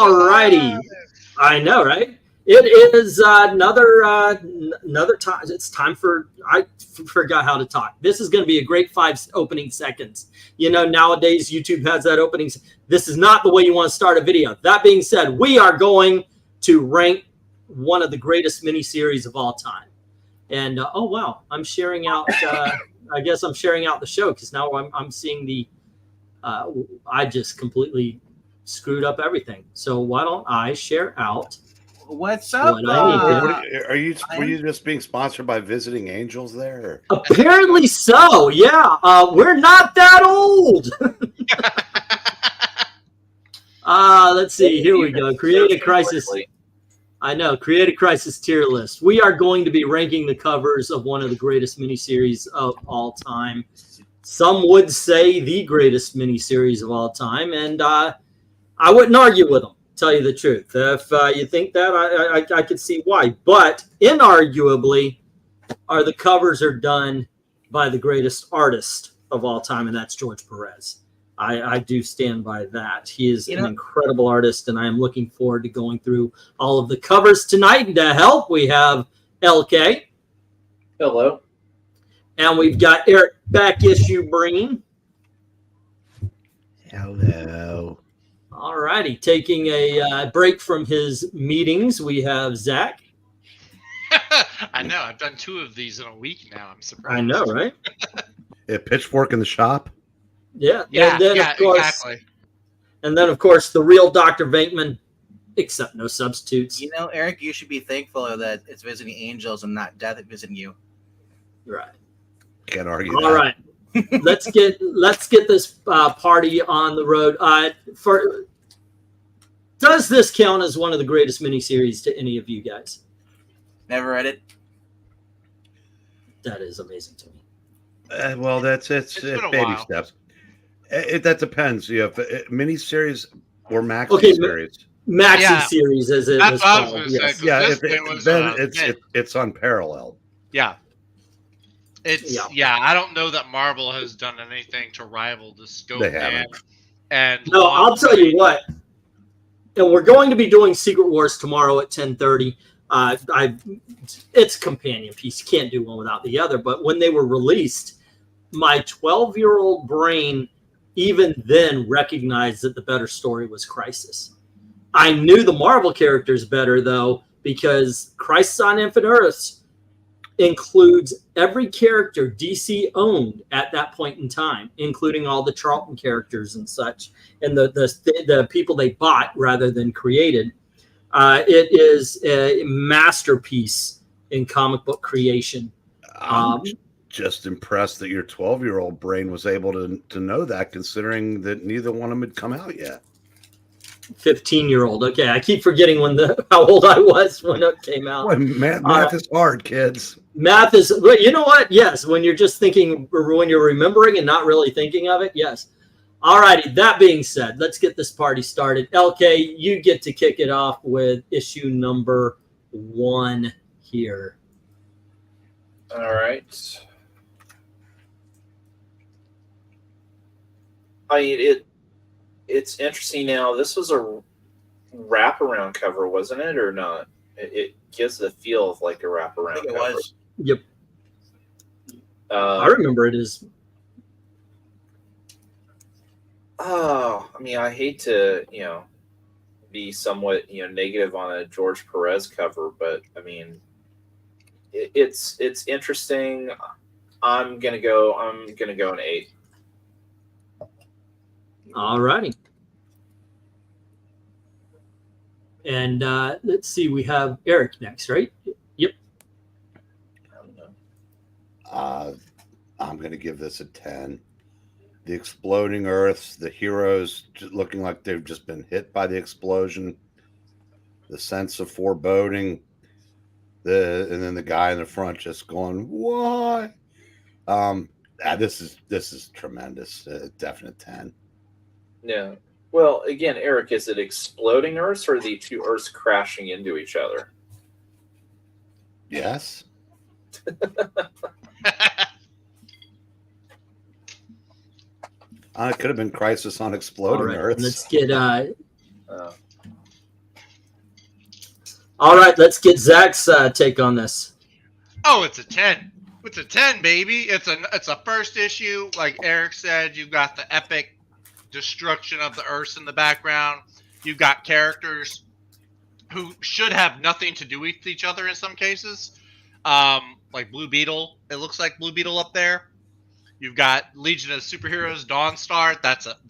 All righty. I know, right? It is another time. It's time for, I forgot how to talk. This is going to be a great 5 opening seconds. You know, nowadays YouTube has that opening. This is not the way you want to start a video. That being said, we are going to rank one of the greatest miniseries of all time. And oh wow, I'm sharing out. I guess I'm sharing out the show because now I'm seeing the. I just completely screwed up everything. So why don't I share out? What's up? Were you just being sponsored by Visiting Angels there? Apparently so. Yeah, we're not that old. Let's see. Here we go. Create a crisis. I know. Create a crisis tier list. We are going to be ranking the covers of one of the greatest miniseries of all time. Some would say the greatest miniseries of all time, and I wouldn't argue with them. Tell you the truth. If you think that, I could see why. But inarguably, the covers are done by the greatest artist of all time, and that's George Perez. I do stand by that. He is an incredible artist, and I am looking forward to going through all of the covers tonight. And to help, we have LK. Hello. And we've got Eric back issue Breen. Hello. All righty. Taking a break from his meetings, we have Zach. I know. I've done 2 of these in a week now. I'm surprised. I know, right? A pitchfork in the shop. Yeah. Yeah, and then, yeah, of course, exactly. And then, of course, the real Dr. Venkman, except no substitutes. You know, Eric, you should be thankful that it's visiting angels and not death visiting you. Right. Can't argue. All right. let's get this party on the road. Does this count as one of the greatest miniseries to any of you guys? Never read it. That is amazing to me. Well, it's baby steps. That depends. You have miniseries or maxi series. Maxi series, as it That's was what I was called. going to say. Then it's unparalleled. Yeah. I don't know that Marvel has done anything to rival the scope. They haven't. And no, I'll tell you what. And we're going to be doing Secret Wars tomorrow at 10:30. It's a companion piece. You can't do one without the other. But when they were released, my 12-year-old brain even then recognized that the better story was Crisis. I knew the Marvel characters better, though, because Crisis on Infinite Earths includes every character DC owned at that point in time, including all the Charlton characters and such, and the people they bought rather than created. It is a masterpiece in comic book creation. Just impressed that your 12-year-old brain was able to know that, considering that neither one of them had come out yet. 15-year-old. Okay, I keep forgetting how old I was when it came out. Boy, math is hard, kids. Math is, you know what? Yes, when you're just thinking, or when you're remembering and not really thinking of it, yes. All righty, that being said, let's get this party started. LK, you get to kick it off with issue number 1 here. All right. I mean, it's interesting now. This was a wraparound cover, wasn't it, or not? It gives the feel of like a wraparound I think it cover. was. Yep. I remember it as. Oh, I mean, I hate to, be somewhat, negative on a George Perez cover, but I mean, it's interesting. I'm gonna go an 8. All righty. And let's see, we have Eric next, right? Yep. I don't know. I'm going to give this a 10. The exploding Earths, the heroes looking like they've just been hit by the explosion, the sense of foreboding, and then the guy in the front just going, "Why?" This is tremendous. Definite 10. Yeah. Well, again, Eric, is it exploding Earths or the 2 Earths crashing into each other? Yes. It could have been Crisis on Exploding Earths. Let's get All right, let's get Zach's take on this. Oh, it's a 10. It's a 10, baby. It's a first issue. Like Eric said, you've got the epic destruction of the Earths in the background. You've got characters who should have nothing to do with each other in some cases. Like Blue Beetle. It looks like Blue Beetle up there. You've got Legion of Superheroes, Dawnstar.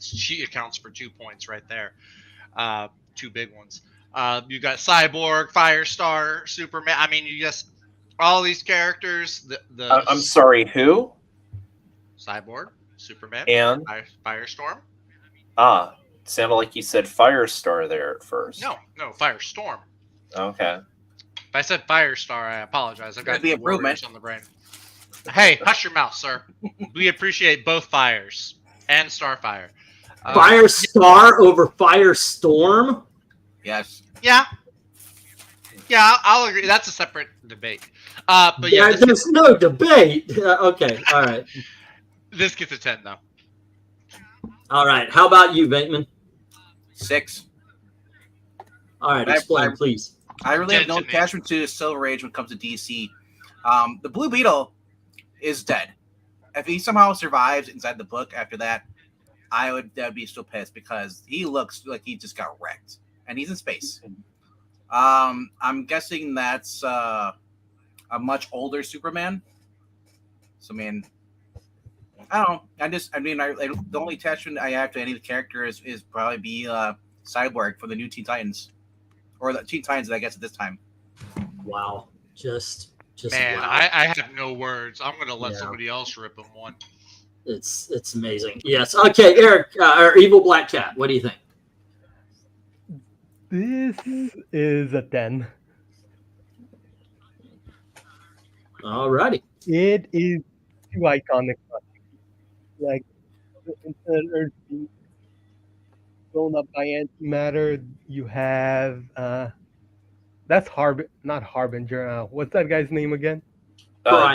She accounts for 2 points right there. 2 big ones. You got Cyborg, Firestar, Superman. I mean, you just all these characters. I'm sorry, who? Cyborg, Superman, And Firestorm. Sounded like you said Firestar there at first. No, Firestorm. Okay. If I said Firestar, I apologize. I've got The improvement on the brain. Hey, hush your mouth, sir. We appreciate both fires and Starfire. Firestar over Firestorm? Yes. Yeah, I'll agree. That's a separate debate. But yeah, there's no debate. Okay, all right. This gets a 10, though. All right. How about you, Venkman? 6. All right, explain, please. I really have no attachment to Silver Age when it comes to DC. The Blue Beetle is dead. If he somehow survives inside the book after that, I'd be still pissed because he looks like he just got wrecked, and he's in space. I'm guessing that's a much older Superman. So, I mean, I don't know. The only attachment I have to any of the characters is probably be Cyborg for the new Teen Titans, or the Teen Titans, I guess, at this time. Wow, just man, wow. I have no words. I'm gonna let somebody else rip him one. It's amazing. Yes. Okay, Eric, our Evil Black Cat. What do you think? This is a 10. All righty. It is too iconic. Like the Infinite Earth being blown up by antimatter. You have that's not Harbinger. What's that guy's name again?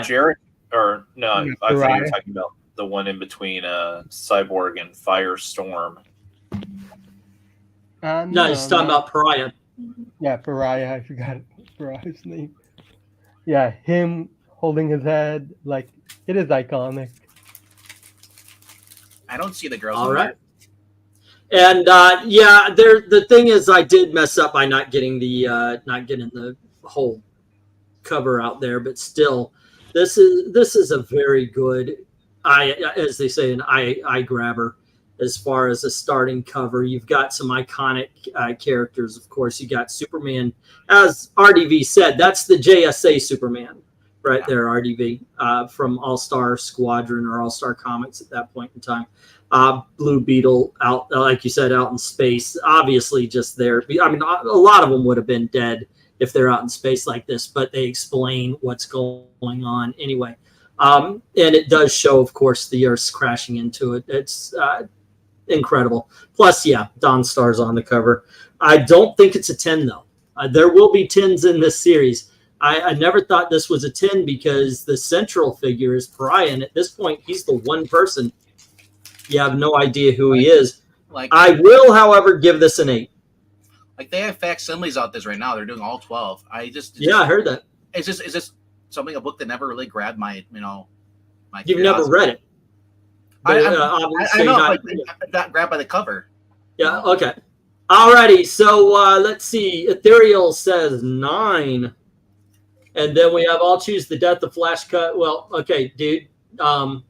Jared, or no, I thought you were Pariah. talking about the one in between Cyborg and Firestorm. No, he's talking about Pariah. Yeah, Pariah. I forgot Pariah's name. Yeah, him holding his head. Like, it is iconic. I don't see the girls. All right. And yeah, the thing is, I did mess up by not getting the whole cover out there, but still, this is a very good as they say, an eye grabber as far as a starting cover. You've got some iconic characters, of course. You got Superman, as RDV said. That's the JSA Superman right there, RDV, from All-Star Squadron or All-Star Comics at that point in time. Blue Beetle, out, like you said, out in space, obviously just there. I mean, a lot of them would have been dead if they're out in space like this, but they explain what's going on anyway. And it does show, of course, the Earth's crashing into it. It's incredible. Plus, yeah, Dawnstar's on the cover. I don't think it's a 10, though. There will be 10s in this series. I never thought this was a 10 because the central figure is Pariah, and at this point, he's the one person. You have no idea who he is. Like, I will, however, give this an 8. Like, they have facsimiles out this right now. They're doing all 12. I heard that. It's just something, a book that never really grabbed my my. You've never read it. I Obviously know, not, but not grabbed by the cover. Yeah, okay. Alrighty, so let's see. Ethereal says 9. And then we have I'll choose the Death of Flash Cut. Well, okay, dude. That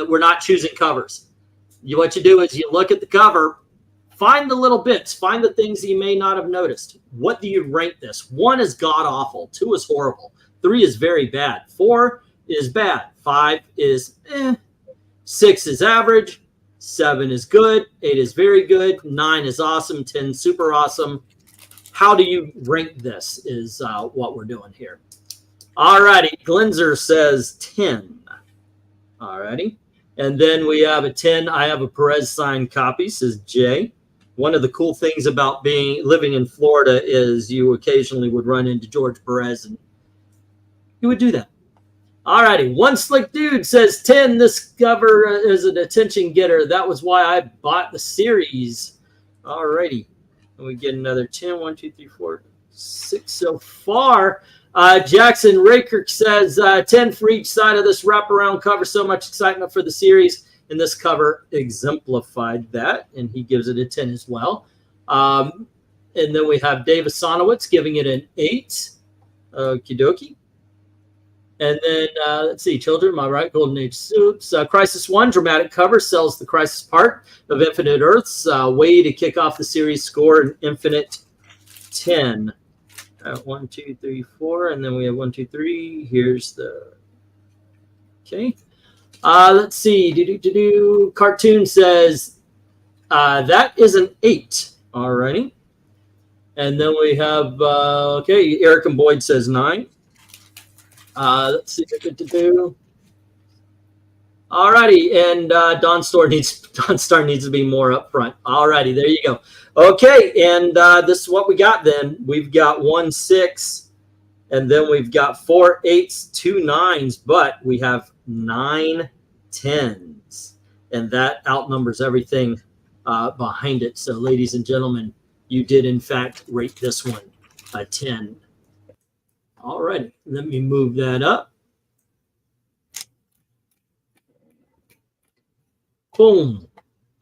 we're not choosing covers. What you do is you look at the cover, find the little bits, find the things you may not have noticed. What do you rank this? 1 is god awful, 2 is horrible, 3 is very bad, 4 is bad, 5 is 6 is average, 7 is good, 8 is very good, 9 is awesome, 10 super awesome. How do you rank this is what we're doing here. Alrighty, Glenzer says 10. Alrighty. And then we have a 10. I have a Perez signed copy, says Jay. One of the cool things about living in Florida is you occasionally would run into George Perez, and you would do that. All righty. One Slick Dude says 10. This cover is an attention getter. That was why I bought the series. All righty. And we get another 10. 1, 2, 3, 4. 6 so far. Jackson Rakirk says 10 for each side of this wraparound cover. So much excitement for the series, and this cover exemplified that, and he gives it a 10 as well. And then we have Dave Asanowitz giving it an 8. Okie dokie. And then, let's see, Children, my right, Golden Age Soups. Crisis 1, dramatic cover, sells the Crisis part of Infinite Earths. Way to kick off the series, score an Infinite 10. 1, 2, 3, 4, and then we have 1, 2, 3. Here's the, okay. Let's see, Cartoon says that is an 8. Alrighty. And then we have, okay, Eric and Boyd says 9. Let's see. Alrighty, and Don Star needs to be more up front. Alrighty, there you go. Okay, and this is what we got then. We've got 1 6, and then we've got 4 8s, 2 9s, but we have 9 10s, and that outnumbers everything behind it. So, ladies and gentlemen, you did in fact rate this one a 10. All right, let me move that up. Boom.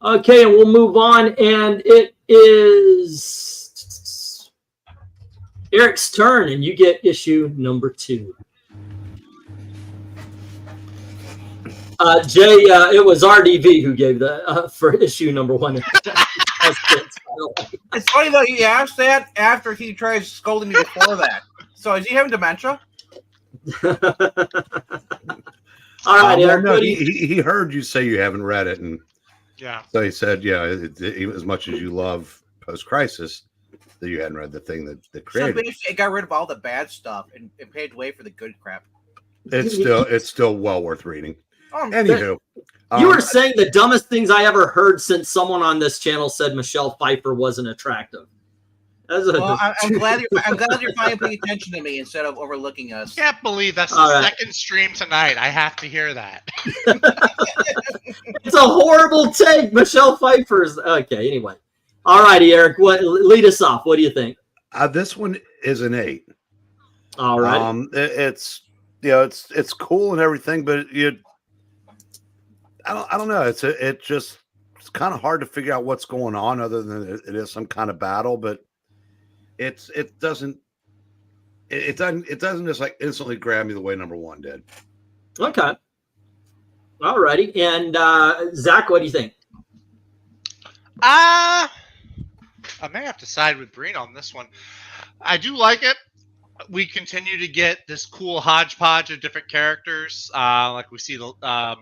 Okay, and we'll move on, and it is Eric's turn, and you get issue number 2. Jay, it was RDV who gave the for issue number 1. It's funny though, he asked that after he tried scolding me before that. So is he having dementia? All right, Eric. No, he heard you say you haven't read it, and Yeah. so he said, yeah, as much as you love Post-Crisis, that you hadn't read the thing that So created. basically, it got rid of all the bad stuff and paved way for the good crap. It's still well worth reading. Anywho, You were saying the dumbest things I ever heard since someone on this channel said Michelle Pfeiffer wasn't attractive. Well, I'm glad you're finally paying attention to me instead of overlooking us. Can't believe that's the All right. second stream tonight. I have to hear that. It's a horrible take. Michelle Pfeiffer's okay. Anyway, all righty, Eric. What lead us off? What do you think? this one is an 8. All right. It's it's cool and everything, but I don't know. It's kind of hard to figure out what's going on, other than it is some kind of battle, but it doesn't just like instantly grab me the way number 1 did. Okay. All righty. And Zach, what do you think? I may have to side with Breen on this one. I do like it. We continue to get this cool hodgepodge of different characters. Like we see the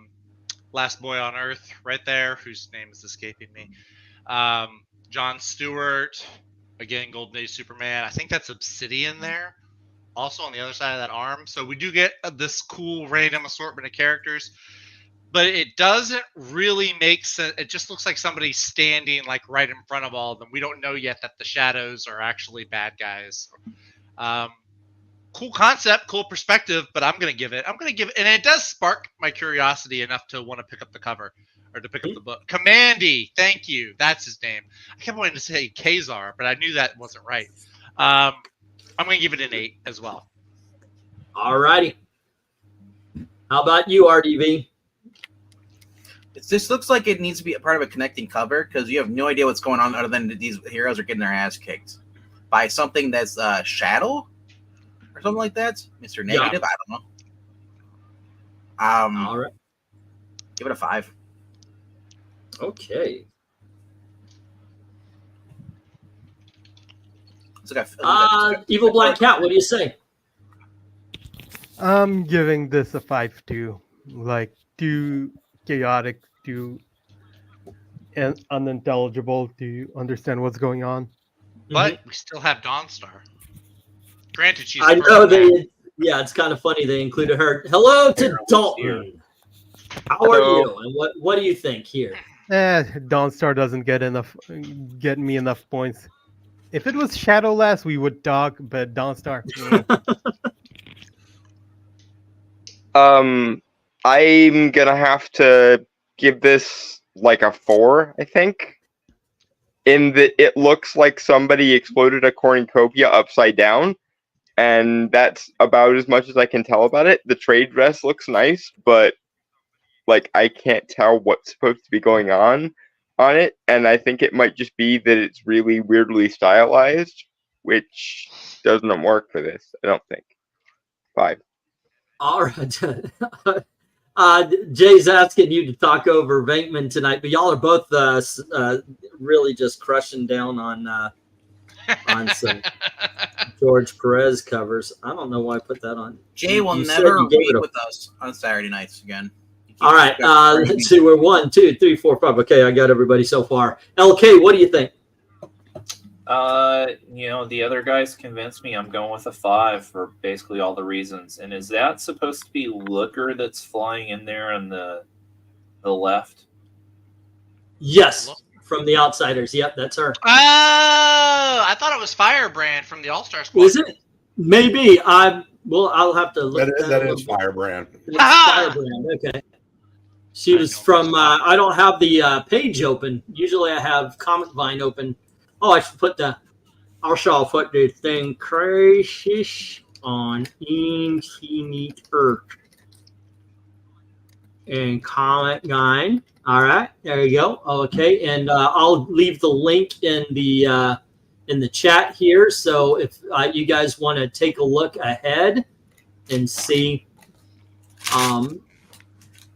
Last Boy on Earth right there, whose name is escaping me. John Stewart, again, Golden Age Superman. I think that's Obsidian there, also on the other side of that arm. So we do get this cool random assortment of characters, but it doesn't really make sense. It just looks like somebody standing like right in front of all of them. We don't know yet that the shadows are actually bad guys. Cool concept, cool perspective, but I'm gonna give it, and it does spark my curiosity enough to want to pick up the cover or to pick up the book. Commandy, thank you, that's his name. I kept wanting to say Kazar, but I knew that wasn't right. I'm gonna give it an 8 as well. All righty. How about you, RDV? This looks like it needs to be a part of a connecting cover because you have no idea what's going on other than these heroes are getting their ass kicked by something that's Shadow or something like that. Mr. Negative, I don't know. All right. Give it a 5. Okay. It's like a, Evil Black Cat, what do you say? I'm giving this a 5 too. Like, too chaotic, too unintelligible to understand what's going on. But we still have Dawnstar. Granted, she's. I know yeah, it's kind of funny they included her. Hello to Dalton. How are you? And what do you think here? Dawnstar doesn't get me enough points. If it was Shadowlass, we would talk, but Dawnstar. I'm gonna have to give this like a 4, I think. in that it looks like somebody exploded a cornucopia upside down, and that's about as much as I can tell about it. The trade dress looks nice, but like I can't tell what's supposed to be going on it, and I think it might just be that it's really weirdly stylized, which doesn't work for this, I don't think. 5. All right. Jay's asking you to talk over Venkman tonight, but y'all are both really just crushing down on some George Perez covers. I don't know why I put that on. Jay will You said never you gave meet it a- with us on Saturday nights again. All right. Let's see. We're 1, 2, 3, 4, 5. Okay, I got everybody so far. LK, what do you think? You know, the other guys convinced me. I'm going with a 5 for basically all the reasons. And is that supposed to be Looker that's flying in there on the left? Yes, from the Outsiders. Yep, that's her. Oh, I thought it was Firebrand from the All-Star Squad. Is it? Maybe. I'll have to look. That is Firebrand. It's Firebrand. Okay. She was from. I don't have the page open. Usually, I have Comic Vine open. Oh, I should put the. I'll put the thing crazy on Infinite Earth and Comic Vine. All right, there you go. Okay, and I'll leave the link in the chat here. So if you guys want to take a look ahead and see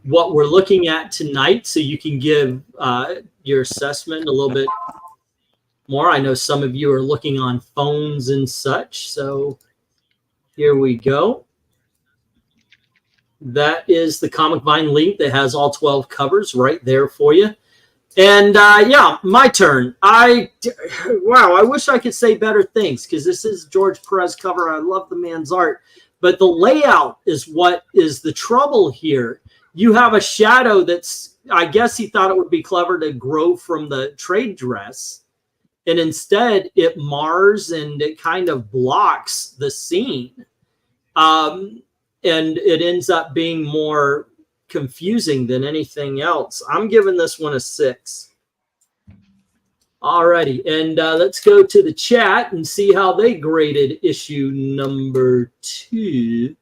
what we're looking at tonight, so you can give your assessment a little bit more. I know some of you are looking on phones and such, so here we go. That is the Comic Vine link that has all 12 covers right there for you. And yeah, my turn. Wow, I wish I could say better things, because this is George Perez cover. I love the man's art, but the layout is what is the trouble here. You have a shadow that's, I guess he thought it would be clever to grow from the trade dress, and instead it mars and it kind of blocks the scene. And it ends up being more confusing than anything else. I'm giving this one a 6. Alrighty, and let's go to the chat and see how they graded issue number 2.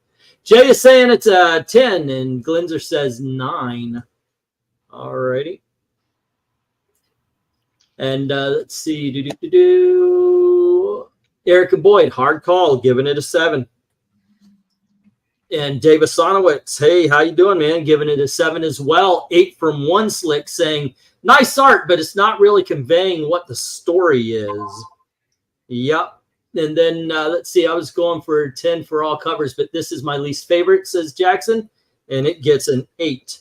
Jay is saying it's a 10, and Glenzer says 9. Alrighty. And let's see. Erica Boyd, hard call, giving it a 7. And Dave Asanowitz, hey, how you doing, man? Giving it a 7 as well. 8 from One Slick, saying, nice art, but it's not really conveying what the story is. Yep. And then let's see, I was going for 10 for all covers, but this is my least favorite, says Jackson, and it gets an 8.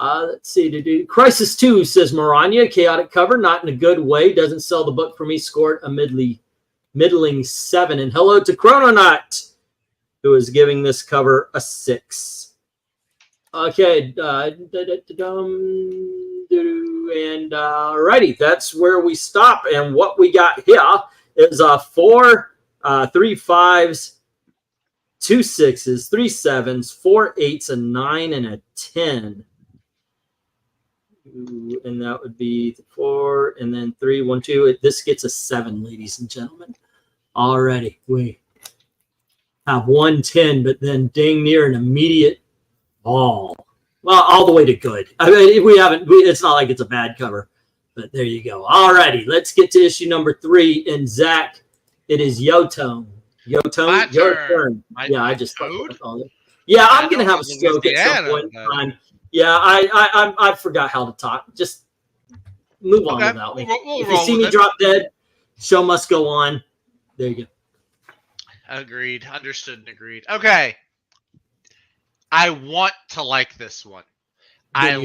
Let's see. Crisis 2, says Maranya, chaotic cover, not in a good way. Doesn't sell the book for me. Scored a middling 7. And hello to Chrononaught, who is giving this cover a 6. Okay. And righty, that's where we stop. And what we got here is 4 3 5s, 2 6s, 3 7s, 4 8s, a 9, and a 10. And that would be 4 and then 3 1 2. This gets a 7, ladies and gentlemen. Already, we have 110, but then dang near an immediate fall. Well, all the way to good. I mean, it's not like it's a bad cover, but there you go. Alrighty, let's get to issue number 3. And Zach, it is your turn. Your turn. Yeah, I just called it. Yeah, I'm gonna have a stroke at some point in time. Yeah, I forgot how to talk. Just move on without me. If you see me drop dead, show must go on. There you go. Agreed. Understood and agreed. Okay. I want to like this one. I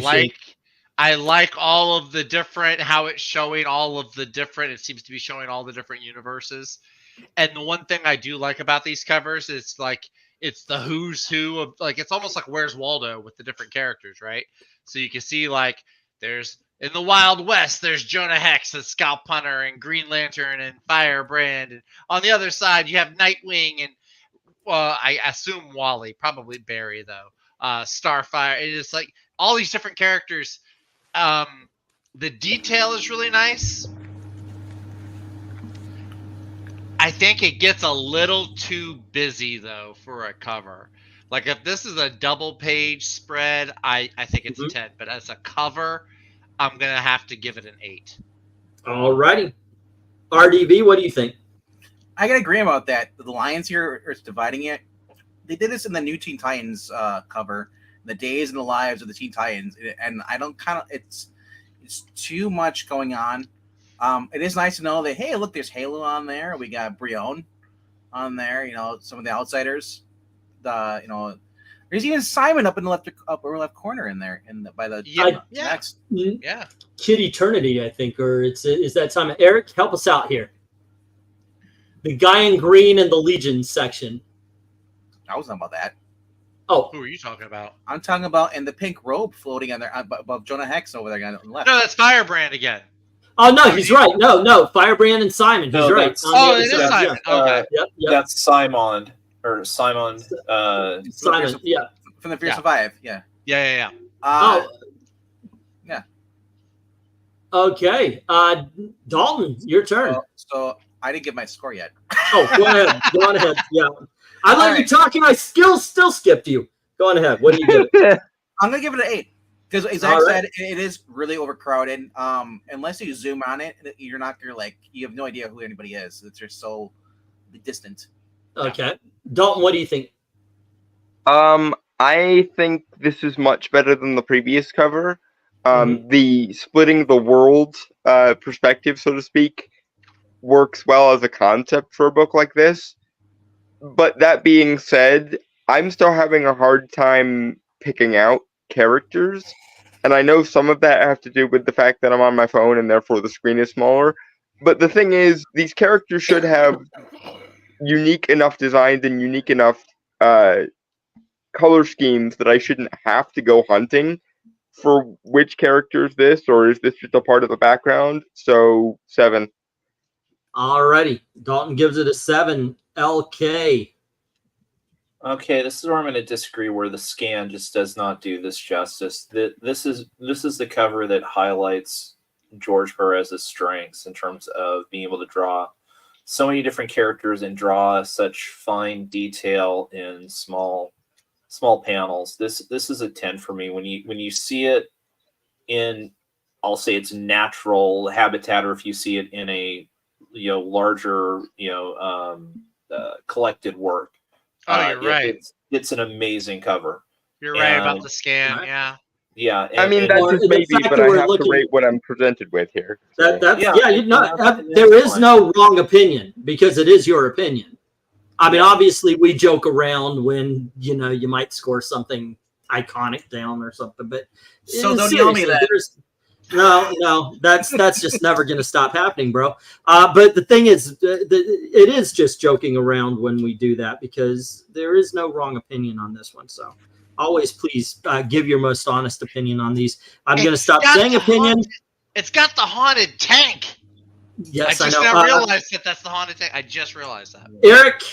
like all of the different, how it's showing all of the different, it seems to be showing all the different universes. And the one thing I do like about these covers is like, it's the who's who of, like, it's almost like Where's Waldo with the different characters, right? So you can see like there's in the Wild West, there's Jonah Hex and Scalp Hunter and Green Lantern and Firebrand. And on the other side, you have Nightwing and I assume Wally, probably Barry though. Starfire. It is like all these different characters The detail is really nice. I think it gets a little too busy though for a cover. Like if this is a double page spread, I think it's a 10. But as a cover, I'm gonna have to give it an 8. All righty. RDV, what do you think? I can agree about that. The lines here are dividing it. They did this in the new Teen Titans cover, the days and the lives of the Teen Titans, and I don't it's too much going on. It is nice to know that, hey, look, there's Halo on there. We got Brion on there. You know, some of the outsiders. There's even Simon up in the upper left corner in there, by the next. Yeah. Kid Eternity, I think, or is that Simon? Eric, help us out here. The guy in green in the Legion section. I wasn't about that. Oh, who are you talking about? I'm talking about in the pink robe floating on there above Jonah Hex over there on the left. No, that's Firebrand again. Oh no, he's right. No, Firebrand and Simon. He's right. Oh, it is Simon. Okay. Yep. That's Simon or Simon. Simon. Yeah. From the Fear Survive. Yeah. Yeah. Yeah. Okay. Dalton, your turn. So I didn't give my score yet. Oh, go ahead. Go on ahead. Yeah. I let you talk and I still skipped you. Go on ahead. What do you give it? I'm gonna give it an 8. Because as Zach said, it is really overcrowded. Unless you zoom on it, you're not gonna you have no idea who anybody is. It's just so distant. Okay. Dalton, what do you think? I think this is much better than the previous cover. The splitting the world perspective, so to speak, works well as a concept for a book like this. But that being said, I'm still having a hard time picking out characters, and I know some of that have to do with the fact that I'm on my phone and therefore the screen is smaller. But the thing is, these characters should have unique enough designs and unique enough color schemes that I shouldn't have to go hunting for which character is this, or is this just a part of the background? So 7. Alrighty. Dalton gives it a 7. LK. Okay, this is where I'm going to disagree, where the scan just does not do this justice. This is the cover that highlights George Perez's strengths in terms of being able to draw so many different characters and draw such fine detail in small panels. This is a 10 for me. When you see it in, I'll say, its natural habitat, or if you see it in a larger collected work. Oh, you're right. It's an amazing cover. You're right about the scan. Yeah. Yeah. I mean, that's just maybe, but I have to rate what I'm presented with here. So. There is no wrong opinion because it is your opinion. I mean, obviously, we joke around when you might score something iconic down or something, but so don't tell me that. No, that's just never going to stop happening, bro. But the thing is, it is just joking around when we do that because there is no wrong opinion on this one. So always please give your most honest opinion on these. I'm going to stop saying opinion. It's got the haunted tank. Yes, I just now realized that's the haunted tank. I just realized that. Eric,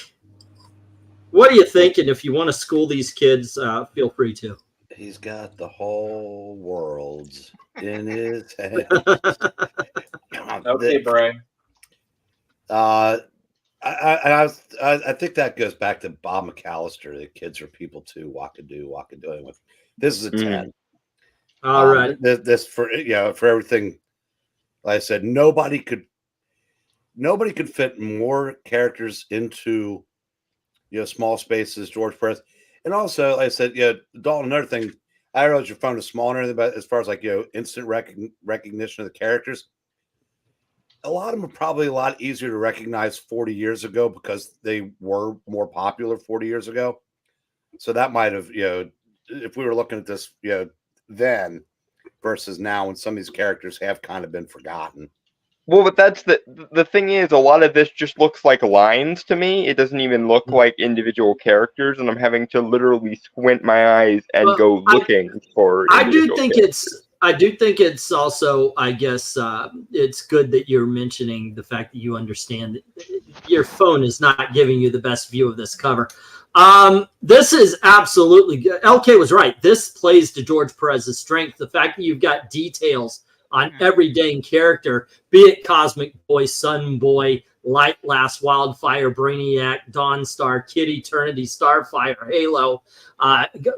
what are you thinking? If you want to school these kids, feel free to. He's got the whole world in his head. Okay, Brian. I think that goes back to Bob McAllister. The kids are people too. Walk and doing with. This is a 10. All right. This for everything. Like I said, nobody could fit more characters into small spaces. George Perez. And also, like I said, Dalton, another thing, I realize your phone is small and everything, but as far as instant recognition of the characters, a lot of them are probably a lot easier to recognize 40 years ago because they were more popular 40 years ago. So that might have, if we were looking at this, then versus now when some of these characters have kind of been forgotten. Well, but that's the thing is, a lot of this just looks like lines to me. It doesn't even look like individual characters, and I'm having to literally squint my eyes and go looking for. I do think it's also, I guess, it's good that you're mentioning the fact that you understand that your phone is not giving you the best view of this cover. This is absolutely good. LK was right. This plays to George Perez's strength. The fact that you've got details on every dang character, be it Cosmic Boy, Sun Boy, Light Last, Wildfire, Brainiac, Dawnstar, Kid Eternity, Starfire, Halo.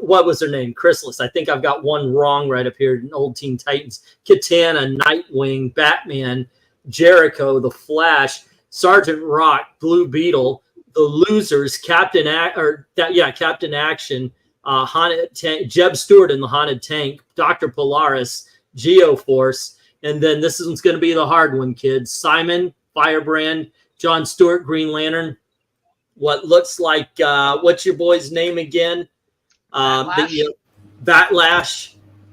What was her name? Chrysalis. I think I've got one wrong right up here in Old Teen Titans. Katana, Nightwing, Batman, Jericho, The Flash, Sergeant Rock, Blue Beetle, The Losers, Captain Action, Haunted Tank, Jeb Stewart in the Haunted Tank, Dr. Polaris, Geoforce, and then this one's going to be the hard one, kids. Simon, Firebrand, John Stewart, Green Lantern. What looks like what's your boy's name again? Batlash.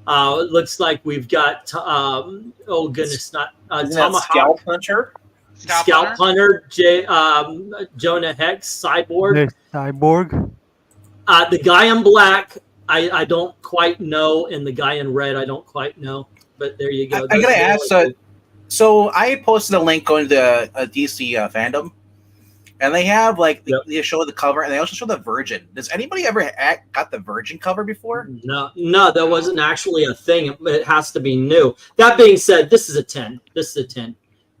It looks like we've got oh goodness, not Scalp Hunter. Scalp Hunter, Jonah Hex, Cyborg. There's Cyborg. The guy in black, I don't quite know, and the guy in red, I don't quite know. But there you go. I gotta ask. So I posted a link going to a DC fandom, and they have they show the cover, and they also show the Virgin. Does anybody ever got the Virgin cover before? No, that wasn't actually a thing. It has to be new. That being said, this is a 10. This is a 10.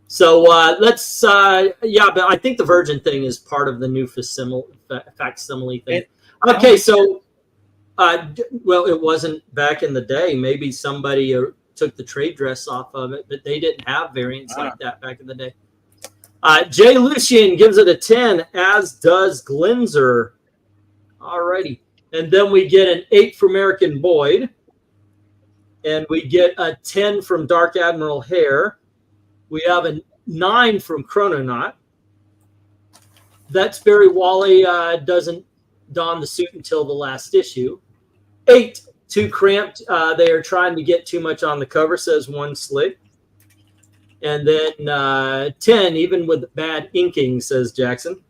So let's but I think the Virgin thing is part of the new facsimile thing. Okay, so well, it wasn't back in the day. Maybe somebody took the trade dress off of it, but they didn't have variants like that back in the day. Jay Lucian gives it a 10, as does Glinzer. Alrighty. And then we get an 8 from American Boyd. And we get a 10 from Dark Admiral Hare. We have a 9 from Chrononaut. That's Barry Wally doesn't don the suit until the last issue. 8, too cramped. They are trying to get too much on the cover, says one slick. And then 10, even with bad inking, says Jackson.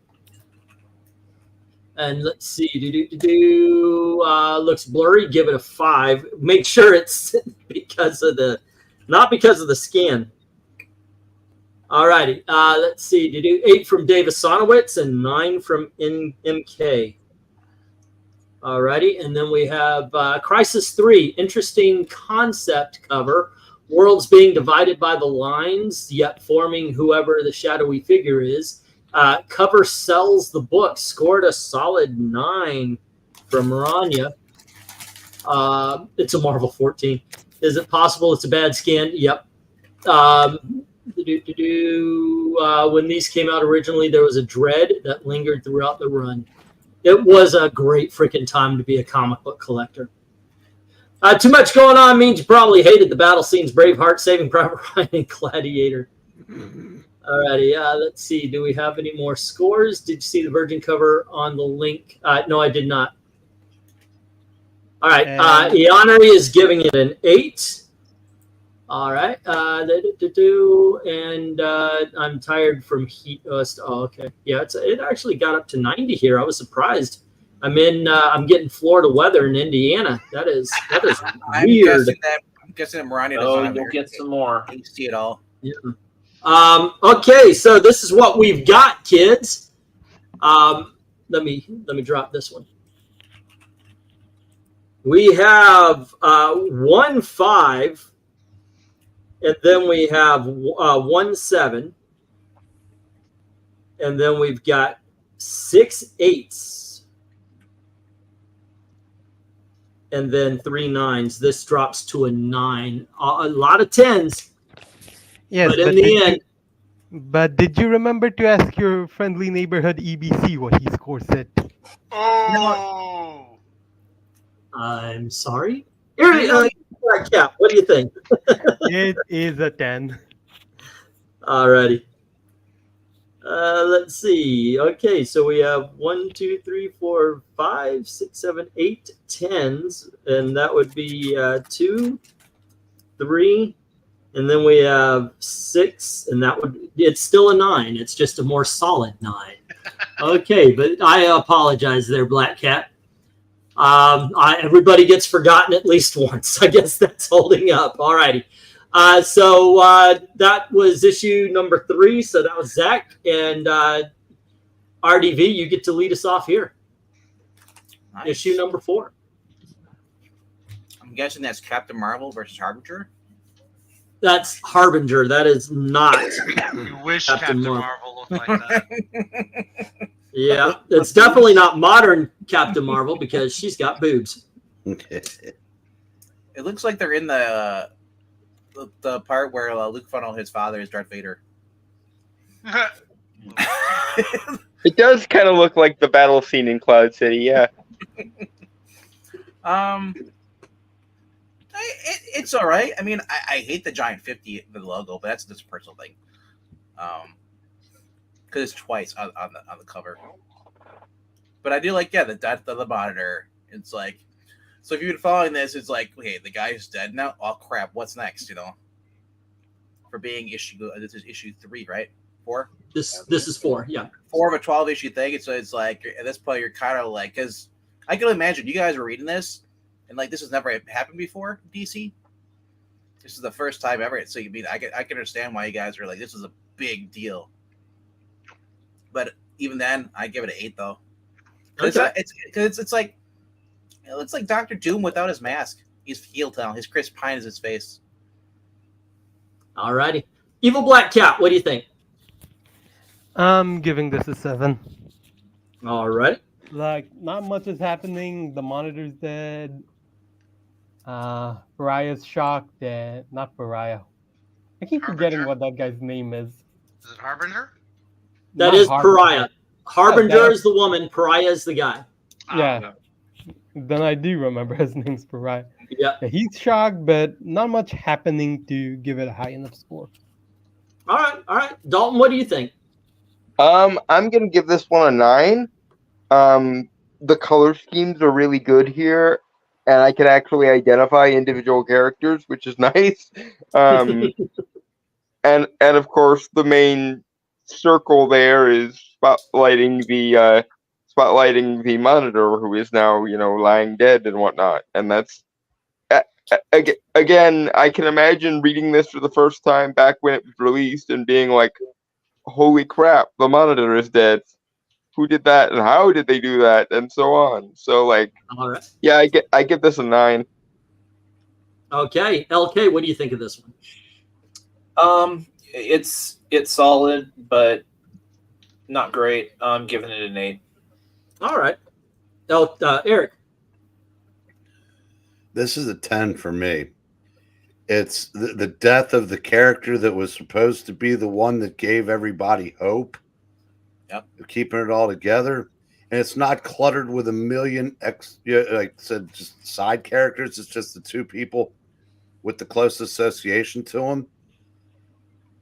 And let's see, looks blurry. Give it a 5. Make sure it's not because of the scan. All righty. Let's see, 8 from Davis Sonowitz and 9 from MK. All righty, and then we have Crisis 3, interesting concept cover. Worlds being divided by the lines, yet forming whoever the shadowy figure is. Cover sells the book. Scored a solid 9 from Maranya. It's a Marvel 14. Is it possible it's a bad scan? Yep. When these came out originally, there was a dread that lingered throughout the run. It was a great freaking time to be a comic book collector. Too much going on means you probably hated the battle scenes, Braveheart, Saving Private Ryan, and Gladiator. Alrighty, let's see. Do we have any more scores? Did you see the Virgin cover on the link? No, I did not. All right, Ianari is giving it an 8. All right, and I'm tired from heat. Oh, okay. Yeah, it actually got up to 90 here. I was surprised. I'm getting Florida weather in Indiana. That is weird. I'm guessing that Maranya doesn't you'll get some more. You see it all. Yeah. Okay, so this is what we've got, kids. Let me drop this one. We have 1-5, and then we have 1-7, and then we've got 6 8s. And then 3 9s. This drops to a 9. A lot of 10s. Yes, but in the end. But did you remember to ask your friendly neighborhood EBC what he scores it? Oh. I'm sorry. Cap, what do you think? It is a 10. Alrighty. Let's see. Okay, so we have 1, 2, 3, 4, 5, 6, 7, 8 10s, and that would be 2, 3, and then we have 6, and it's still a 9. It's just a more solid 9. Okay, but I apologize there, Black Cat. Everybody gets forgotten at least once. I guess that's holding up. Alrighty. So that was issue number 3. So that was Zach, and RDV, you get to lead us off here. Nice. Issue number 4. I'm guessing that's Captain Marvel versus Harbinger. That's Harbinger. That is not. You wish Captain Captain Marvel. Marvel looked like that. Yeah, it's definitely not modern Captain Marvel because she's got boobs. It looks like they're in the part where Luke funneled his father is Darth Vader. It does kind of look like the battle scene in Cloud City, yeah. It's all right. I mean, I hate the giant 50, the logo, but that's just a personal thing. Because it's twice on the cover. But I do like, yeah, the death of the Monitor. It's like, so if you've been following this, it's like, okay, the guy's dead now. Oh crap, what's next? You know, for being this is issue 3, right? 4. This is 4. Yeah, 4 of a 12-issue thing. So it's like at this point you're kind of like, because I can imagine you guys were reading this. And like this has never happened before, DC. This is the first time ever. So you mean I can understand why you guys are like this is a big deal. But even then, I give it an 8 though. Okay. It's like Dr. Doom without his mask. He's healed now. His Chris Pine is his face. Alrighty. Evil Black Cat. What do you think? I'm giving this a 7. All right. Like, not much is happening. The Monitor's dead. Pariah's shocked. Not Pariah. I keep forgetting Harbinger? what that guy's name is. Is it Harbinger? That Not is Harbinger. Pariah. Harbinger that- is the woman. Pariah is the guy. Yeah. Then I do remember his name's Pariah. Yeah. Yeah, he's shocked, but not much happening to give it a high enough score. All right. All right. Dalton, what do you think? I'm gonna give this one a 9. The color schemes are really good here, and I can actually identify individual characters, which is nice. And of course the main circle there is spotlighting the Monitor, who is now, you know, lying dead and whatnot. And that's again, I can imagine reading this for the first time back when it was released and being like, holy crap, the Monitor is dead. Who did that and how did they do that, and so on. So like, All right. yeah, I give this a 9. Okay. LK, what do you think of this one? It's solid, but not great. I'm giving it an 8. All right. Eric. This is a 10 for me. It's the death of the character that was supposed to be the one that gave everybody hope. Yep. Keeping it all together. And it's not cluttered with a million, like I said, just side characters. It's just the 2 people with the close association to them.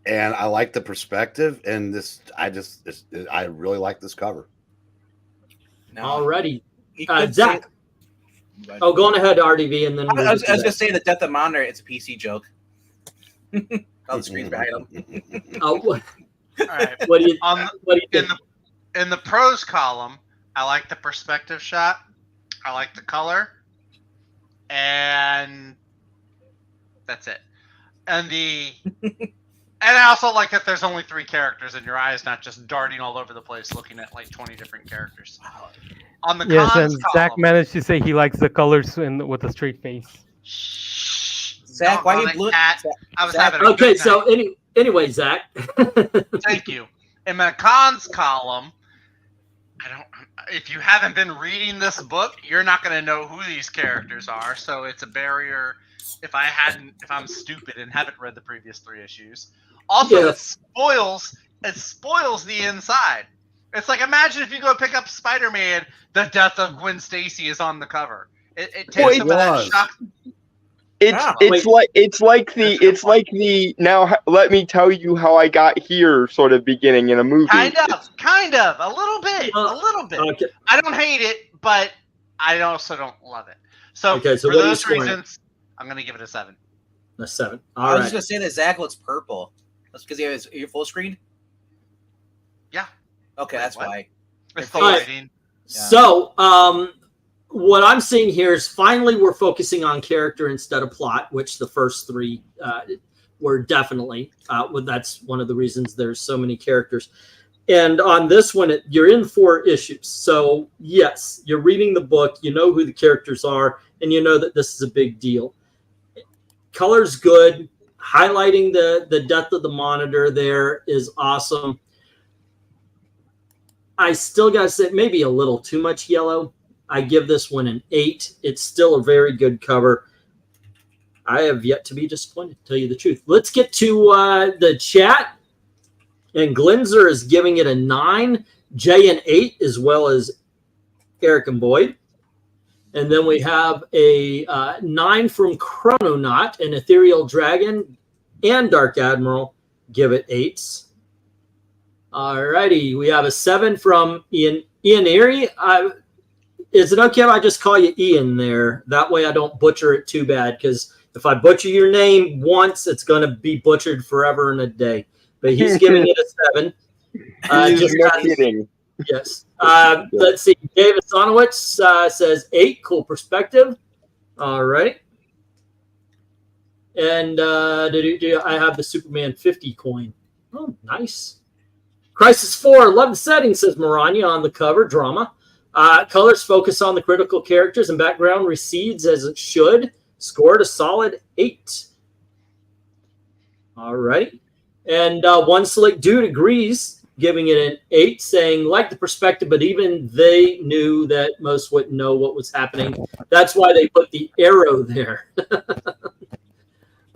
And I like the perspective. And I really like this cover. Now, Alrighty. you could Zach. say- Oh, go on ahead, RDV, and then I was get to going to that. say the death of Monitor. It's a PC joke. All the screens behind him. Oh, what All right. do you In think? in the pros column, I like the perspective shot. I like the color, and that's it. And and I also like that there's only 3 characters, and your eye is not just darting all over the place, looking at like 20 different characters. On the Yes, cons and Zach column, managed to say he likes the colors with a straight face. Zach, why you doggone it, blew it? cat. I was Zach- having a Okay, good so night. anyway, Zach. Thank you. In my cons column, if you haven't been reading this book, you're not going to know who these characters are. So it's a barrier if I'm stupid and haven't read the previous 3 issues. Also, Yeah. it spoils the inside. It's like, imagine if you go pick up Spider-Man, the death of Gwen Stacy is on the cover. It Well, takes it some of that was. shock. It's like the now let me tell you how I got here sort of beginning in a movie. Kind of, a little bit. Okay. I don't hate it, but I also don't love it. So, Okay, so for what are you those scoring? reasons, I'm going to give it a 7. A 7. I All was right. just going to say that Zach looks purple. That's because he has your full screen? Yeah. Okay, Wait, that's what? why. It's the All right. lighting. So, what I'm seeing here is finally we're focusing on character instead of plot, which the first 3 were definitely. That's one of the reasons there's so many characters. And on this one, you're in 4 issues. So, yes, you're reading the book, you know who the characters are, and you know that this is a big deal. Color's good. highlighting the death of the Monitor there is awesome. I still got to say maybe a little too much yellow. I give this one an 8. It's still a very good cover. I have yet to be disappointed, to tell you the truth. Let's get to the chat. And Glenzer is giving it a 9. Jay an 8, as well as Eric and Boyd. And then we have a 9 from Chrononaut, an Ethereal Dragon, and Dark Admiral. Give it 8s. All righty. We have a 7 from Ian Erie. Is it okay if I just call you Ian there? That way I don't butcher it too bad, because if I butcher your name once, it's going to be butchered forever and a day. But he's giving it a 7. Just no kidding. Yes. Let's see. David Sonowitz says 8. Cool perspective. All right. And I have the Superman 50 coin. Oh, nice. Crisis 4. Love the setting, says Maranya on the cover. Drama. Colors focus on the critical characters and background recedes as it should. Scored a solid 8. All right. And One Slick Dude agrees, giving it an 8, saying, like the perspective, but even they knew that most wouldn't know what was happening. That's why they put the arrow there.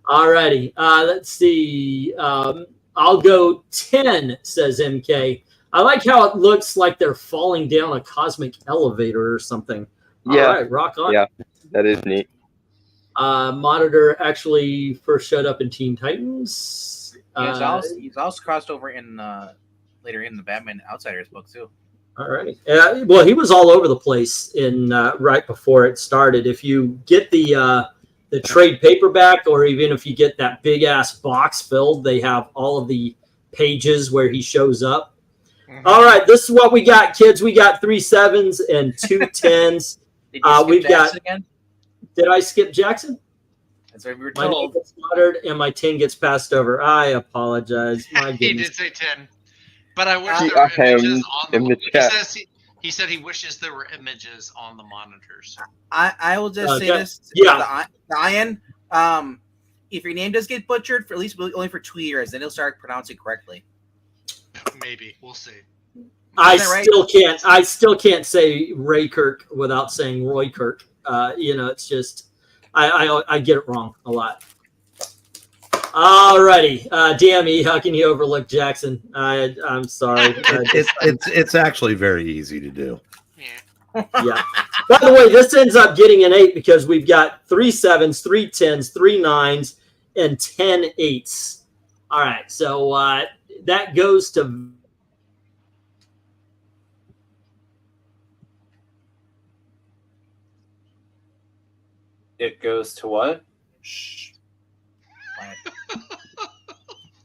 All righty. Let's see. I'll go 10, says MK. I like how it looks like they're falling down a cosmic elevator or something. Yeah. All right, rock on. Yeah, that is neat. Monitor actually first showed up in Teen Titans. He's also crossed over in later in the Batman Outsiders book too. All right. Well, he was all over the place in right before it started. If you get the trade paperback, or even if you get that big ass box filled, they have all of the pages where he shows up. Mm-hmm. All right, this is what we got, kids. We got 3 7s and 2 10s. Did you skip we've Jackson got. Again? Did I skip Jackson? That's what we were My name told. gets slaughtered and my 10 gets passed over. I apologize. My He goodness. did say 10, but I wish See, there were I am images on in the chat. He said he wishes there were images on the monitors. I will just say Okay. this. Yeah. Ian, if your name does get butchered, for at least only for 2 years, then he'll start pronouncing correctly. Maybe we'll see. I Is that right? still can't say Ray Kirk without saying Roy Kirk. It's just I get it wrong a lot. Alrighty, damn E, how can you overlook Jackson? I'm sorry. It's actually very easy to do. Yeah. By the way, this ends up getting an 8 because we've got 3 7s, 3 10s, 3 9s, and 10 8s. All right, so that goes to. It goes to what? Shh.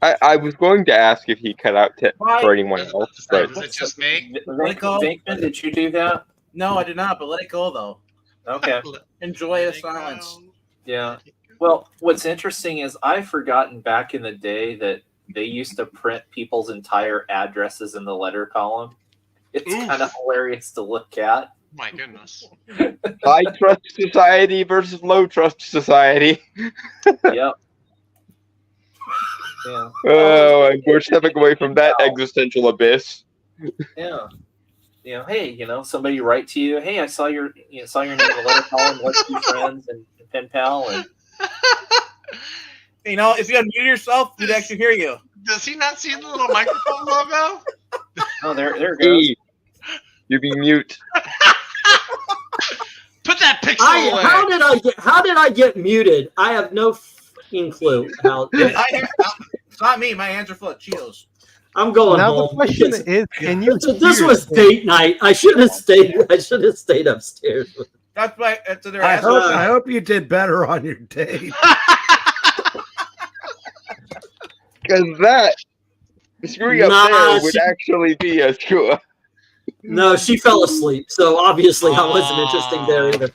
I was going to ask if he cut out for anyone else, but Was it just me? Venkman, did you do that? No, I did not, but let it go though. Okay. Enjoy the silence. Yeah. Well, what's interesting is I've forgotten back in the day that they used to print people's entire addresses in the letter column. It's Oof. kind of hilarious to look at. My goodness. high trust society versus low trust society. Yep. Yeah. Oh, and we're stepping away from that existential abyss. Yeah. Hey, somebody write to you. Hey, I saw your name in the letter column. Let's be friends and pen pal. And If you unmute yourself, we'd actually hear you. Does he not see the little microphone logo? oh, there it goes. Hey, you be mute. Put that pixel away. How did I get muted? I have no fucking clue. It's not me. My hands are full of Cheetos. I'm going Now home. the question is, can you? This hear was it? date night. I should have stayed upstairs. That's why. That's their I answer. hope you did better on your date. Because that screwing up there would actually be a sure. No, she fell asleep, so obviously I wasn't interesting there either.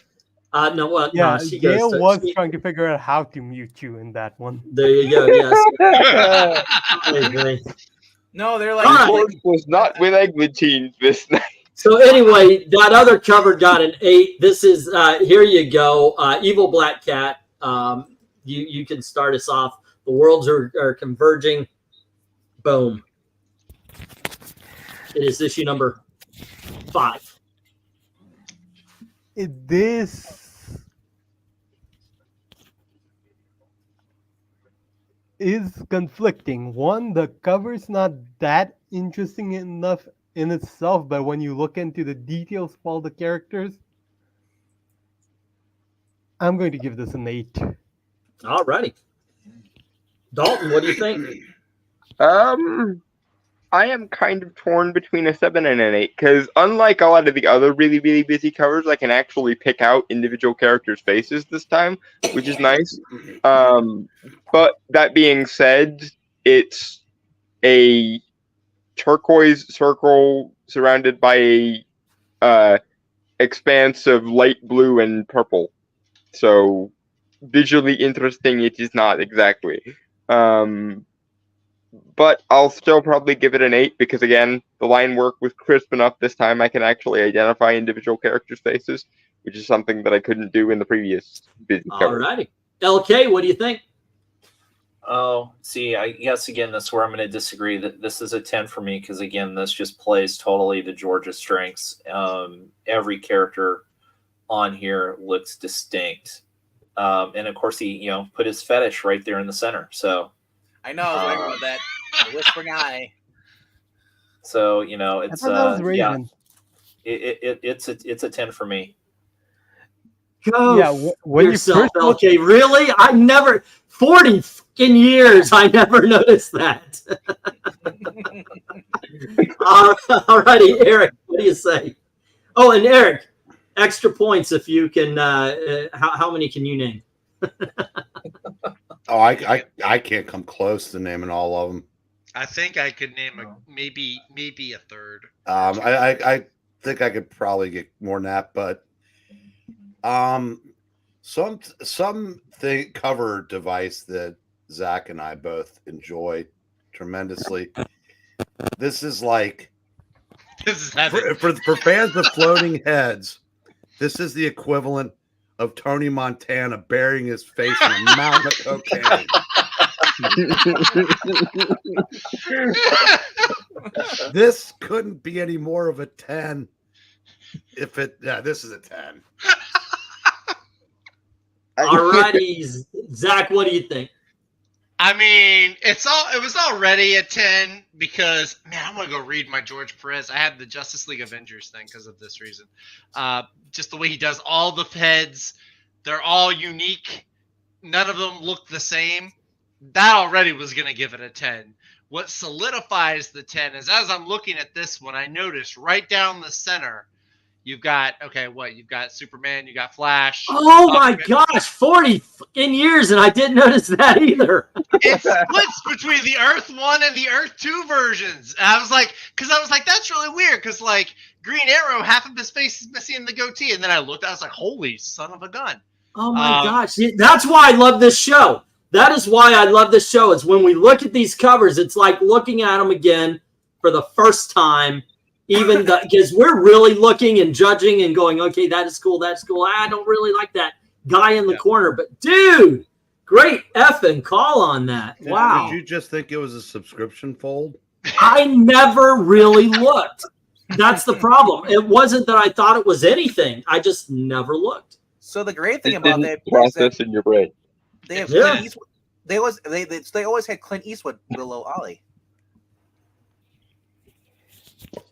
Yeah, she Gail goes. was trying to figure out how to mute you in that one. There you go. Yes. Anyway. No, they're like. All right. George was not with Eglantine this night. So anyway, that other cover got an 8. This is here you go. Evil Black Cat. You can start us off. The worlds are converging. Boom. It is issue number 5. This is conflicting. One, the cover's not that interesting enough in itself, but when you look into the details of all the characters, I'm going to give this an 8. All righty. Dalton, what do you think? I am kind of torn between a 7 and an 8 because unlike a lot of the other really, really busy covers, I can actually pick out individual characters' faces this time, which is nice. But that being said, it's a turquoise circle surrounded by a expanse of light blue and purple. So visually interesting, it is not exactly. But I'll still probably give it an 8 because, again, the line work was crisp enough this time I can actually identify individual characters' faces, which is something that I couldn't do in the previous busy All cover. righty. LK, what do you think? Oh, see, I guess, again, that's where I'm going to disagree. That this is a 10 for me because, again, this just plays totally to George's strengths. Every character on here looks distinct. And, of course, he, put his fetish right there in the center. So I know. I wrote that. The whispering eye. So, I it's thought that was yeah, Raven. it's a 10 for me. Go Yeah, when you yourself, first look, LK. Really? I never, 40 fucking years, I never noticed that. All righty, Eric, what do you say? Oh, and Eric, extra points if you can, how many can you name? Oh, I can't come close to naming all of them. I think I could name maybe a third. I think I could probably get more than that, but some cover device that Zach and I both enjoy tremendously. This is like This is for fans of floating heads. This is the equivalent of Tony Montana burying his face in a mountain of cocaine. This couldn't be any more of a 10. This is a 10. All righty, Zach, what do you think? I mean, it was already a 10 because, man, I'm going to go read my George Perez. I had the Justice League Avengers thing because of this reason. Just the way he does all the heads. They're all unique. None of them look the same. That already was going to give it a 10. What solidifies the 10 is as I'm looking at this one, I noticed right down the center, you've got Superman, you got Flash. Oh my gosh, 40 fucking years, and I didn't notice that either. It splits between the Earth 1 and the Earth 2 versions. And I was like, that's really weird, because like Green Arrow, half of his face is missing in the goatee, and then I looked, I was like, holy son of a gun. Oh my gosh, that's why I love this show. That is why I love this show. Is when we look at these covers, it's like looking at them again for the first time. Even because we're really looking and judging and going, okay, that is cool, that's cool. I don't really like that guy in the corner, but dude, great effing call on that. Wow. Did you just think it was a subscription fold? I never really looked. That's the problem. It wasn't that I thought it was anything. I just never looked. So the great thing It about didn't that process in your brain. they have Yeah. Clint Eastwood. They always had Clint Eastwood below Ollie.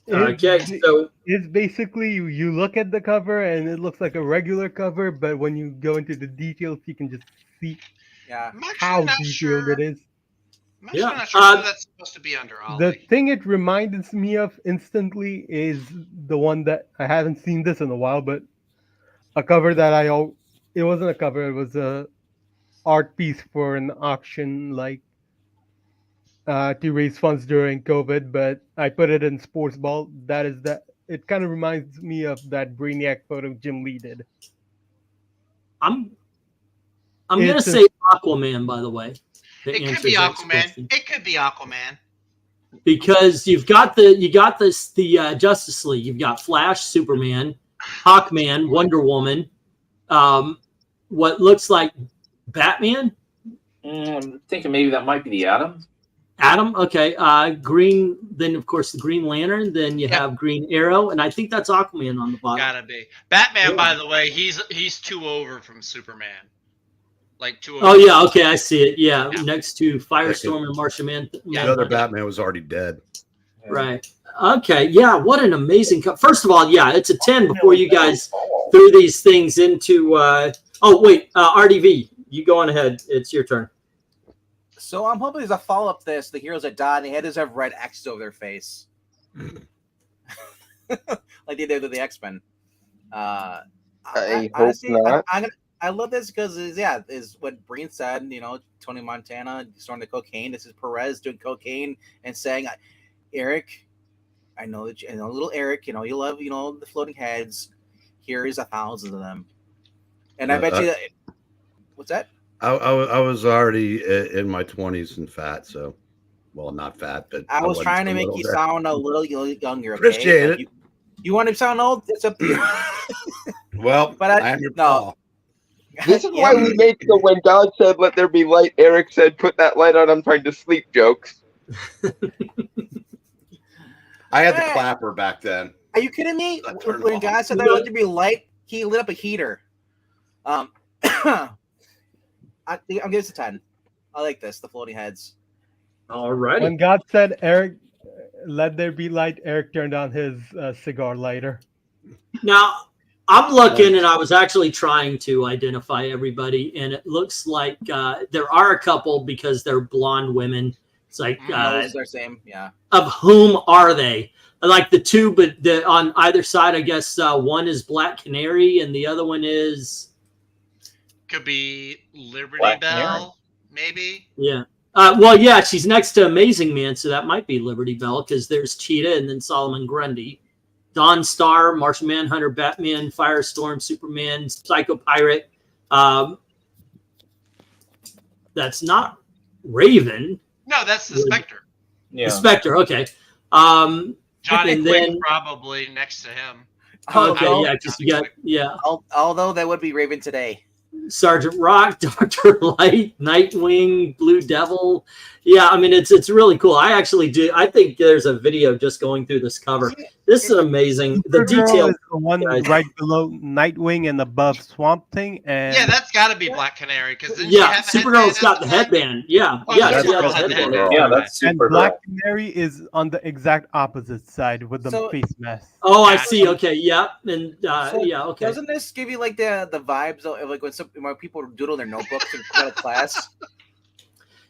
Okay, so it's basically you look at the cover and it looks like a regular cover, but when you go into the details, you can just see Yeah. I'm actually how not detailed sure. it is. I'm actually Yeah. not sure who that's supposed to be under The Ollie. thing it reminds me of instantly is the one that I haven't seen this in a while, but a cover that it wasn't a cover, it was a art piece for an auction, like to raise funds during COVID, but I put it in Sports Ball. It kind of reminds me of that Brainiac photo Jim Lee did. I'm gonna It's say Aquaman, by the way. that It could answers be that Aquaman. question. It could be Aquaman. Because you got the Justice League. You've got Flash, Superman, Hawkman, Wonder Woman, what looks like Batman, I'm thinking maybe that might be the Atom. Atom, okay. Green, then of course the Green Lantern, then you have Green Arrow, and I think that's Aquaman on the bottom. Gotta be. Batman, by the way, he's 2 over from Superman. Like 2 over. Oh yeah, okay, I see it. Yeah, next to Firestorm and Martian Man. The other Batman was already dead. Right. Okay. Yeah. What an amazing. First of all, yeah, it's a 10 before you guys threw these things into. Oh wait, RDV, you go on ahead. It's your turn. So I'm hoping there's a follow up. This the heroes that died, they had to have red X's over their face, like they did with the X-Men. I hope honestly, not. I love this because is what Breen said. You know, Tony Montana starting the cocaine. This is Perez doing cocaine and saying, "Eric, I know that little Eric. You know, you love the floating heads. Here is 1,000 of them." And I bet you, what's that? I was already in my 20s and fat, so not fat, but I was trying to make you sound a little younger. Okay? Appreciate it. You want to sound old? It's up to you. Well, but I am your Paul. This is why we make the when God said, "Let there be light," Eric said, "Put that light on, I'm trying to sleep" jokes. I had the clapper back then. Are you kidding me? When God said there let there be light, he lit up a heater. I'm giving this a 10. I like this, the floating heads. All right. When God said, "Eric, let there be light," Eric turned on his cigar lighter. Now, I'm looking, and I was actually trying to identify everybody, and it looks like there are a couple because they're blonde women. It's like they're same, yeah. Of whom are they? Like the two, but on either side, I guess one is Black Canary, and the other one is could be Liberty Black Bell, Canary. maybe. Yeah. Well, yeah, she's next to Amazing Man, so that might be Liberty Bell because there's Cheetah and then Solomon Grundy. Dawn Star, Martian Manhunter, Batman, Firestorm, Superman, Psycho Pirate. That's not Raven. No, that's the Spectre. Yeah. The Spectre, okay. Johnny and Quick then, probably next to him. Okay, yeah, because you got, yeah. Although that would be Raven today. Sergeant Rock, Dr. Light, Nightwing, Blue Devil. Yeah, I mean, it's really cool. I actually do. I think there's a video just going through this cover. This is amazing. The detail is the one right below Nightwing and above Swamp Thing. And Yeah, that's got to be Black Canary. Yeah, Supergirl's got the headband. Yeah, yeah, she has the headband. Yeah, that's and Supergirl. Black Canary is on the exact opposite side with the face mask. Oh, I see. Okay, yeah, and yeah, okay. Doesn't this give you like the vibes of like when people doodle their notebooks in front of class?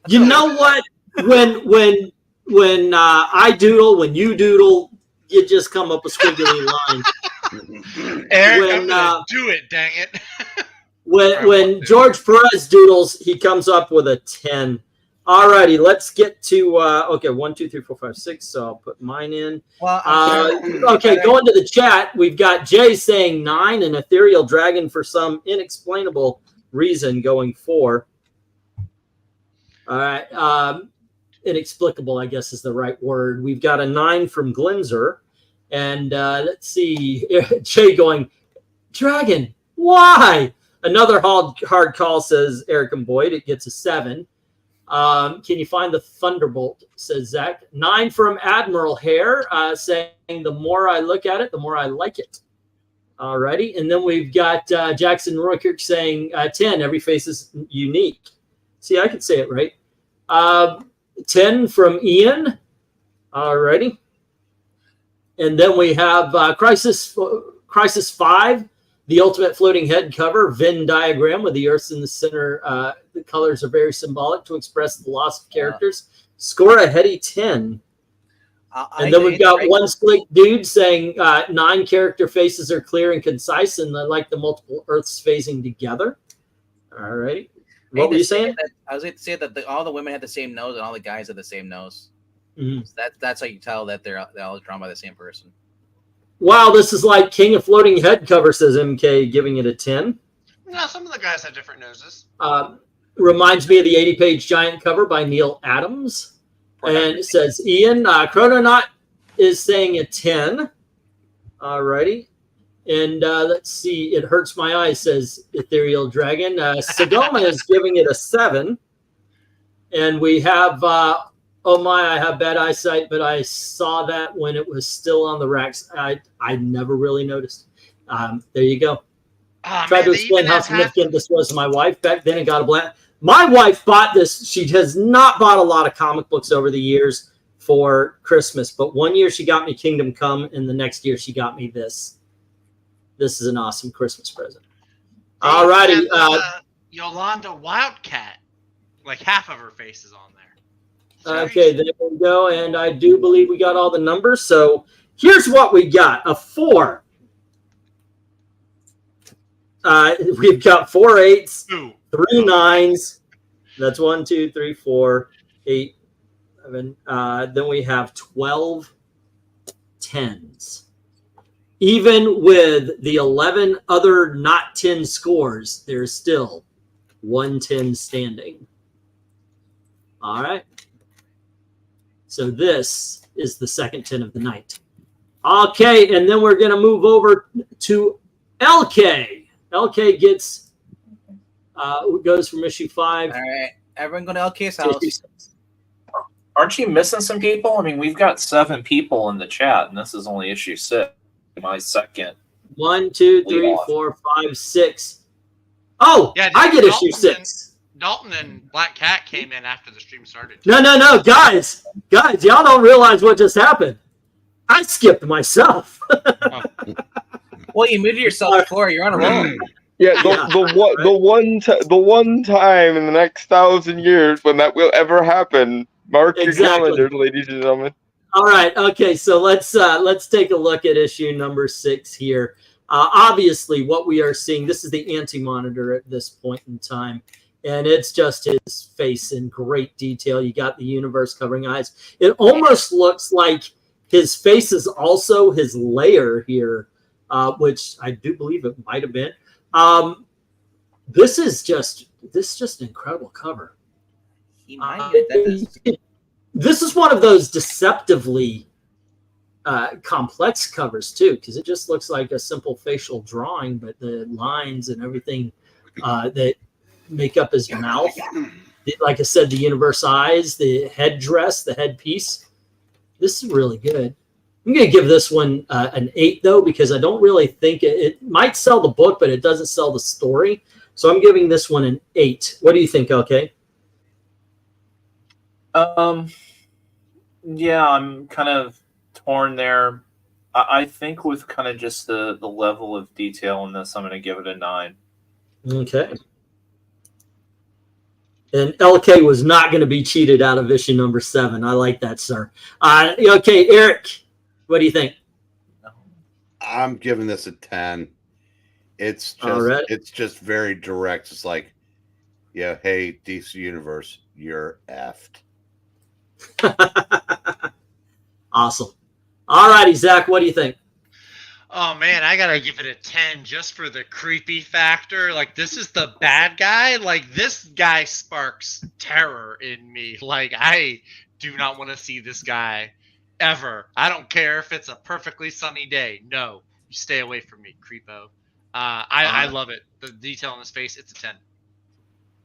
You know what? When I doodle, when you doodle, you just come up a squiggly line. Eric, I'm gonna do it, dang it. when George Perez doodles, he comes up with a 10. All righty, let's get to okay, 1, 2, 3, 4, 5, 6. So I'll put mine in. Well, okay, going to the chat, we've got Jay saying 9 and Ethereal Dragon for some inexplainable reason going 4. All right, inexplicable, I guess is the right word. We've got a 9 from Glinzer, and let's see, Jay going, Dragon, why? Another hard call, says Eric and Boyd. It gets a 7. Can you find the Thunderbolt, says Zach. 9 from Admiral Hare, saying the more I look at it, the more I like it. All righty. And then we've got Jackson Roykirk saying 10. Every face is unique. See, I could say it right. 10 from Ian. All righty. And then we have Crisis 5. The ultimate floating head cover, Venn diagram with the Earth's in the center. The colors are very symbolic to express the loss of characters. Score a heady 10. And then we've got one slick dude saying 9 character faces are clear and concise, and I like the multiple Earths phasing together. All right. What were you saying? I was going to say that all the women had the same nose and all the guys had the same nose. Mm-hmm. So that's how you tell that they're all drawn by the same person. Wow, this is like King of Floating Head cover, says MK, giving it a 10. No, some of the guys have different noses. Reminds me of the 80-page giant cover by Neil Adams. And it says, Ian, Chrononaught is saying a 10. All righty. And let's see, It Hurts My Eyes, says Ethereal Dragon. Sagoma is giving it a 7. And we have, oh my, I have bad eyesight, but I saw that when it was still on the racks. I never really noticed. There you go. Oh, Tried man, to they explain even how have significant this was to my wife back then and got a blank. My wife bought this. She has not bought a lot of comic books over the years for Christmas, but one year she got me Kingdom Come, and the next year she got me this. This is an awesome Christmas present. All righty. Yolanda Wildcat. Like half of her face is on there. Okay, there we go. And I do believe we got all the numbers. So here's what we got. A 4. We've got 4 8s, 3 9s. That's 1, 2, 3, 4, 8, 11. Then we have 12 10s. Even with the 11 other not 10 scores, there's still 1 10 standing. All right. So this is the second 10 of the night. Okay, and then we're going to move over to LK. LK gets goes from issue 5. All right, everyone go to LK's house. Aren't you missing some people? I mean, we've got 7 people in the chat, and this is only issue 6. My second. 1, 2, 3, 4, 5, 6. Oh, yeah, I get issue 6. Dalton and Black Cat came in after the stream started. No, guys, y'all don't realize what just happened. I skipped myself. Well, you muted yourself before. You're on a roll. Yeah, the one time in the next 1,000 years when that will ever happen. Mark your calendars, ladies and gentlemen. All right, okay, so let's take a look at issue number 6 here. Obviously, what we are seeing, this is the anti-monitor at this point in time, and it's just his face in great detail. You got the universe covering eyes. It almost looks like his face is also his layer here, which I do believe it might have been. This is just an incredible cover. He might get that. This is one of those deceptively complex covers too, because it just looks like a simple facial drawing, but the lines and everything that make up his mouth, like I said, the universe eyes, the headdress, the headpiece. This is really good. I'm going to give this one an 8 though, because I don't really think it might sell the book, but it doesn't sell the story. So I'm giving this one an 8. What do you think, LK? Yeah, I'm kind of torn there. I think with kind of just the level of detail in this, I'm going to give it a 9. Okay. And LK was not going to be cheated out of issue number 7. I like that, sir. Okay, Eric, what do you think? I'm giving this a 10. It's just very direct. It's like, yeah, hey, DC Universe, you're effed. Awesome. All righty, Zach, what do you think? Oh man, I gotta give it a 10 just for the creepy factor. Like, this is the bad guy. Like, this guy sparks terror in me. Like, I do not want to see this guy ever. I don't care if it's a perfectly sunny day. No, you stay away from me, creepo. I love it. The detail on his face, it's a 10.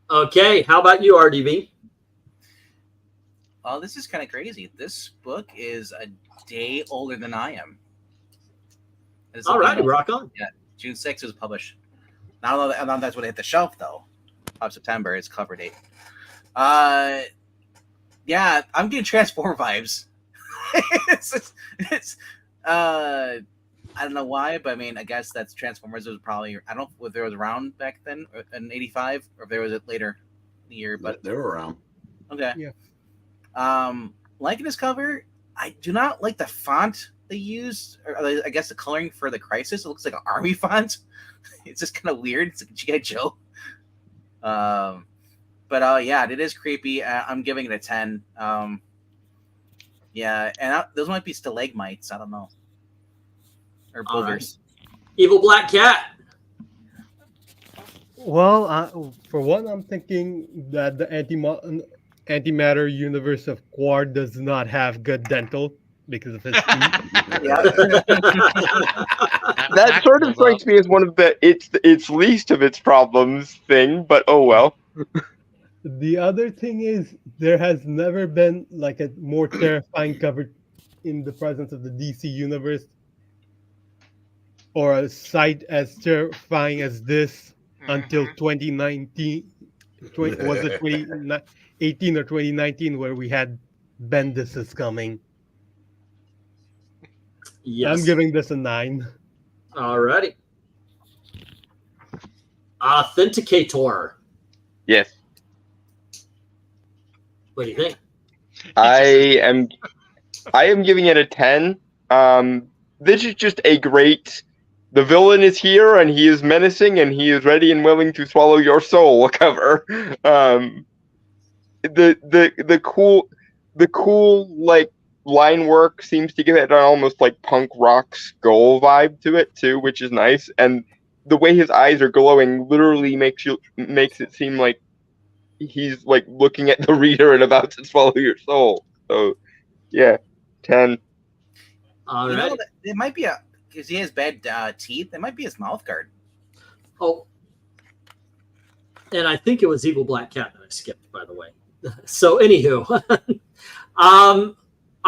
Okay, how about you, RDV? Oh, this is kind of crazy. This book is a day older than I am. All right, rock on. Yeah, June 6th was published. I don't know if that's when it hit the shelf, though. Of September, it's cover date. Yeah, I'm getting Transformer vibes. I don't know why, but I mean, I guess that's Transformers was probably, I don't know if they was around back then in 85 or if there was it later in the year, but they were around. Okay. Yeah. Liking this cover, I do not like the font they used, or I guess the coloring for the Crisis. It looks like an army font. It's just kind of weird. It's like G.I. Joe. But yeah, it is creepy. I'm giving it a 10. Yeah, and those might be stalagmites. I don't know. Or boogers. Right. Evil Black Cat. Well, for one, I'm thinking that the antimatter universe of Quard does not have good dental because of his teeth. That sort of strikes me as one of the it's least of its problems thing, but oh well. The other thing is there has never been like a more terrifying cover in the presence of the DC universe, or a sight as terrifying as this until 2019. Was it 2018 or 2019 where we had Bendis is coming? Yes. I'm giving this a 9. Alrighty. Authenticator. Yes. What do you think? I am giving it a 10. This is just a great. The villain is here, and he is menacing, and he is ready and willing to swallow your soul. Cover. The cool like line work seems to give it an almost like punk rock skull vibe to it too, which is nice. And the way his eyes are glowing literally makes it seem like he's like looking at the reader and about to swallow your soul. So, yeah, 10. All You right. know, it might be because he has bad teeth. It might be his mouth guard. Oh, and I think it was Evil Black Cat that I skipped, by the way. So, anywho, all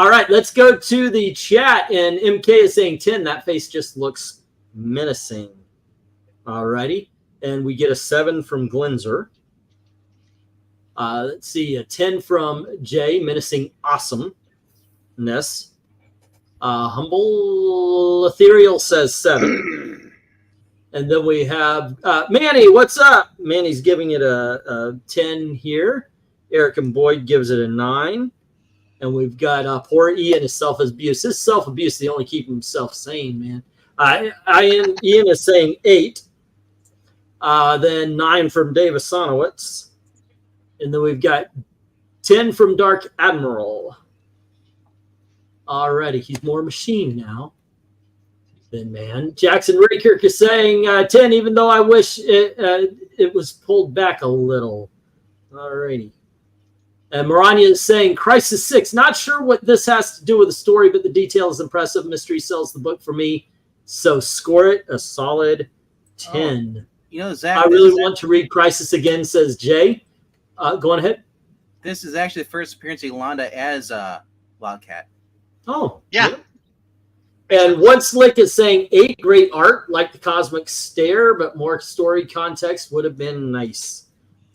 right, let's go to the chat. And MK is saying 10. That face just looks menacing. All righty, and we get a 7 from Glenzer. Let's see, a 10 from Jay, menacing awesomeness. Humble Ethereal says 7. And then we have Manny, what's up? Manny's giving it a 10 here. Eric and Boyd gives it a 9. And we've got poor Ian is self-abuse. His self-abuse, they only keep himself sane, man. Ian is saying 8. Then 9 from Dave Asanowitz. And then we've got 10 from Dark Admiral. Alrighty, he's more machine now than man. Jackson Raykirk is saying 10, even though I wish it was pulled back a little. Alrighty. And Maranya is saying Crisis 6. Not sure what this has to do with the story, but the detail is impressive. Mystery sells the book for me. So score it a solid 10. Oh, you know, Zach, I really want to read Crisis again, says Jay. Go on ahead. This is actually the first appearance of Yolanda as Wildcat. Oh, Yeah. And One Slick is saying 8, great art, like the Cosmic Stare, but more story context would have been nice.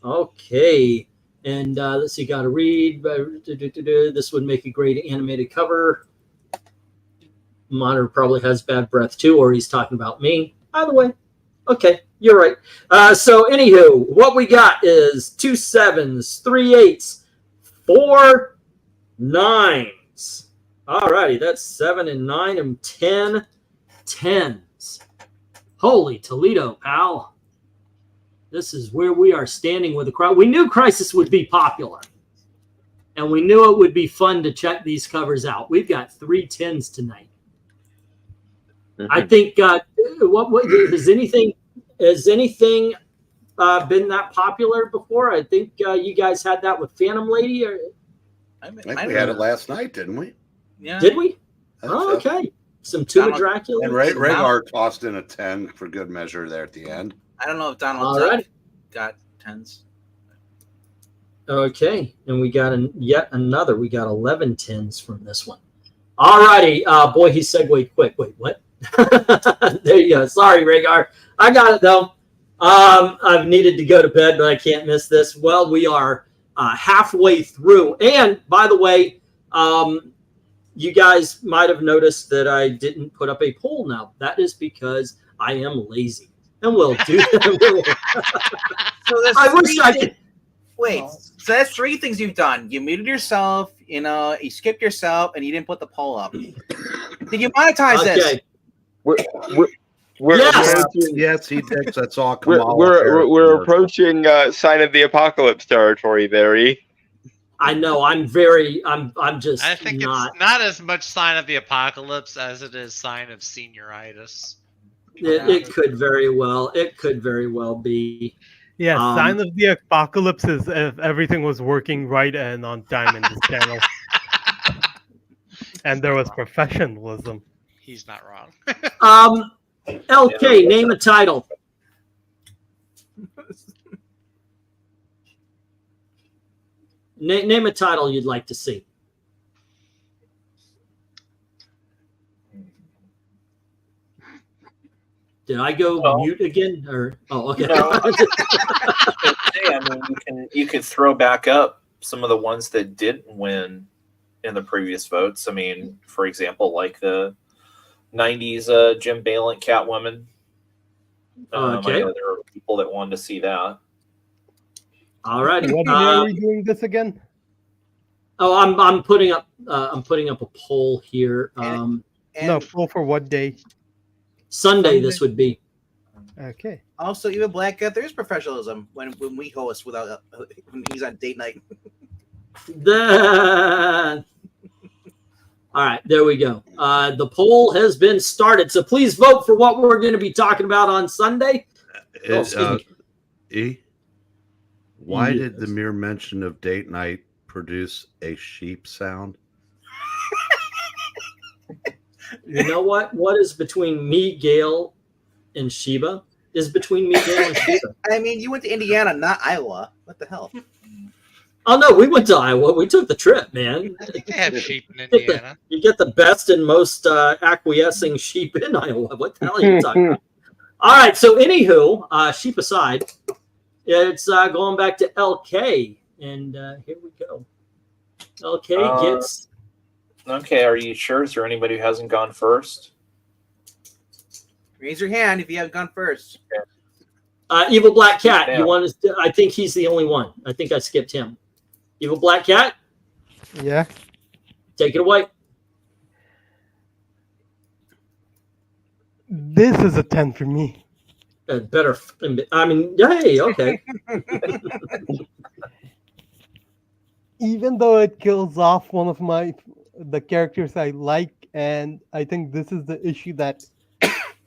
Okay. And let's see, got to read. This would make a great animated cover. Monitor probably has bad breath too, or he's talking about me. Either way. Okay, you're right. So, anywho, what we got is 2 7s, 3 8s, 4 9s. All righty, that's 7 and 9 and 10 10s. Holy Toledo, pal. This is where we are standing with the crowd. We knew Crisis would be popular. And we knew it would be fun to check these covers out. We've got 3 10s tonight. Mm-hmm. I think what has anything been that popular before? I think you guys had that with Phantom Lady. Or I think we had it last night, didn't we? Yeah. Did we? Oh, okay. Some Tomb of Dracula. And Rhaegar tossed in a 10 for good measure there at the end. I don't know if Donald Duck got 10s. Okay, and we got yet another. We got 11 10s from this one. All righty. Boy, he segued quick. Wait, what? There you go. Sorry, Rhaegar. I got it, though. I've needed to go to bed, but I can't miss this. Well, we are halfway through. And, by the way, you guys might have noticed that I didn't put up a poll now. That is because I am lazy. And we'll do that. So I wish I could. Wait, so that's 3 things you've done. You muted yourself, you skipped yourself, and you didn't put the poll up. Did you monetize this? Yes, he did. That's all. We're approaching Sign of the Apocalypse territory there, E. I know. I'm just. I think it's not as much Sign of the Apocalypse as it is Sign of Senioritis. It could very well. It could very well be. Yeah, Sign of the Apocalypse is if everything was working right and on time in this channel, and there was professionalism. He's not wrong. LK, name a title. Name a title you'd like to see. Did I go mute again? Or okay. No. I mean, you could throw back up some of the ones that didn't win in the previous votes. I mean, for example, like the 90s Jim Balent Catwoman. Okay. I know there are people that wanted to see that. All right. What are we doing this again? Oh, I'm putting up a poll here. And No, poll for what day? Sunday this would be. Okay. also, even Black Cat, there's professionalism when we host without when he's on date night. All right, there we go. The poll has been started, so please vote for what we're going to be talking about on Sunday. Why did the mere mention of date night produce a sheep sound? You know what? What is between me, Gail, and Sheba is between me, Gail, and Sheba. I mean, you went to Indiana, not Iowa. What the hell? Oh no, we went to Iowa. We took the trip, man. I think they have sheep in Indiana. You get the best and most acquiescing sheep in Iowa. What the hell are you talking about? All right, so anywho, sheep aside, it's going back to LK, and here we go. LK gets. Okay, are you sure? Is there anybody who hasn't gone first? Raise your hand if you haven't gone first. Evil Black Cat. Yeah. You want to? I think he's the only one. I think I skipped him. Evil Black Cat, Yeah. take it away. This is a 10 for me. Better. I mean, hey, okay. Even though it kills off one of the characters I like, and I think this is the issue that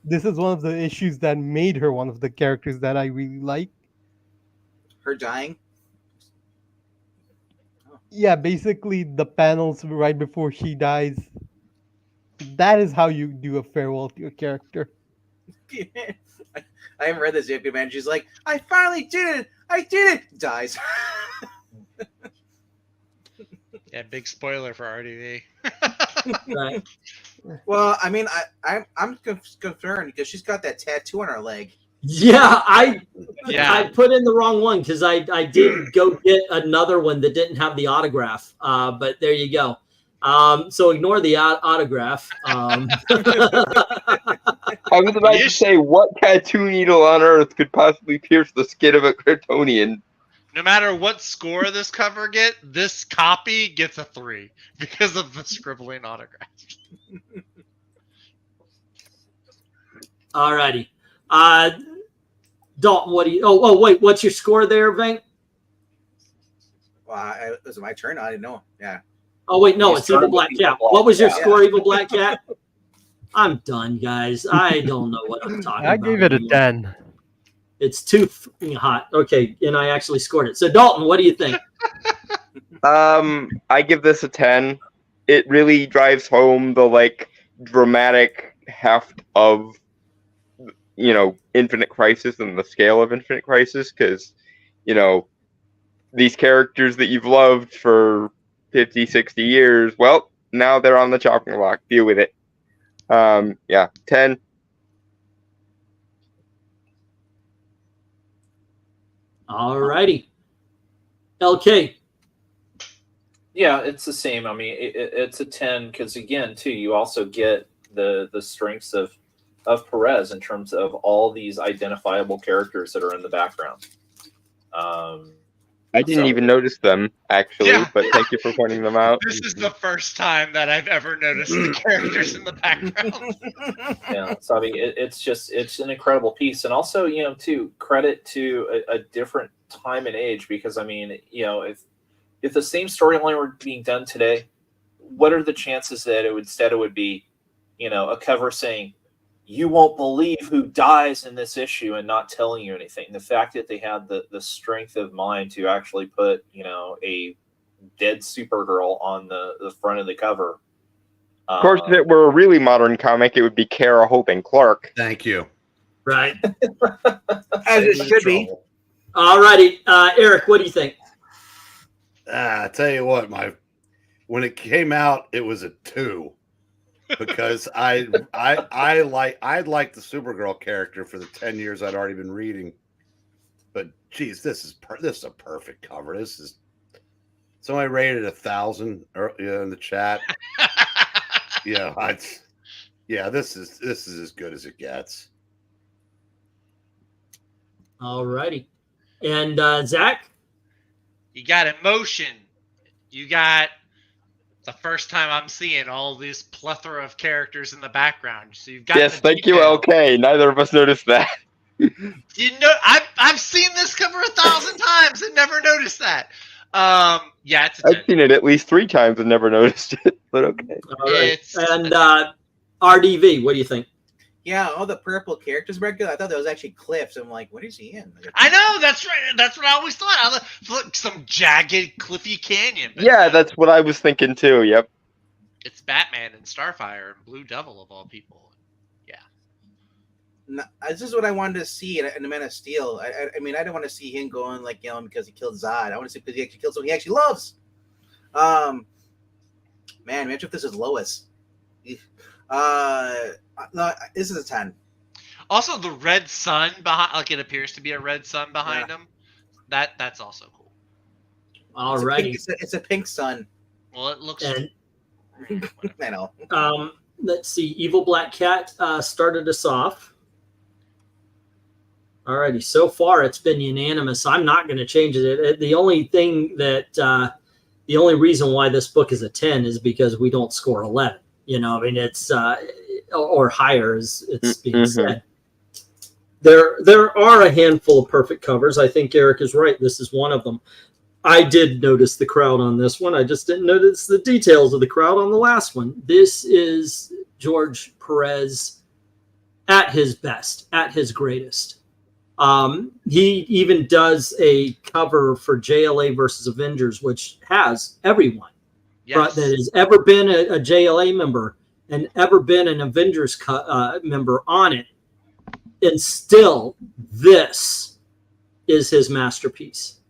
this is one of the issues that made her one of the characters that I really like. Her dying. Yeah, basically the panels right before she dies. That is how you do a farewell to your character. I haven't read this yet, man. She's like, I finally did it. I did it. Dies. Yeah, big spoiler for RDV. Right. Well, I mean, I'm concerned because she's got that tattoo on her leg. Yeah, I put in the wrong one because I did go get another one that didn't have the autograph. But there you go. So ignore the autograph. I was about to say, what tattoo needle on earth could possibly pierce the skin of a Kryptonian? No matter what score this cover get, this copy gets a 3 because of the scribbling autograph. Alrighty. Dalton, what do you? Oh, wait. What's your score there, Venk? Well, was it my turn? I didn't know. Yeah. Oh wait, no, You it's Evil started Black with Cat. Evil What was your Black score, Evil Black Cat? I'm done, guys. I don't know what I'm talking I about. gave it a anymore. 10. It's too hot. Okay, and I actually scored it. So Dalton, what do you think? I give this a 10. It really drives home the dramatic heft of Infinite Crisis and the scale of Infinite Crisis, because these characters that you've loved for 50, 60 years, well, now they're on the chopping block. Deal with it. Yeah, 10. All righty. LK. Yeah, it's the same. I mean, it's a 10 because again, too, you also get the strengths of Perez in terms of all these identifiable characters that are in the background. I didn't even notice them, actually, but thank you for pointing them out. This is the first time that I've ever noticed the characters in the background. Yeah, so I mean, it's an incredible piece, and also too, credit to a different time and age, because I mean, if the same storyline were being done today, what are the chances that it would be, a cover saying, "You won't believe who dies in this issue," and not telling you anything. The fact that they had the strength of mind to actually put, a dead Supergirl on the front of the cover. Of course, if it were a really modern comic, it would be Kara, Hope, and Clark. Thank you. Right. As it should be. All righty. Eric, what do you think? I tell you what, when it came out, it was a 2 because I liked the Supergirl character for the 10 years I'd already been reading. But geez, this is a perfect cover. Somebody rated 1,000 in the chat. This is as good as it gets. All righty. And Zach? You got emotion. You got the first time I'm seeing all this plethora of characters in the background. So you've got Yes, thank you, LK. Neither of us noticed that. You know, I've seen this cover 1,000 times and never noticed that. Yeah, it's a 10. I've seen it at least 3 times and never noticed it, but okay. All right. And RDV, what do you think? Yeah, all the purple characters regular. I thought that was actually Cliff's. I'm like, what is he in? I know, that's right. That's what I always thought. I thought some jagged, cliffy canyon. But Yeah, that's what I was thinking too. Yep. It's Batman and Starfire and Blue Devil of all people. Yeah. No, this is what I wanted to see in the Man of Steel. I mean, I didn't want to see him going like because he killed Zod. I want to see because he actually killed someone he actually loves. Man, imagine if this is Lois. No, this is a 10. Also, the red sun behind, like it appears to be a red sun behind him. That's also cool. All righty. It's a pink sun. Well, it looks. And, I know. Let's see. Evil Black Cat started us off. All righty. So far, it's been unanimous. I'm not going to change it. The only thing that, the only reason why this book is a 10 is because we don't score 11. You know, I mean, it's or higher, as it's being said. There are a handful of perfect covers. I think Eric is right. This is one of them. I did notice the crowd on this one. I just didn't notice the details of the crowd on the last one. This is George Perez at his best, at his greatest. He even does a cover for JLA versus Avengers, which has everyone that has ever been a JLA member and ever been an Avengers member on it. And still, this is his masterpiece.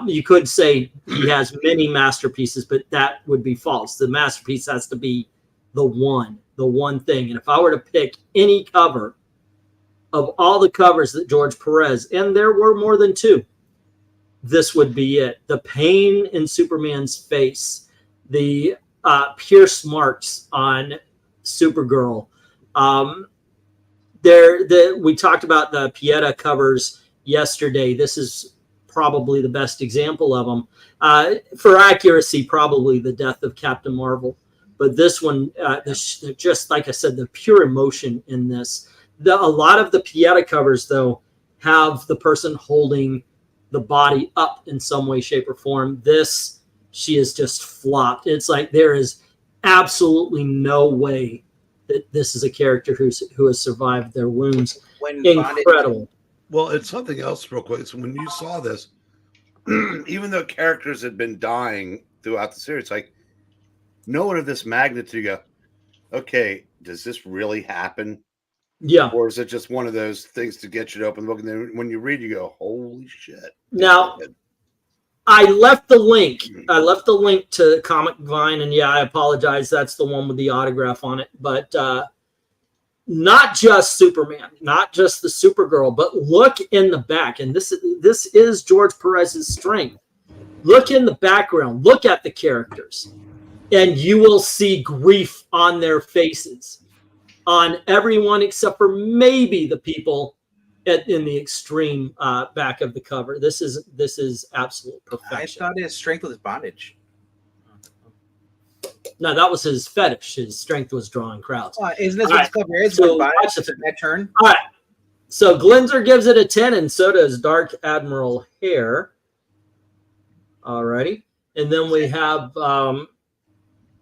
You could say he has many masterpieces, but that would be false. The masterpiece has to be the one thing. And if I were to pick any cover of all the covers that George Perez, and there were more than 2, this would be it. The pain in Superman's face, the pierce marks on Supergirl. We talked about the Pieta covers yesterday. This is probably the best example of them. For accuracy, probably the death of Captain Marvel. But this one, just like I said, the pure emotion in this. A lot of the Pieta covers, though, have the person holding the body up in some way, shape, or form. This, she is just flopped. It's like there is absolutely no way that this is a character who has survived their wounds. Incredible. Well, it's something else real quick. So when you saw this, even though characters had been dying throughout the series, like no one of this magnitude go, okay, does this really happen? Yeah. Or is it just one of those things to get you to open the book? And then when you read, you go, holy shit. Now, I left the link. I left the link to Comic Vine, and yeah, I apologize. That's the one with the autograph on it. But not just Superman, not just the Supergirl, but look in the back. And this is George Perez's strength. Look in the background. Look at the characters, and you will see grief on their faces, on everyone except for maybe the people in the extreme back of the cover. This is absolute perfection. I thought his strength was bondage. No, that was his fetish. His strength was drawing crowds. Isn't this what his cover is? So bondage is that turn? All right. So Glenzer gives it a 10, and so does Dark Admiral Hare. All righty. And then we have,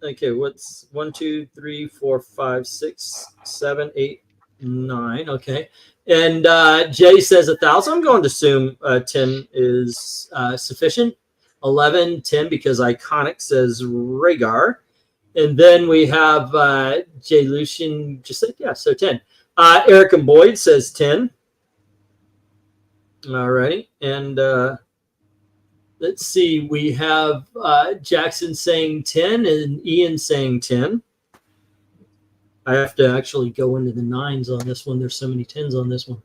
okay, what's 1, 2, 3, 4, 5, 6, 7, 8, 9. Okay. And Jay says 1,000. I'm going to assume 10 is sufficient. 11, 10, because Iconic says Rhaegar. And then we have Jay Lucian just said, yeah, so 10. Eric and Boyd says 10. All righty. And Let's see. We have Jackson saying 10 and Ian saying 10. I have to actually go into the 9s on this one. There's so many 10s on this one.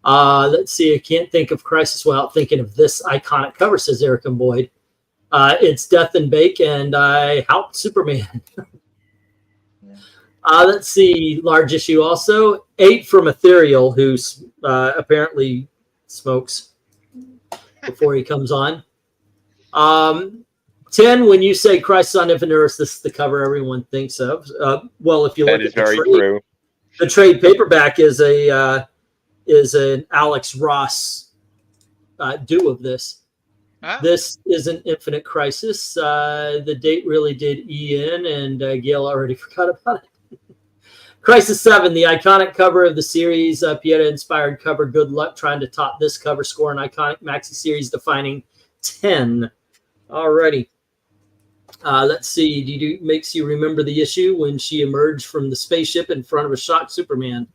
Let's see. I can't think of Crisis without thinking of this iconic cover, says Eric and Boyd. It's Death and Bake, and I helped Superman. Let's see. Large issue also. 8 from Ethereal, who apparently smokes before he comes on. 10, when you say Crisis on Infinite Earths, this is the cover everyone thinks of. Well, if you look at the trade paperback is an Alex Ross do of this. Huh? This is an Infinite Crisis. The date really did Ian, and Gail already forgot about it. Crisis 7, the iconic cover of the series, Pieta-inspired cover. Good luck trying to top this cover score, an iconic maxi series defining 10. Alrighty. Let's see. Makes you remember the issue when she emerged from the spaceship in front of a shocked Superman.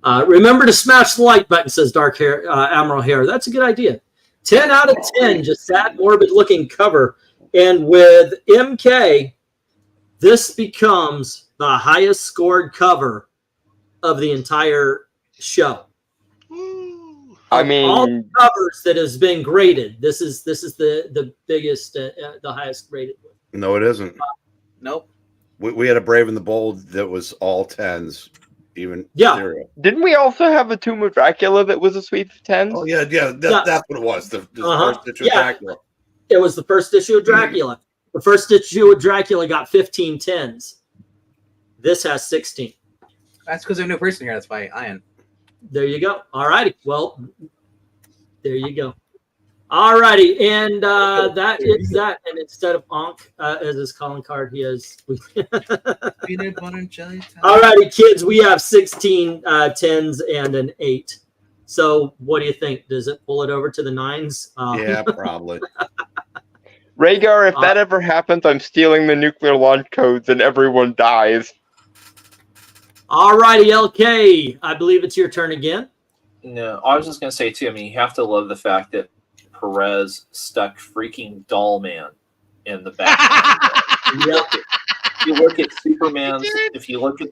Remember to smash the like button, says Dark Hair, Admiral Hair. That's a good idea. 10 out of 10, just sad, morbid-looking cover. And with MK, this becomes the highest scored cover of the entire show. Woo. I mean, all the covers that has been graded, this is the biggest, the highest rated one. No, it isn't. Nope. We had a Brave and the Bold that was all 10s, even Yeah. 0. didn't we also have a Tomb of Dracula that was a suite of 10s? Oh yeah, that's what it was. The first issue of Dracula. It was the first issue of Dracula. The first issue of Dracula got 15 10s. This has 16. That's because there's a new person here. That's why Ian. There you go. All righty. Well, there you go. All righty. And that is that. And instead of Onk as his calling card, he has. Peanut butter and jelly. All righty, kids. We have 16 10s and an 8. So what do you think? Does it pull it over to the 9s? Yeah, probably. Rhaegar, if that ever happens, I'm stealing the nuclear launch codes and everyone dies. All righty, LK. I believe it's your turn again. No, I was just gonna say too. I mean, you have to love the fact that Perez stuck freaking Doll Man in the back. If you look at Superman's, if you look at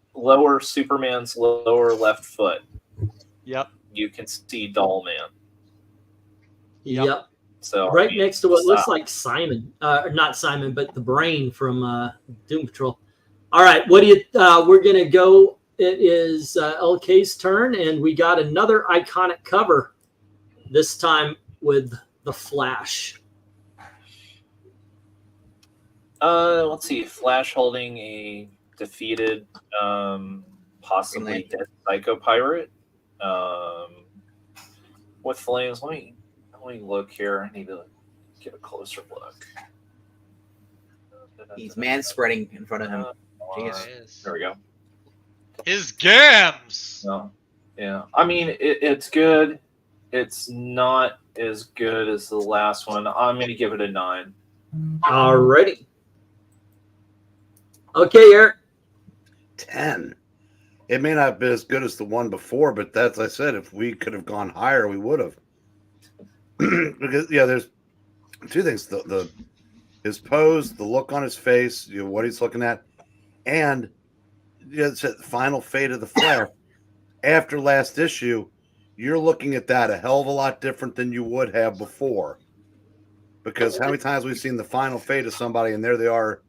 Superman's lower left foot, Yep. you can see Doll Man. Yep. So Right next to what looks like Simon, not Simon, but the brain from Doom Patrol. All right, what do you? We're gonna go. It is LK's turn, and we got another iconic cover. This time with the Flash. Let's see. Flash holding a defeated, possibly dead psycho pirate, with flames. Let me look here. I need to get a closer look. He's man spreading in front of him. Jeez. There we go. His gams. No. Yeah. I mean, it's good. It's not as good as the last one. I'm going to give it a 9. Alrighty. Okay, Eric. 10. It may not be as good as the one before, but that's, I said, if we could have gone higher, we would have. Because yeah, there's two things: his pose, the look on his face, what he's looking at, and it's the final fate of the Flash. After last issue, you're looking at that a hell of a lot different than you would have before. Because how many times we've seen the final fate of somebody, and there they are,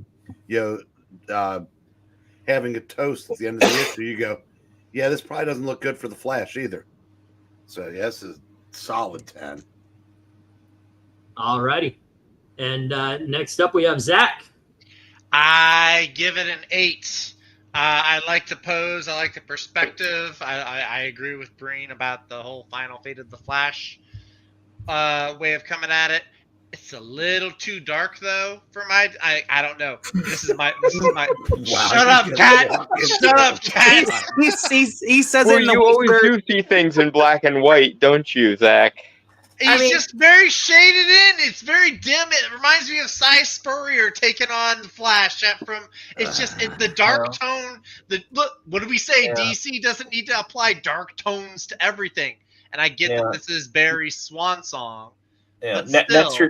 having a toast at the end of the issue. You go, yeah, this probably doesn't look good for the Flash either. So yeah, this is solid 10. Alrighty. And next up we have Zach. I give it an 8. I like the pose. I like the perspective. I agree with Breen about the whole final fate of the Flash way of coming at it. It's a little too dark though for my. I don't know. This is my. Wow, Shut up, cat. Shut up, cat. He says Well, it in a you always whisper. do see things in black and white, don't you, Zach? He's just very shaded in. It's very dim. It reminds me of Cy Spurrier taking on the Flash. It's just the dark tone. Look, what did we say? Yeah. DC doesn't need to apply dark tones to everything. And I get that this is Barry's swan song, Yeah. But Next, still.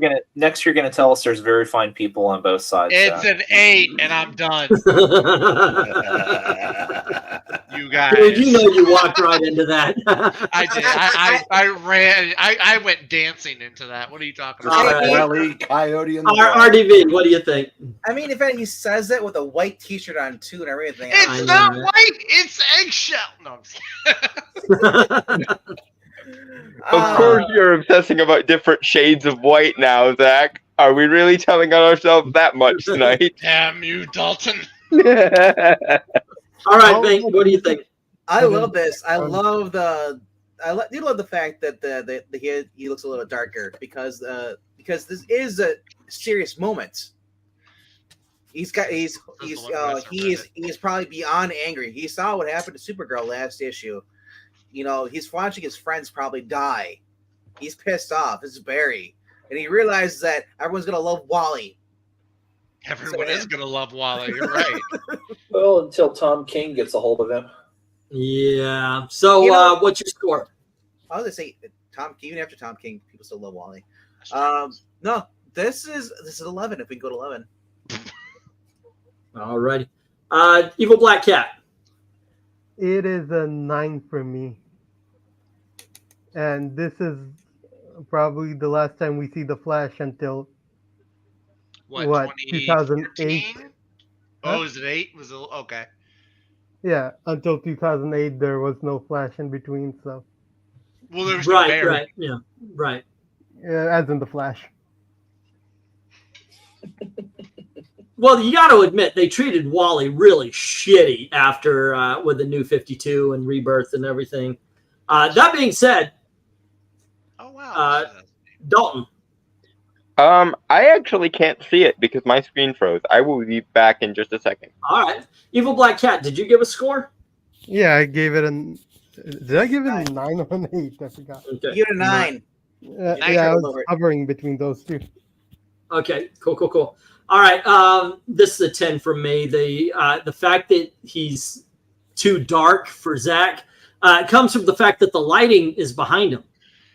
you're gonna tell us there's very fine people on both sides. It's Zach. an 8, and I'm done. You guys. Dude, you know you walked right into that. I did. I ran. I went dancing into that. What are you talking Just about? a wily coyote in the RDV, what do you think? I mean, in fact, he says it with a white T-shirt on too and everything. It's I not know, right? white. It's eggshell. No, I'm just kidding. Of course, you're obsessing about different shades of white now, Zach. Are we really telling on ourselves that much tonight? Damn you, Dalton. All right, Bank, what do you think? I love this. I love the. You love the fact that he looks a little darker because this is a serious moment. He's probably beyond angry. He saw what happened to Supergirl last issue. You know, he's watching his friends probably die. He's pissed off. This is Barry, and he realizes that everyone's gonna love Wally. Everyone is gonna love Wally. You're right. Well, until Tom King gets a hold of him. Yeah. So, what's your score? I was gonna say Tom. Even after Tom King, people still love Wally. No, this is 11. If we can go to 11. All righty. Evil Black Cat. It is a 9 for me. And this is probably the last time we see the Flash until what 2008. Oh, is it 8? Was it okay? Yeah, until 2008 there was no Flash in between. So. Well, there's no Barry. Right, yeah, right. As in the Flash. Well, you got to admit they treated Wally really shitty after with the New 52 and Rebirth and everything. That being said, oh wow, Dalton. I actually can't see it because my screen froze. I will be back in just a second. All right, Evil Black Cat. Did you give a score? Yeah, I gave it an. Did I give it a 9 or an 8? I forgot. Okay. You get a 9. Yeah, I was hovering between those two. Okay, cool. All right, this is a 10 from me. The fact that he's too dark for Zach comes from the fact that the lighting is behind him,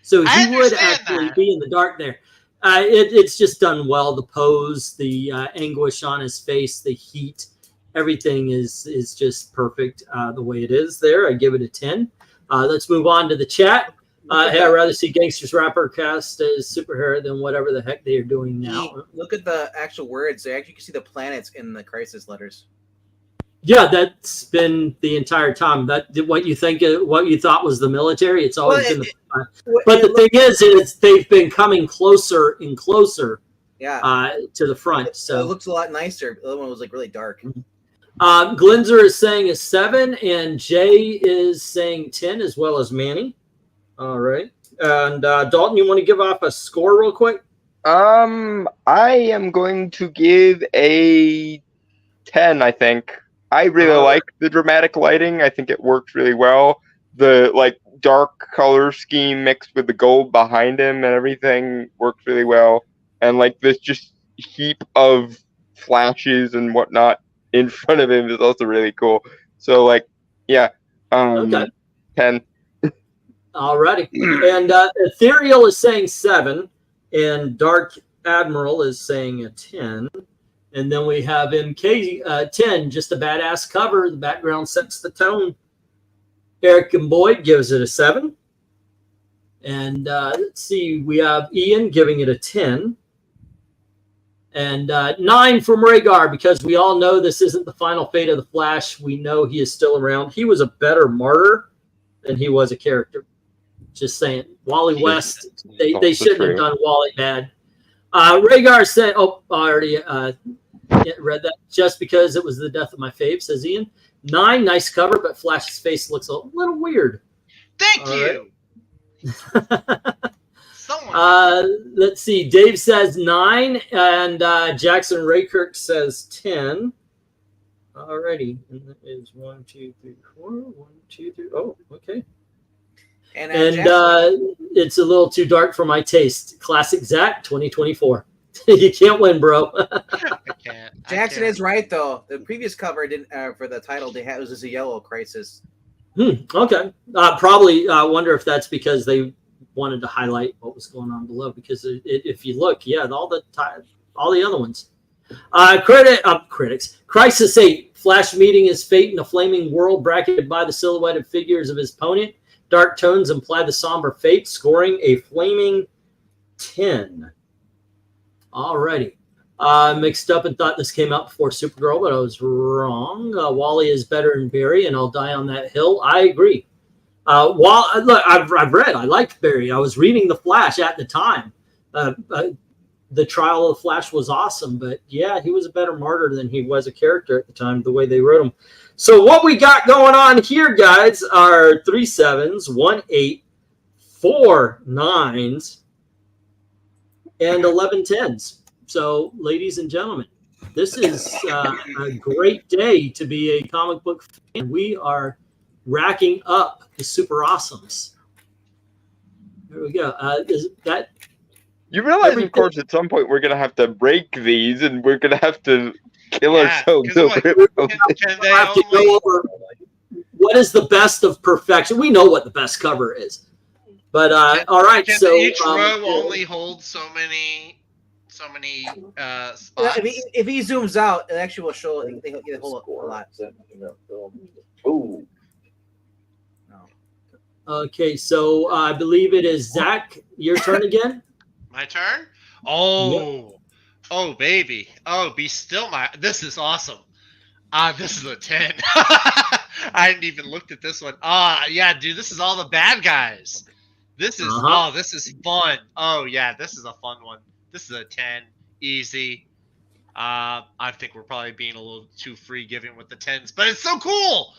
so he would actually be in the dark there. It's just done well. The pose, the anguish on his face, the heat, everything is just perfect the way it is there. I give it a 10. Let's move on to the chat. Hey, I'd rather see Gangsters Rapper cast as superhero than whatever the heck they are doing now. Look at the actual words. They actually can see the planets in the crisis letters. Yeah, that's been the entire time. That what you think, what you thought was the military. It's always been. But the thing is they've been coming closer and closer. Yeah. To the front. So it looks a lot nicer. The other one was like really dark. Glinzer is saying a 7, and Jay is saying 10, as well as Manny. All right. And Dalton, you want to give off a score real quick? I am going to give a 10, I think. I really like the dramatic lighting. I think it works really well. The dark color scheme mixed with the gold behind him and everything works really well. And this just heap of flashes and whatnot in front of him is also really cool. So yeah. Okay. 10. Alrighty. And Ethereal is saying 7, and Dark Admiral is saying a 10. And then we have MK 10, just a badass cover. The background sets the tone. Eric and Boyd gives it a 7. And let's see, we have Ian giving it a 10. And 9 from Rhaegar, because we all know this isn't the final fate of the Flash. We know he is still around. He was a better martyr than he was a character. Just saying. Wally West, they shouldn't have done Wally bad. Rhaegar said, I already read that. Just because it was the death of my fave, says Ian. 9, nice cover, but Flash's face looks a little weird. Thank you. Let's see. Dave says 9, and Jackson Raykirk says 10. Alrighty. And that is 1, 2, 3, 4. 1, 2, 3. Oh, okay. And it's a little too dark for my taste. Classic Zach 2024. You can't win, bro. I can't. Jackson is right though. The previous cover didn't for the title they had was a yellow crisis. Okay. Probably wonder if that's because they wanted to highlight what was going on below because if you look, yeah, all the other ones. Critics. Crisis 8. Flash meeting his fate in a flaming world bracketed by the silhouetted figures of his opponent. Dark tones imply the somber fate, scoring a flaming 10. Alrighty. Mixed up and thought this came out before Supergirl, but I was wrong. Wally is better than Barry, and I'll die on that hill. I agree. Look, I've read. I liked Barry. I was reading The Flash at the time. The Trial of the Flash was awesome, but yeah, he was a better martyr than he was a character at the time, the way they wrote him. So what we got going on here, guys, are 3 7s, 1 8, 4 9s, and 11 10s. So, ladies and gentlemen, this is a great day to be a comic book fan. We are racking up the super awesomes. There we go. You realize, of course, at some point we're going to have to break these and we're going to have to kill ourselves over it. We'll have to go over what is the best of perfection. We know what the best cover is. But, all right. Can so each row only hold so many spots? If he zooms out, it actually will show they hold a lot. Ooh. Okay, so I believe it is Zach. Your turn again. My turn? Oh, yep. Oh, baby. Oh, be still my. This is awesome. This is a 10. I hadn't even looked at this one. Yeah, dude, this is all the bad guys. This is this is fun. Oh yeah, this is a fun one. This is a 10, easy. I think we're probably being a little too free giving with the 10s, but it's so cool.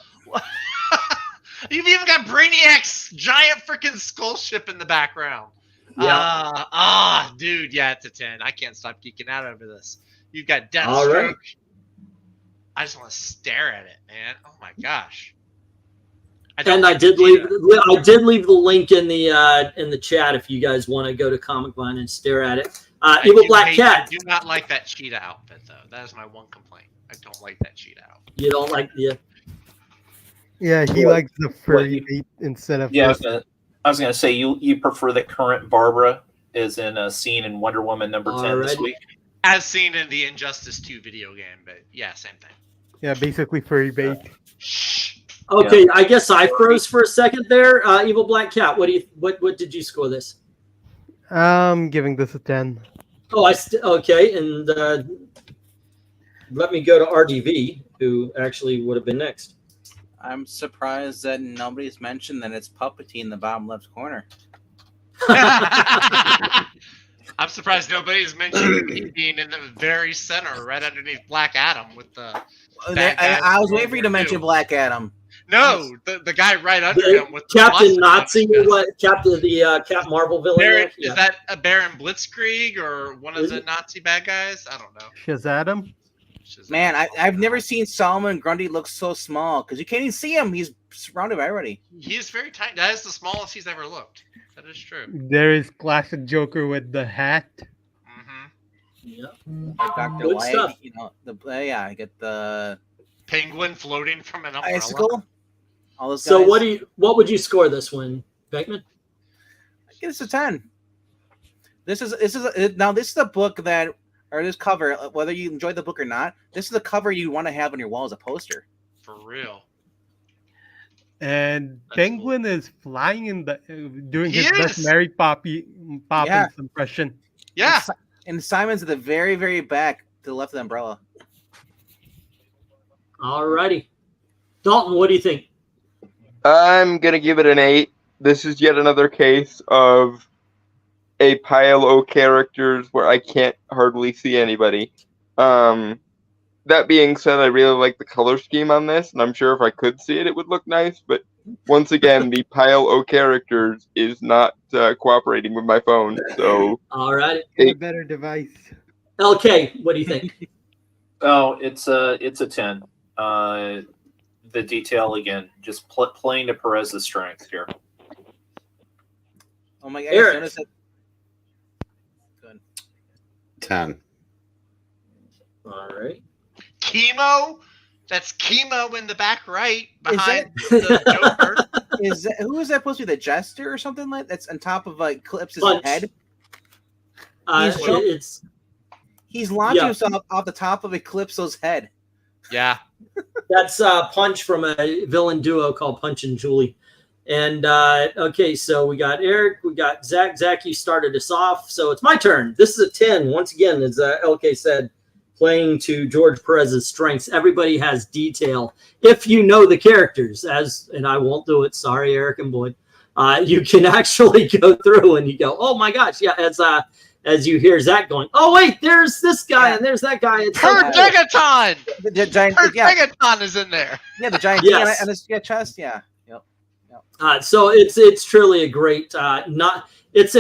You've even got Brainiac's giant freaking skull ship in the background. Yeah. Dude, yeah, it's a 10. I can't stop geeking out over this. You've got Deathstroke. Right. I just want to stare at it, man. Oh my gosh. I did leave the link in the chat if you guys want to go to Comic Vine and stare at it. Evil Black Cat. I do not like that cheetah outfit though. That is my one complaint. I don't like that cheetah outfit. You don't like Yeah, he likes the furry meat instead of. Yeah, I was gonna say you prefer that current Barbara is in a scene in Wonder Woman number 10 this week, as seen in the Injustice 2 video game. But yeah, same thing. Yeah, basically furry bait. Okay, yeah. I guess I froze for a second there. Evil Black Cat, what did you score this? I'm giving this a 10. Oh, okay, and let me go to RDV, who actually would have been next. I'm surprised that nobody's mentioned that it's Puppety in the bottom left corner. I'm surprised nobody's mentioned he being in the very center, right underneath Black Adam with the. I was waiting for you to mention Black Adam. No, the guy right under him with Captain Nazi, Cap Marvel villain. Is that a Baron Blitzkrieg or one of the Nazi bad guys? I don't know. Shazam. Man, I've never seen Solomon Grundy look so small because you can't even see him. He's surrounded by everybody. He is very tiny. That is the smallest he's ever looked. That is true. There is classic Joker with the hat. Yeah. Dr. Light, you know, I get the penguin floating from an umbrella. Icicle. All those guys. So what would you score this one, Venkman? I give this a 10. This is a book that. Or this cover, whether you enjoy the book or not, this is the cover you want to have on your wall as a poster. For real. And that's Penguin cool. Is flying in the doing his best Mary Poppins impression. Yeah. And Simon's at the very, very back to the left of the umbrella. Alrighty. Dalton, what do you think? I'm gonna give it an 8. This is yet another case of a pile of characters where I can't hardly see anybody. That being said, I really like the color scheme on this, and I'm sure if I could see it, it would look nice. But once again, the pile of characters is not cooperating with my phone. So, all right, a better device. LK, what do you think? Oh, it's a 10. The detail again, just playing to Perez's strength here. Oh my God! 10. All right. Chemo? That's Chemo in the back right behind the Joker. Who is that supposed to be? The Jester or something like that's on top of Eclipse's Punch. head? He's launching himself off the top of Eclipse's head. Yeah. That's Punch from a villain duo called Punch and Julie. And okay, so we got Eric, we got Zach. Zach, you started us off, so it's my turn. This is a 10. Once again, as LK said, playing to George Perez's strengths. Everybody has detail. If you know the characters, and I won't do it, sorry, Eric and Boyd, you can actually go through and you go, oh my gosh, yeah, as you hear Zach going, oh wait, there's this guy and there's that guy. It's Megaton! The giant Megaton is in there. Yeah, the giant Yes. and his chest, yeah. Yep. So it's truly a great it's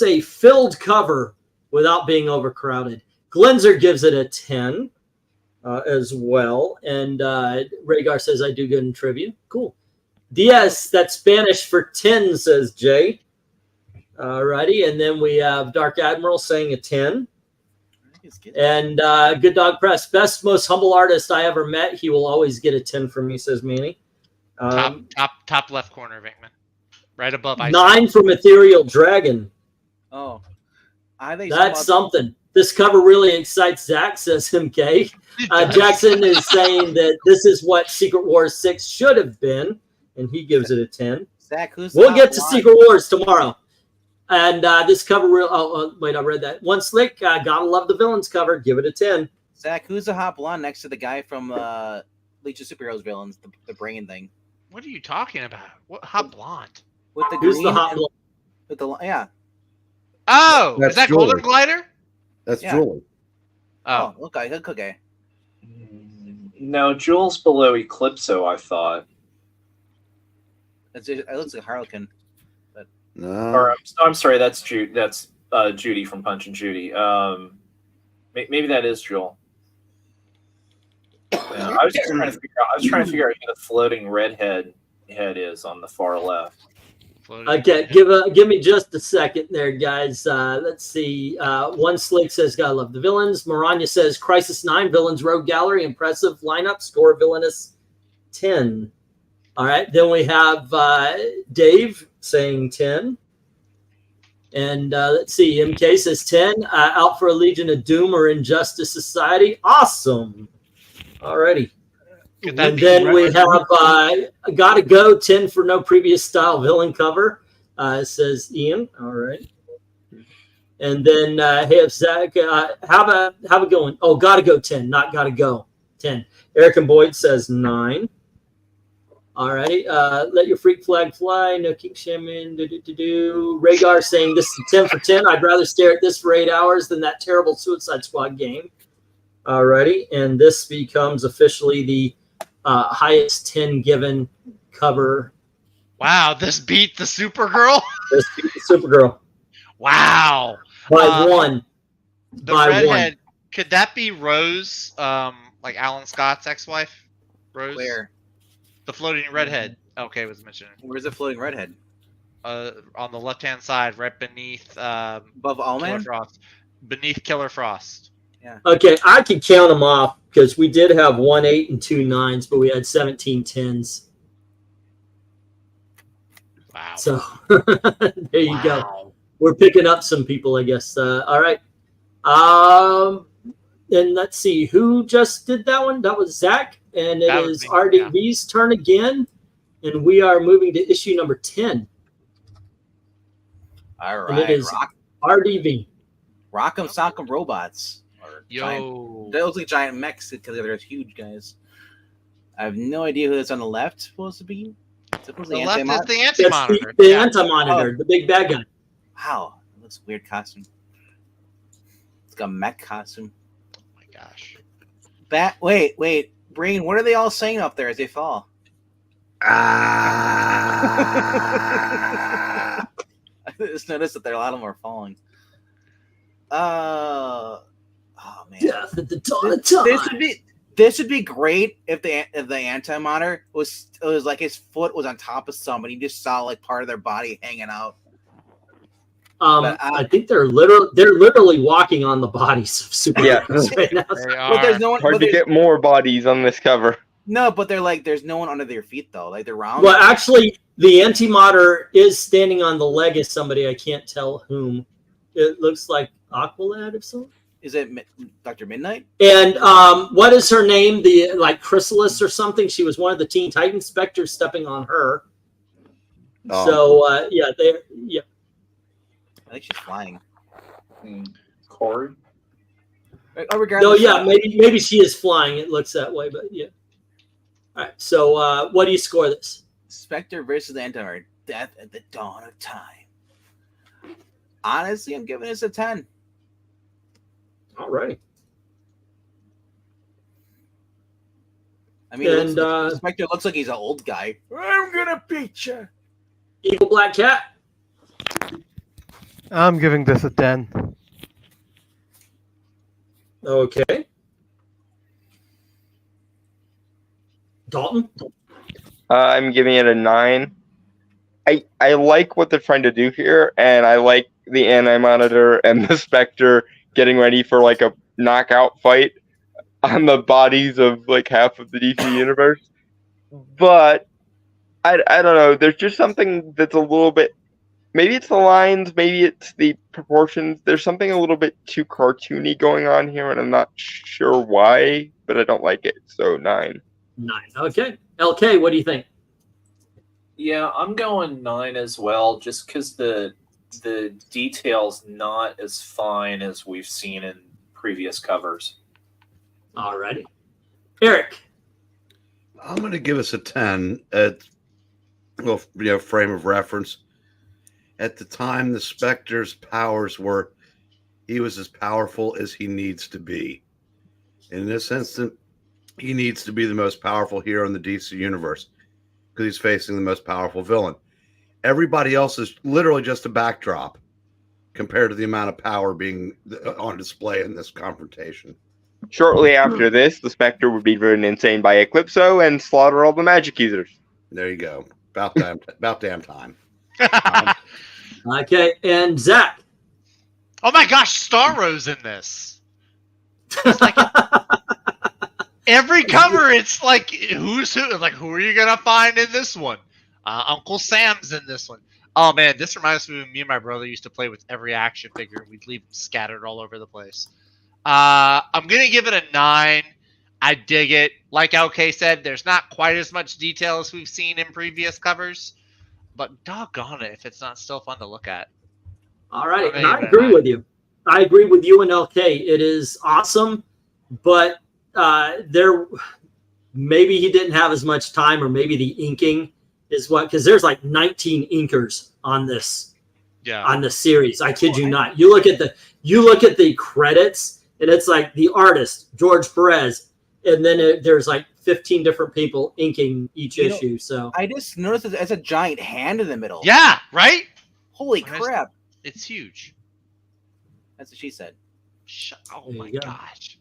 a filled cover without being overcrowded. Glenzer gives it a 10 as well, and Rhaegar says I do good in trivia. Cool. Diaz, that's Spanish for 10, says Jay. Alrighty, and then we have Dark Admiral saying a 10. And Good Dog Press, best, most humble artist I ever met. He will always get a 10 from me, says Manny. Top left corner, Venkman. Right above. 9 from Ethereal Dragon. Oh, I think that's something. This cover really excites Zach, says MK. Jackson is saying that this is what Secret Wars 6 should have been, and he gives it a 10. Zach, we'll get to Secret Wars tomorrow. And this cover, wait, I read that. One Slick, gotta love the villains cover. Give it a 10. Zach, who's the hot blonde next to the guy from Legion of Superheroes villains, the brain thing? What are you talking about? What hot blonde? With the Who's green the hot blonde? With the Oh, That's is that Julie. Golden Glider? That's Yeah. Julie. Oh, okay. No, Jules below Eclipso, I thought. It looks like Harlequin. No. Or I'm sorry, that's Judy from Punch and Judy. Maybe that is Jewel. Yeah, I was just trying to figure out who the floating redhead head is on the far left. Okay, give me just a second there, guys. Let's see. One Slick says, gotta love the villains. Maranya says, Crisis 9, villains rogue gallery, impressive lineup, score villainous 10. All right, then we have Dave saying 10. And let's see, MK says 10. Out for a Legion of Doom or Injustice Society. Awesome. All righty. And then we have Gotta Go 10 for no previous style villain cover, says Ian. All right. And then hey, Zach, how about going? Oh, Gotta Go 10, not Gotta Go 10. Eric and Boyd says 9. All righty. Let your freak flag fly. No king shaman. Rhaegar saying this is 10 for 10. I'd rather stare at this for 8 hours than that terrible Suicide Squad game. All righty. And this becomes officially the highest 10 given cover. Wow, this beat the Supergirl? This beat the Supergirl. Wow. By one. The By redhead, one. could that be Rose, like Alan Scott's ex-wife? Rose? Where? The floating redhead. Okay, was mentioned. Where's the floating redhead? On the left-hand side, right beneath Above Allman? Killer Frost. Beneath Killer Frost. Yeah. Okay, I could count them off because we did have 1 8 and 2 9s, but we had 17 10s. Wow. So there you go. We're picking up some people, I guess. All right. And let's see who just did that one. That was Zach, and it is RDV's turn again, and we are moving to issue number 10. All right. And it is RDV. Rock'em Sock'em Robots. Yo. Giant, they look like giant mechs because they're huge guys. I have no idea who that's on the left supposed to be. The left is the That's Anti-Monitor. the Anti-Monitor, the big bad guy. Wow, that looks a weird costume. It's got a mech costume. Oh my gosh. Wait, Breen, what are they all saying up there as they fall? Ah. I just noticed that there are a lot of them are falling. Oh man. Death at the dawn of time. This would be great if the Anti-Monitor was like his foot was on top of somebody. You just saw like part of their body hanging out. I think they're literally walking on the bodies of superheroes right now. Hard to get more bodies on this cover. No, but they're like, there's no one under their feet though. Like they're round. Well, actually, the antimatter is standing on the leg of somebody. I can't tell whom. It looks like Aqualad or something. Is it Dr. Midnight? And what is her name? The like Chrysalis or something. She was one of the Teen Titans. Spectre stepping on her. Oh. So yeah, yeah. I think she's flying. Corey? Oh, No, yeah, maybe she is flying. It looks that way, but yeah. All right. So what do you score this? Spectre versus the Antimatter. Death at the dawn of time. Honestly, I'm giving this a 10. All right. I mean, Spectre looks like he's an old guy. I'm gonna beat you. Evil Black Cat. I'm giving this a 10. Okay. Dalton. I'm giving it a 9. I like what they're trying to do here, and I like the Anti-Monitor and the Spectre getting ready for like a knockout fight on the bodies of like half of the DC universe. But I don't know. There's just something that's a little bit. Maybe it's the lines, maybe it's the proportions. There's something a little bit too cartoony going on here, and I'm not sure why, but I don't like it. So 9. 9. Okay. LK, what do you think? Yeah, I'm going 9 as well, just because the detail's not as fine as we've seen in previous covers. All righty. Eric. I'm going to give us a 10 at, well, frame of reference. At the time, the Spectre's powers were, he was as powerful as he needs to be. In this instant, he needs to be the most powerful hero in the DC universe because he's facing the most powerful villain. Everybody else is literally just a backdrop compared to the amount of power being on display in this confrontation. Shortly after this, the Spectre would be driven insane by Eclipso and slaughter all the magic users. There you go. About damn time. Okay, and Zach. Oh my gosh, Starro's in this. It's like every cover, it's like who's who? Like who are you gonna find in this one? Uncle Sam's in this one. Oh man, this reminds me of me and my brother used to play with every action figure. We'd leave them scattered all over the place. I'm gonna give it a 9. I dig it. Like LK said, there's not quite as much detail as we've seen in previous covers, but doggone it if it's not still fun to look at. All right, and I agree with you. I agree with you and LK. It is awesome, but maybe he didn't have as much time, or maybe the inking is what, because there's like 19 inkers on this. Yeah. On the series. I kid you not. You look at the credits, and it's like the artist, George Perez, and then there's like 15 different people inking each issue. So I just noticed it's a giant hand in the middle. Yeah, right? Holy crap. It's huge. That's what she said. Oh my gosh.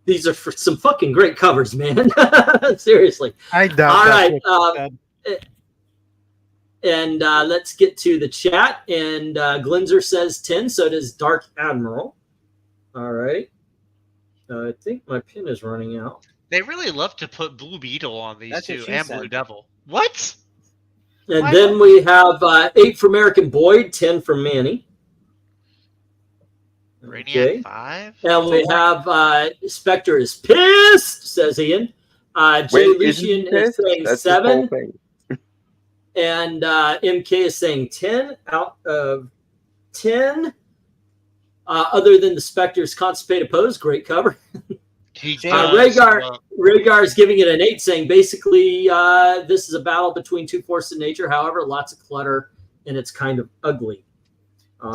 These are for some fucking great covers, man. Seriously. I doubt. All right. And let's get to the chat. And Glinzer says 10. So does Dark Admiral. All right. I think my pin is running out. They really love to put Blue Beetle on these That's two, what she and said. Blue Devil. What? And then we have 8 for American Boyd, 10 for Manny. Brainiac 5. And we have Spectre is pissed, says Ian. Jay Lucian is saying 7. And MK is saying 10 out of 10. Other than the Spectre's constipated pose, great cover. Rhaegar is giving it an 8, saying basically this is a battle between two forces of nature. However, lots of clutter, and it's kind of ugly.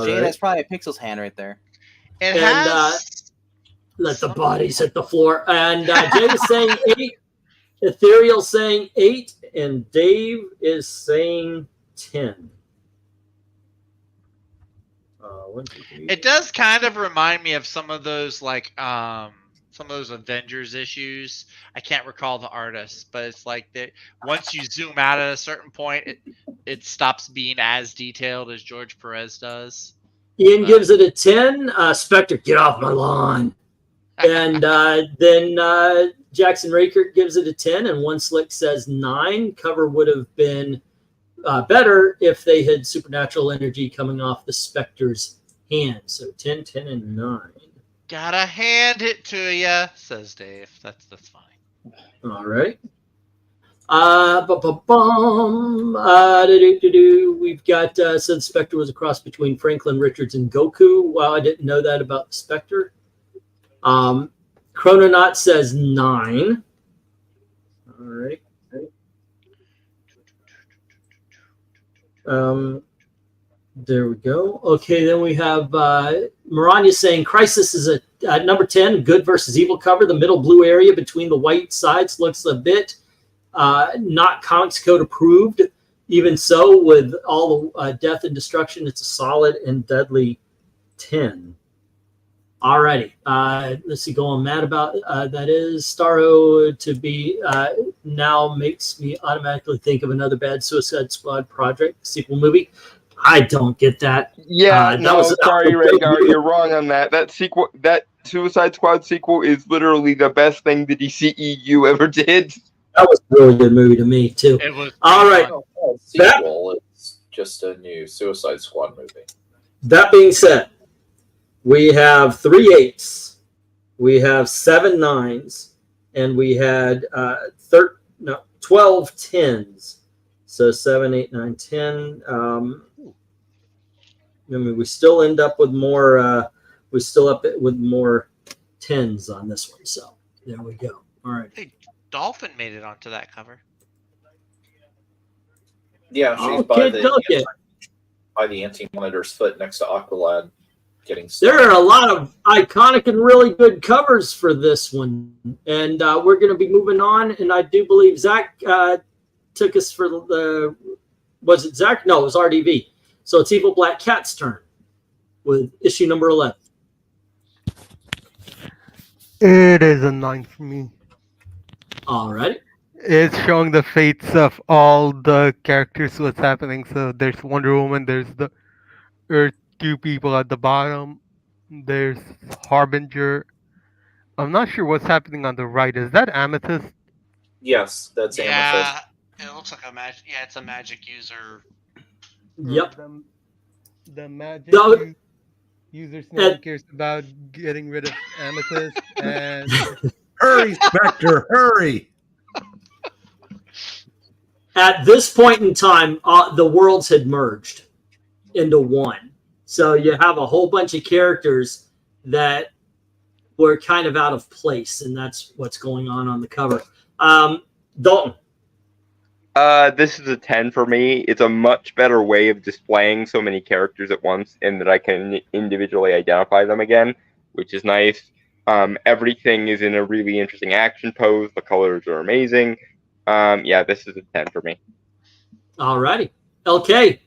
Jay, that's probably a Pixel's hand right there. Let the bodies hit the floor. And Jay is saying 8. Ethereal saying 8, and Dave is saying 10. It does kind of remind me of some of those like some of those Avengers issues. I can't recall the artist, but it's like that once you zoom out at a certain point, it stops being as detailed as George Perez does. Ian gives it a 10. Spectre, get off my lawn. And then Jackson Rakert gives it a 10, and One Slick says 9. Cover would have been better if they had supernatural energy coming off the Spectre's hand. So 10, 10, and 9. Gotta hand it to ya, says Dave. That's fine. All right. We've got so the Spectre was a cross between Franklin Richards and Goku. Wow, I didn't know that about the Spectre. Chrononaut says 9. All right. There we go. Okay, then we have Maranya saying Crisis is a number 10, good versus evil cover. The middle blue area between the white sides looks a bit not Comics Code approved. Even so, with all the death and destruction, it's a solid and deadly 10. Alrighty. Let's see, going mad about that is Starro to be now makes me automatically think of another bad Suicide Squad project sequel movie. I don't get that. Yeah, sorry, that was Rhaegar, you're wrong on that. That Suicide Squad sequel is literally the best thing the DCEU ever did. That was a really good movie to me too. It was all right. Sequel. It's just a new Suicide Squad movie. That being said, we have 3 8s, we have 7 9s, and we had 12 10s. So 7, 8, 9, 10. I mean, we still end up with more. We still up with more 10s on this one. So there we go. All right. Hey, Dolphin made it onto that cover. Yeah, she's by the Anti-Monitor's foot next to Aqualad getting stuck. There are a lot of iconic and really good covers for this one. And we're going to be moving on. And I do believe Zach took us for the... Was it Zach? No, it was RDV. So it's Evil Black Cat's turn with issue number 11. It is a 9 for me. All right. It's showing the fates of all the characters, what's happening. So there's Wonder Woman, there's the Earth 2 people at the bottom, there's Harbinger. I'm not sure what's happening on the right. Is that Amethyst? Yes, that's Amethyst. It looks like a magic. Yeah, it's a magic user. Yep. The magic user now cares about getting rid of Amethyst and hurry, Spectre, hurry! At this point in time, the worlds had merged into one. So you have a whole bunch of characters that were kind of out of place, and that's what's going on the cover. Dalton. This is a 10 for me. It's a much better way of displaying so many characters at once in that I can individually identify them again, which is nice. Everything is in a really interesting action pose. The colors are amazing. Yeah, this is a 10 for me. All righty. LK.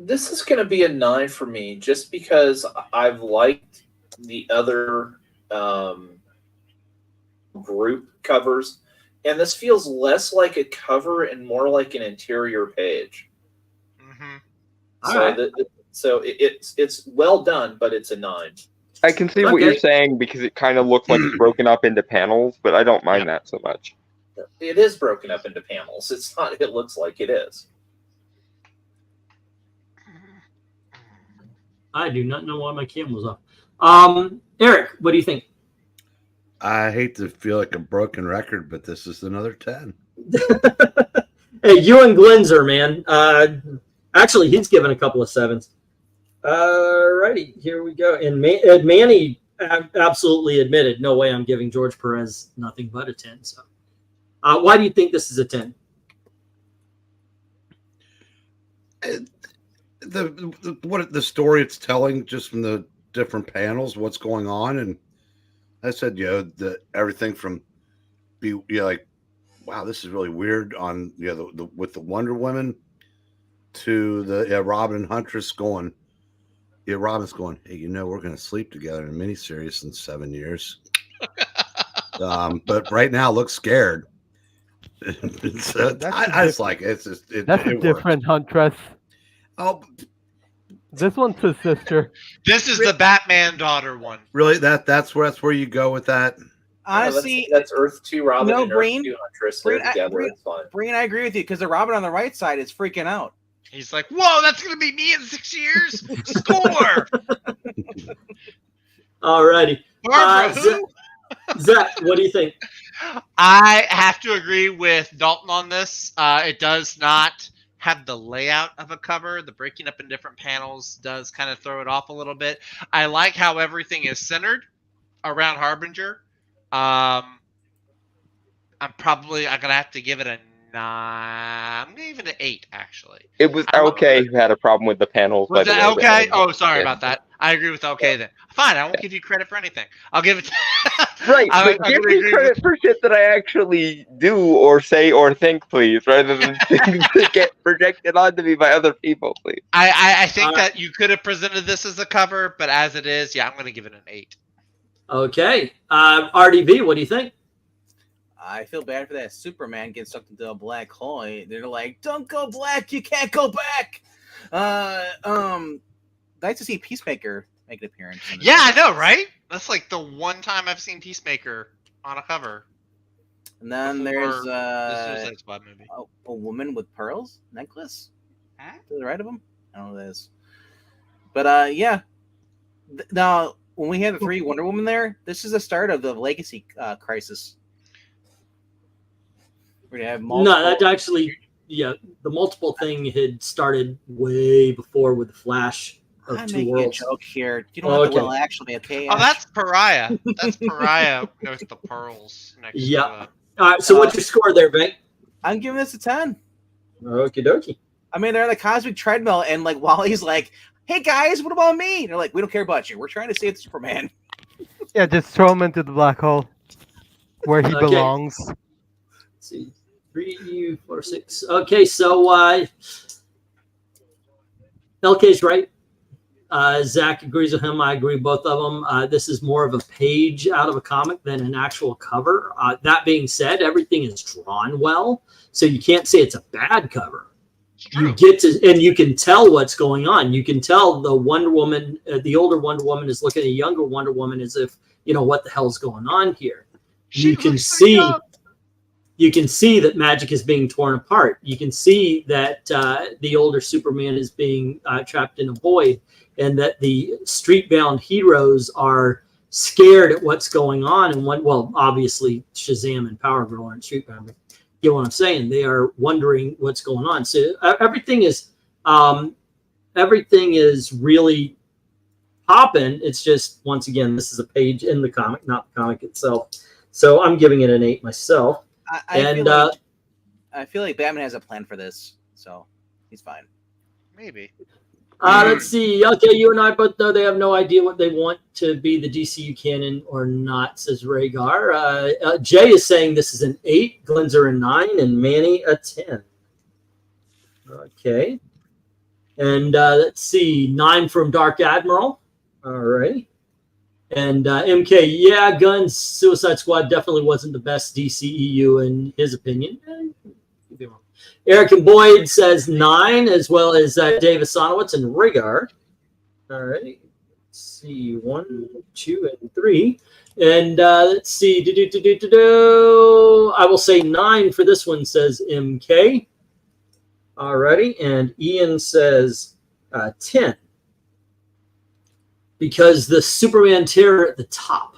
This is going to be a 9 for me just because I've liked the other group covers. And this feels less like a cover and more like an interior page. Mm-hmm. So it's well done, but it's a 9. I can see what you're saying because it kind of looks like it's broken up into panels, but I don't mind that so much. It is broken up into panels. It's not. It looks like it is. I do not know why my camera's off. Eric, what do you think? I hate to feel like a broken record, but this is another 10. Hey, you and Glenzer, man. Actually, he's given a couple of 7s. Righty, here we go. And Manny absolutely admitted, no way I'm giving George Perez nothing but a 10. So, why do you think this is a 10? The story it's telling, just from the different panels, what's going on, and I said, everything from like, wow, this is really weird on with the Wonder Woman to the Robin and Huntress going. Yeah, Robin's going, hey, we're going to sleep together in a miniseries in 7 years. But right now, looks scared. So I just like it. That's a different Huntress. Oh, this one's his sister. This is the Batman daughter one. Really? That's where you go with that? Honestly, that's Earth 2 Robin no, and Breen, Earth 2 Huntress. They're together. It's fun. Breen, I agree with you because the Robin on the right side is freaking out. He's like, whoa, that's going to be me in 6 years? Score! Alrighty. Barbara, who? Zach, what do you think? I have to agree with Dalton on this. It does not have the layout of a cover. The breaking up in different panels does kind of throw it off a little bit. I like how everything is centered around Harbinger. I'm going to have to give it a 9. I'm going to give it an 8, actually. It was okay who had a problem with the panels. Was that okay? Oh, sorry Yeah. about that. I agree with okay then. Fine, I won't give you credit for anything. I'll give it Right, I'm but give gonna me agree credit for shit that I actually do or say or think, please, rather than things that get projected onto me by other people, please. I think that you could have presented this as a cover, but as it is, yeah, I'm going to give it an 8. Okay. RDV, what do you think? I feel bad for that Superman getting sucked into a black hole. They're like, "Don't go black, you can't go back." Nice to see Peacemaker make an appearance. Yeah, I know, right? That's like the one time I've seen Peacemaker on a cover. And then before there's the Suicide Squad movie. a woman with pearls necklace to the right of him. I don't know what that is. But yeah. Now, when we had the 3 Wonder Woman there, this is the start of the Legacy crisis. We're gonna have multiple. No, that actually, yeah, the multiple thing had started way before with the Flash of I'm 2 making worlds. a joke here. You don't have to well actually, okay? Oh, that's Pariah. That's Pariah with the pearls next to Yeah. it. All right, so what's your score there, Venk? I'm giving this a 10. Okie dokie. I mean, they're on the cosmic treadmill, and like Wally's like, "Hey guys, what about me?" And they're like, "We don't care about you. We're trying to save Superman." Yeah, just throw him into the black hole where he Okay. belongs. Let's see, 3, 4, 6. Okay, so LK's right. Zach agrees with him. I agree with both of them. This is more of a page out of a comic than an actual cover. That being said, everything is drawn well, so you can't say it's a bad cover. You get to, and you can tell what's going on. You can tell the Wonder Woman, the older Wonder Woman, is looking at a younger Wonder Woman as if, you know, what the hell's going on here. You can see that magic is being torn apart. You can see that the older Superman is being trapped in a void, and that the street-bound heroes are scared at what's going on. And well, obviously Shazam and Power Girl aren't street-bound. You know what I'm saying? They are wondering what's going on. So everything is really popping. It's just, once again, this is a page in the comic, not the comic itself. So I'm giving it an 8 myself. I feel like Batman has a plan for this, so he's fine. Maybe. Let's see. Okay, you and I both know they have no idea what they want to be the DCU canon or not, says Rhaegar. Jay is saying this is an 8, Glenzer a 9, and Manny a 10. Okay. And let's see, 9 from Dark Admiral. All right. And MK, yeah, Gunn's Suicide Squad definitely wasn't the best DCEU in his opinion. Eric and Boyd says 9, as well as Dave Asanowitz and Rhaegar. All right. Let's see, 1, 2, and 3. And let's see. I will say 9 for this one, says MK. All righty. And Ian says 10. Because the Superman tier at the top.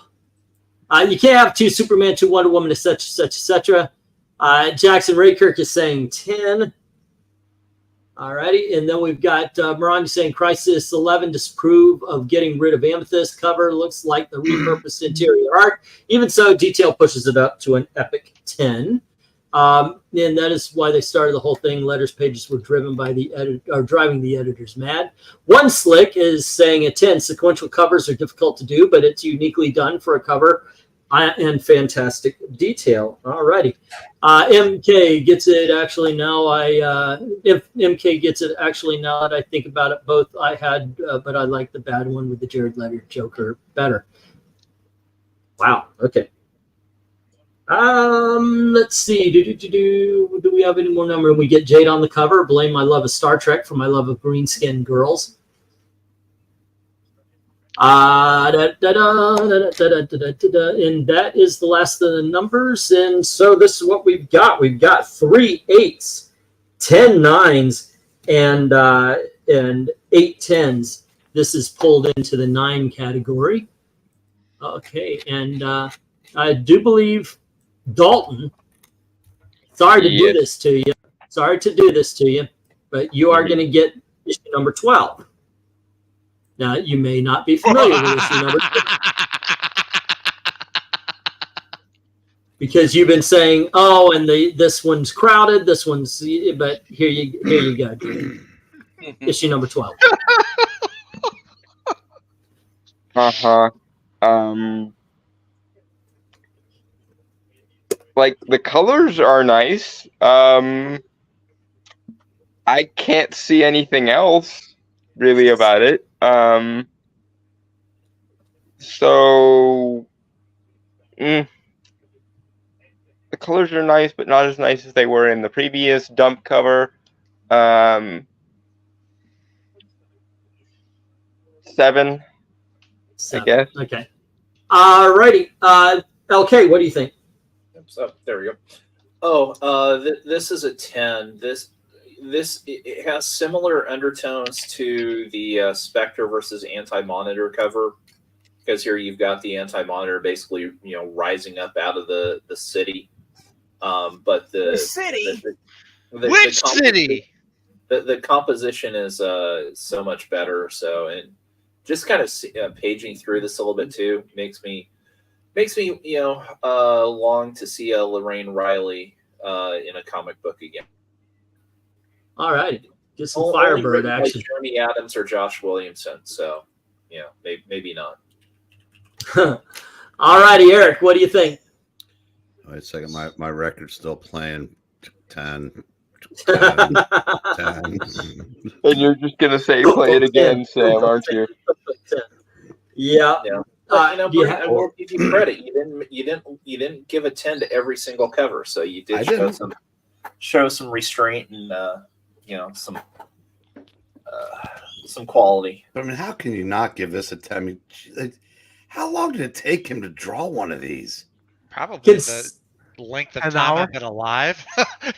You can't have 2 Superman, 2 Wonder Woman, etc., etc., etc. Jackson Raykirk is saying 10. All righty. And then we've got Maranya saying Crisis 11 disapprove of getting rid of Amethyst cover. Looks like the repurposed interior art. Even so, detail pushes it up to an epic 10. And that is why they started the whole thing. Letters pages were driven by the driving the editors mad. One Slick is saying a 10. Sequential covers are difficult to do, but it's uniquely done for a cover and fantastic detail. All righty. MK gets it actually now. If MK gets it actually now that I think about it, both I had, but I like the bad one with the Jared Leto Joker better. Wow. Okay. Let's see. Do we have any more number? We get Jade on the cover. Blame my love of Star Trek for my love of green skinned girls. And that is the last of the numbers. And so this is what we've got. We've got 3 8s, 10 9s, and 8 10s. This is pulled into the 9 category. Okay, and I do believe Dalton. Sorry to do this to you. Sorry to do this to you, but you are going to get issue number 12. Now, you may not be familiar with issue number 12. Because you've been saying, oh, and this one's crowded, this one's, but here you go. Issue number 12. Like, the colors are nice. I can't see anything else really about it. So the colors are nice, but not as nice as they were in the previous dump cover. 7, I guess. Okay. Alrighty. LK, what do you think? So there we go. Oh, this is a 10. This it has similar undertones to the Spectre versus Anti-Monitor cover, because here you've got the Anti-Monitor basically, rising up out of the city. But the city, which city? The composition is so much better. So, and just kind of paging through this a little bit too makes me long to see a Lorraine Riley in a comic book again. All right, get some Firebird action. Jeremy Adams or Josh Williamson. So, maybe not. All righty, Eric, what do you think? Wait a second, my record's still playing. 10. 10. And you're just gonna say play it again, Sam, aren't you? Yeah. I will give you credit. You didn't give a 10 to every single cover, so you did show some restraint and some quality. I mean, how can you not give this a 10? I mean, how long did it take him to draw one of these? Probably the length of time I've been alive.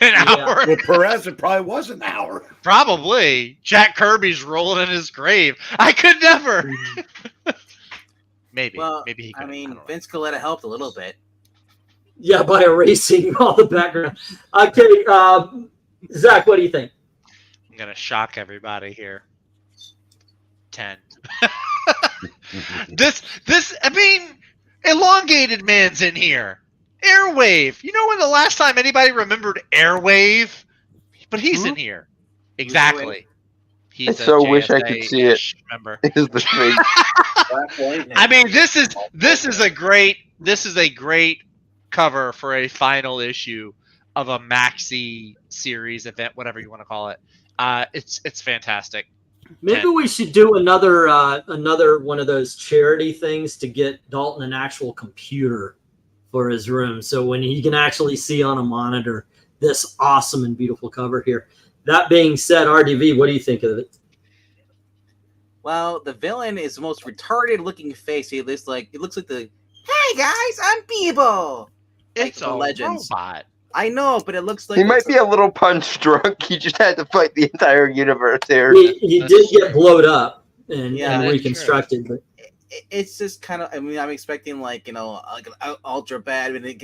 An hour. With Perez, it probably was an hour. Probably. Jack Kirby's rolling in his grave. I could never. Maybe. Well, maybe he could. I mean, Vince Coletta helped a little bit. Yeah, by erasing all the background. Okay, Zach, what do you think? I'm gonna shock everybody here. 10. This I mean, Elongated Man's in here. Airwave. You know when the last time anybody remembered Airwave? But he's in here. Exactly. I so wish I could see it. Remember? Is the thing. I mean, this is a great cover for a final issue of a maxi series event, whatever you want to call it. It's fantastic. Maybe we should do another one of those charity things to get Dalton an actual computer for his room, so when he can actually see on a monitor this awesome and beautiful cover here. That being said, RDV, what do you think of it? Well, the villain is the most retarded looking face. It looks like the hey guys, I'm Beeble. It's like a Legends. robot. I know, but it looks like He might be a little punch drunk. He just had to fight the entire universe here. He did get blowed up and that's reconstructed, but it's just kind of. I mean, I'm expecting like an ultra bad, and it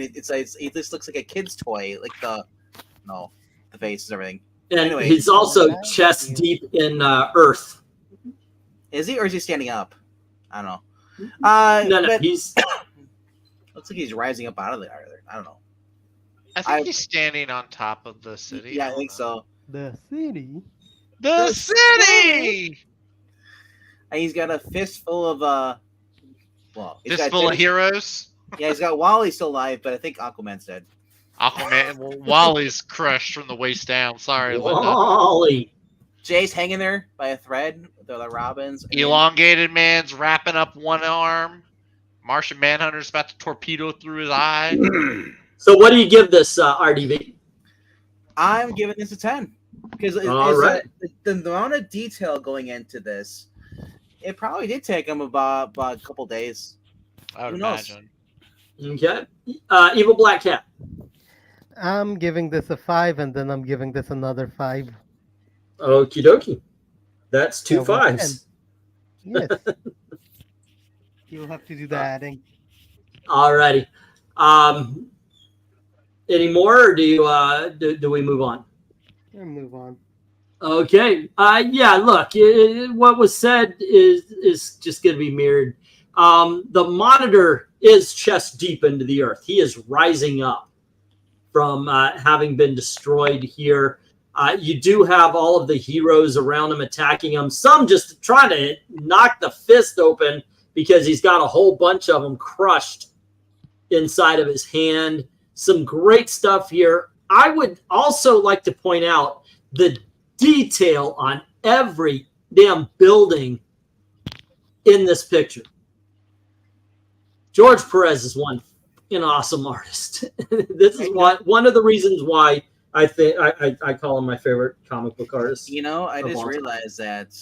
just looks like a kid's toy, like the face and everything. and Anyway. he's also chest deep in Earth. Is he, or is he standing up? I don't know. No, but he's looks like he's rising up out of there. I don't know. I think he's standing on top of the city. Yeah, I think so. The city. The city. And he's got a fistful of Fistful of heroes. Yeah, he's got Wally still alive, but I think Aquaman's dead. Aquaman. Well, Wally's crushed from the waist down. Sorry, Linda. Wally. Jay's hanging there by a thread with the Robins. Elongated Man's wrapping up one arm. Martian Manhunter's about to torpedo through his eye. So what do you give this, RDV? I'm giving this a 10 because the amount of detail going into this It probably did take him about a couple days. I would Who knows? imagine. Okay. Evil Black Cat. I'm giving this a 5, and then I'm giving this another 5. Okie dokie. That's two Yeah, well, 5s. Yes. You'll have to do the adding. Alrighty. Any more, or do you do we move on? We'll move on. Okay. Yeah. Look, what was said is just going to be mirrored. The Monitor is chest deep into the earth. He is rising up from having been destroyed here. You do have all of the heroes around him attacking him. Some just trying to knock the fist open because he's got a whole bunch of them crushed inside of his hand. Some great stuff here. I would also like to point out the detail on every damn building in this picture. George Perez is an awesome artist. This is one of the reasons why I think I call him my favorite comic book artist. You know, I of just all time. realized that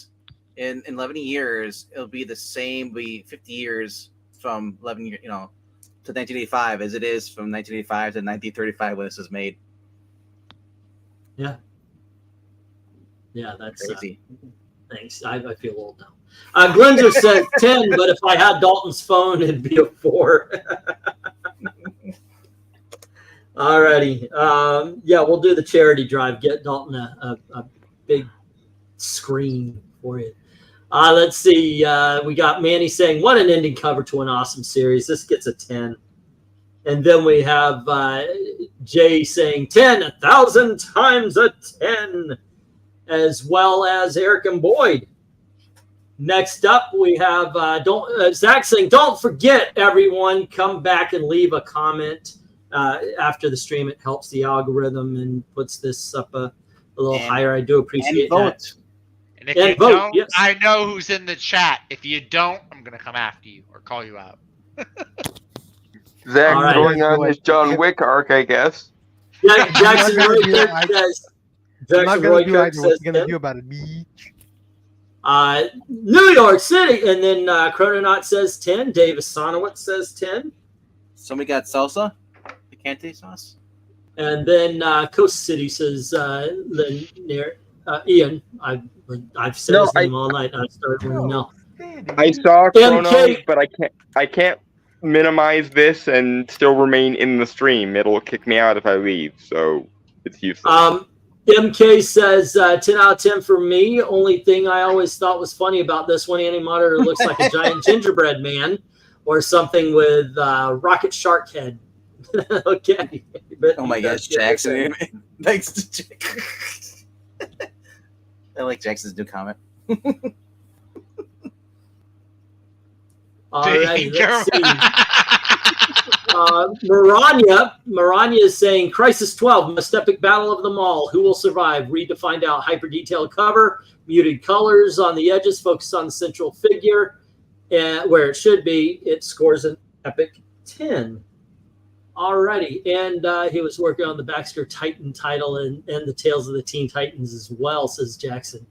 in 11 years, it'll be the same, be 50 years from 11 years, to 1985 as it is from 1985 to 1935 when this was made. Yeah. Yeah, that's Crazy. thanks. I feel old now. Glenzer says 10, but if I had Dalton's phone, it'd be a 4. Alrighty. Yeah, we'll do the charity drive. Get Dalton a big screen for you. Let's see. We got Manny saying, what an ending cover to an awesome series. This gets a 10. And then we have Jay saying 10, 1,000 times a 10, as well as Eric and Boyd. Next up, we have Zach saying, don't forget, everyone, come back and leave a comment after the stream. It helps the algorithm and puts this up a little higher. I do appreciate that. And if you don't, yes. I know who's in the chat. If you don't, I'm going to come after you or call you out. Zach All right. going on his John Wick arc, I guess. Yeah, Jackson Roy Kirk says. I'm not Jackson going Roy to do Kirk either. What says. you going to do about it, beach? New York City, and then Chrononaut says 10. Davis Sonowitz says 10. Somebody got salsa, picante sauce, and then Coast City says Ian. I've said his name all night. I started to know. I saw Chronos, MK. but I can't minimize this and still remain in the stream. It'll kick me out if I leave, so it's useless. MK says 10 out of 10 for me. Only thing I always thought was funny about this one, Anti-Monitor looks like a giant gingerbread man or something with rocket shark head. Okay. Oh my gosh, Jackson. Thanks to Jackson. I like Jackson's new comment. All right, let's see. Maranya is saying, Crisis 12, most epic battle of them all. Who will survive? Read to find out. Hyper detailed cover, muted colors on the edges, focus on the central figure, and where it should be. It scores an epic 10. Alrighty, and he was working on the Baxter Titan title and the Tales of the Teen Titans as well, says Jackson.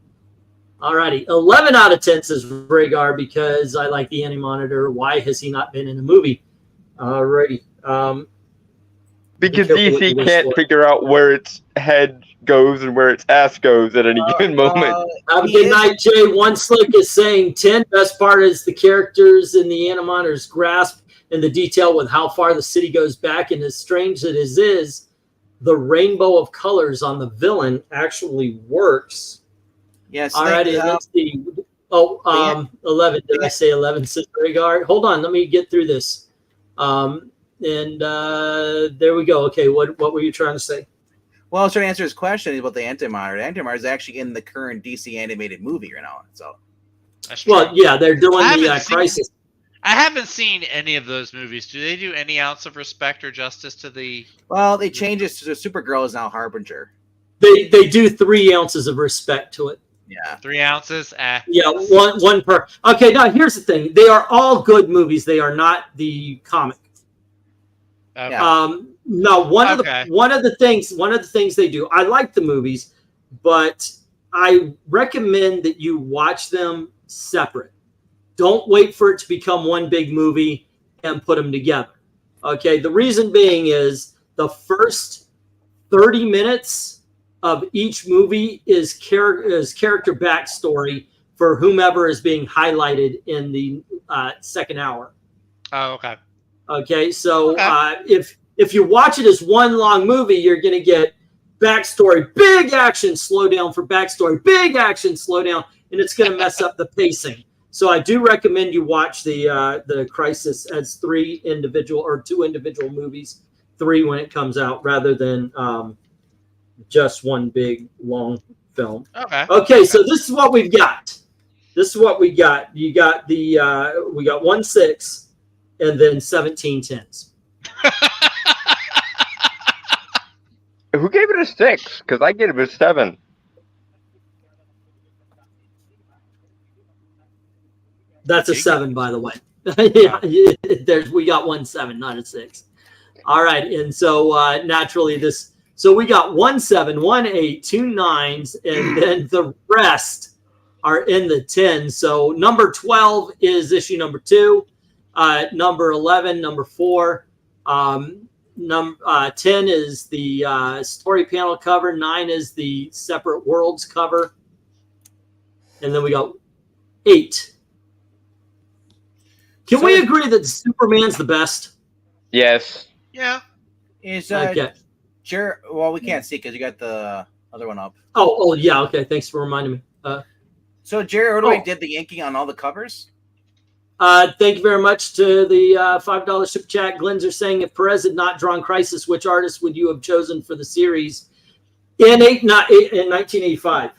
Alrighty, 11 out of 10 says Rhaegar, because I like the Anti-Monitor. Why has he not been in a movie? Alrighty. Because DC can't figure out where its head goes and where its ass goes at any given moment. Have a good night, Jay. One Slick is saying 10. Best part is the characters in the Anti-Monitor's grasp and the detail with how far the city goes back. And as strange as it is, the rainbow of colors on the villain actually works. Yes. Alrighty, let's see. Oh, 11. Did I say 11? Says Rhaegar. Hold on, let me get through this. And there we go. Okay, what were you trying to say? Well, I was trying to answer his question about the Anti-Monitor. The Anti-Monitor is actually in the current DC animated movie right now. So, well, yeah, they're doing the Crisis. I haven't seen any of those movies. Do they do any ounce of respect or justice to the? Well, they changed it to Supergirl is now Harbinger. They do 3 ounces of respect to it. Yeah, 3 ounces. Yeah, one per. Okay, now here's the thing: they are all good movies. They are not the comic. Okay. No, one of the things they do. I like the movies, but I recommend that you watch them separate. Don't wait for it to become one big movie and put them together. Okay, the reason being is the first 30 minutes of each movie is character backstory for whomever is being highlighted in the second hour. Oh, okay. Okay, so if you watch it as one long movie, you're going to get backstory, big action, slow down for backstory, big action, slow down, and it's going to mess up the pacing. So I do recommend you watch the Crisis as two individual movies, 3 when it comes out, rather than just one big long film. Okay, so this is what we've got. This is what we got. You got we got 1/6 and then 17 10s. Who gave it a 6? Because I gave it a 7. That's a 7, by the way. We got 1/7, not a 6. All right, and so naturally so we got 1/7, 1/8, 2 9s, and then the rest are in the 10s. So number 12 is issue number 2, number 11, number 4, 10 is the story panel cover, 9 is the separate worlds cover, and then we got 8. Can we agree that Superman's the best? Yes. Yeah. Is Okay. Sure. Well, we can't see because you got the other one up. Oh, yeah. Okay. Thanks for reminding me. So Jerry Ordway did the inking on all the covers. Thank you very much to the $5 super chat. Glenn's are saying, if Perez had not drawn Crisis, which artist would you have chosen for the series in 1985?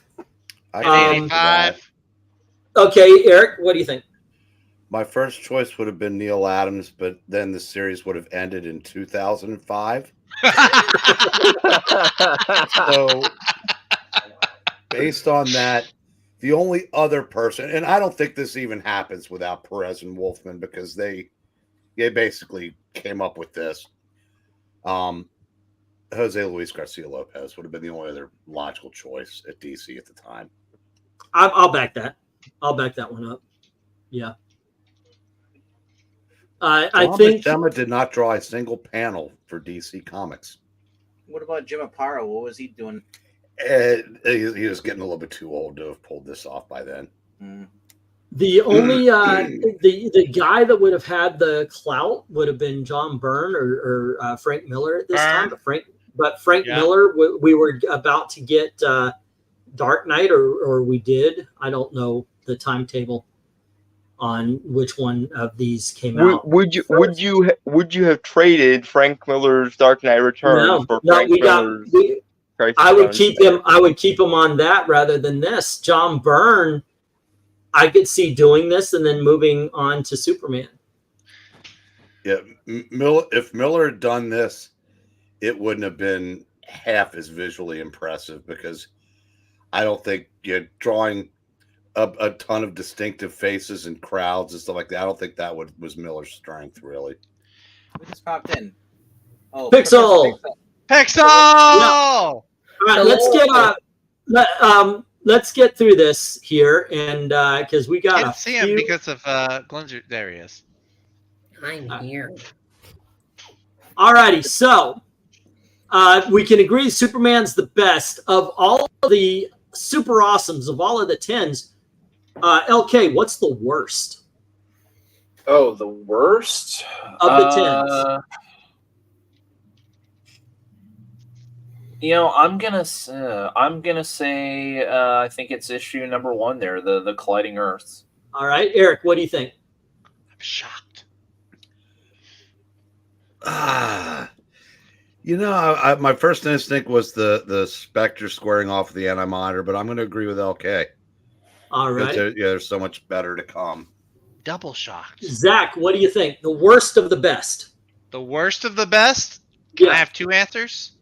1985. Okay, Eric, what do you think? My first choice would have been Neil Adams, but then the series would have ended in 2005. So, based on that, the only other person, and I don't think this even happens without Perez and Wolfman, because they basically came up with this. Jose Luis Garcia Lopez would have been the only other logical choice at DC at the time. I'll back that. I'll back that one up. Yeah. I think Buscema did not draw a single panel for DC Comics. What about Jim Aparo? What was he doing? He was getting a little bit too old to have pulled this off by then. the only the guy that would have had the clout would have been John Byrne or Frank Miller at this time. But Frank Miller, we were about to get Dark Knight, or we did. I don't know the timetable on which one of these came out. Would you have traded Frank Miller's Dark Knight Returns for Frank Miller's Crisis? I would keep him. I would keep him on that rather than this. John Byrne, I could see doing this and then moving on to Superman. Yeah, if Miller had done this, it wouldn't have been half as visually impressive, because I don't think drawing a ton of distinctive faces and crowds and stuff like that, I don't think that was Miller's strength, really. Who just popped in? Oh, Pixel! Pixel! Yeah. All right, let's get through this here, and because we got can't see him because of Glenn's. There he is. I'm here. All righty, so we can agree Superman's the best of all of the super awesomes, of all of the 10s. LK, what's the worst? Oh, the worst of the 10s. You know, I'm gonna say I think it's issue number 1 there, the colliding Earths. All right, Eric, what do you think? I'm shocked. My first instinct was the Spectre squaring off the Anti-Monitor, but I'm going to agree with LK. All right. There's so much better to come. Double shocked. Zach, what do you think? The worst of the best. The worst of the best? Can I have 2 answers?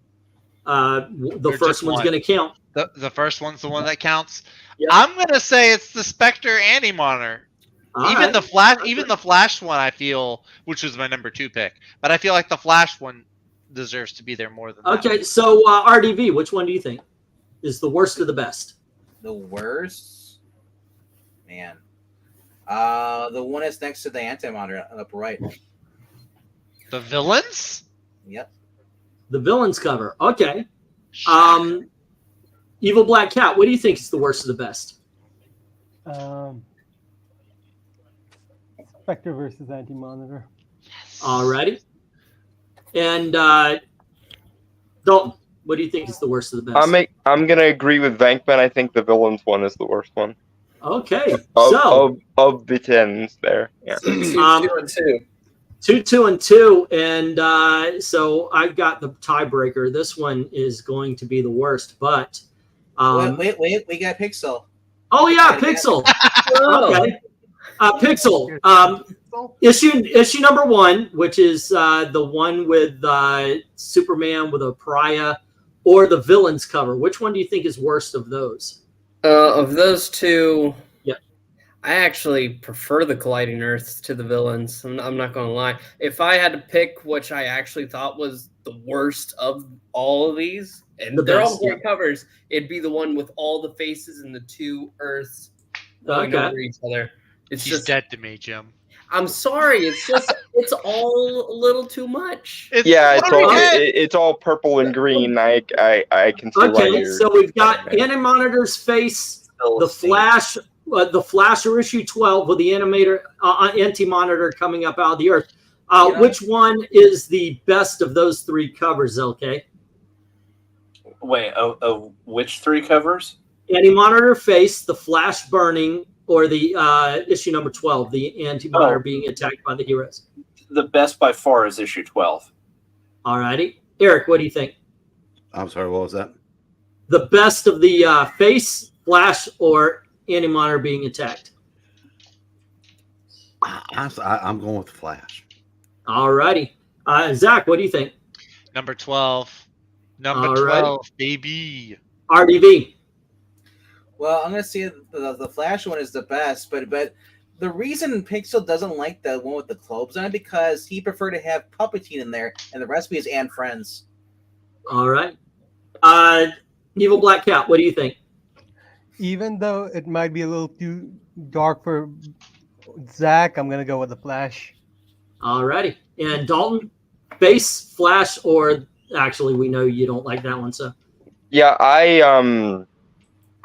The first one's going to count. The first one's the one that counts. Yep. I'm going to say it's the Spectre Anti-Monitor. Even the Flash one, I feel, which was my number 2 pick, but I feel like the Flash one deserves to be there more than that. Okay, so RDV, which one do you think is the worst of the best? The worst? Man. The one that's next to the anti-monitor on the upper right. The villains? Yep. The villains cover. Okay. Evil Black Cat, what do you think is the worst of the best? Spectre versus Anti-Monitor. Alrighty. And Dalton, what do you think is the worst of the best? I'm gonna agree with Venkman. I think the villains one is the worst one. Okay. Of the 10s there. Yeah. 2 and 2. 2, 2, and 2. And so I've got the tiebreaker. This one is going to be the worst, but wait, we got Pixel. Oh yeah, Pixel. Okay. Pixel. Issue number 1, which is the one with Superman with a pariah, or the villains cover. Which one do you think is worst of those? Of those two, yeah, I actually prefer the Colliding Earths to the villains. I'm not going to lie. If I had to pick which I actually thought was the worst of all of these, and they're all great covers, it'd be the one with all the faces and the 2 Earths going over each other. It's He's dead to me, Jim. I'm sorry. It's just it's all a little too much. It's all purple and green. I can see why you're... So we've got Anti-Monitor's face, the Flash, or issue 12 with the Anti-Monitor coming up out of the earth. Which one is the best of those 3 covers, LK? Wait, which 3 covers? Anti-Monitor face, the Flash burning, or the issue number 12, the Anti-Monitor being attacked by the heroes? The best by far is issue 12. All righty. Eric, what do you think? I'm sorry, what was that? The best of the face, Flash, or Anti-Monitor being attacked? I'm going with the Flash. All righty. Zach, what do you think? Number 12. Number 12, baby. RDV. Well, I'm gonna say the Flash one is the best, but the reason Pixel doesn't like the one with the clothes on it because he preferred to have Puppeteen in there, and the recipe is and friends. All right. Evil Black Cat, what do you think? Even though it might be a little too dark for Zach, I'm gonna go with the Flash. All righty. And Dalton, face, Flash, or actually we know you don't like that one, so. Yeah,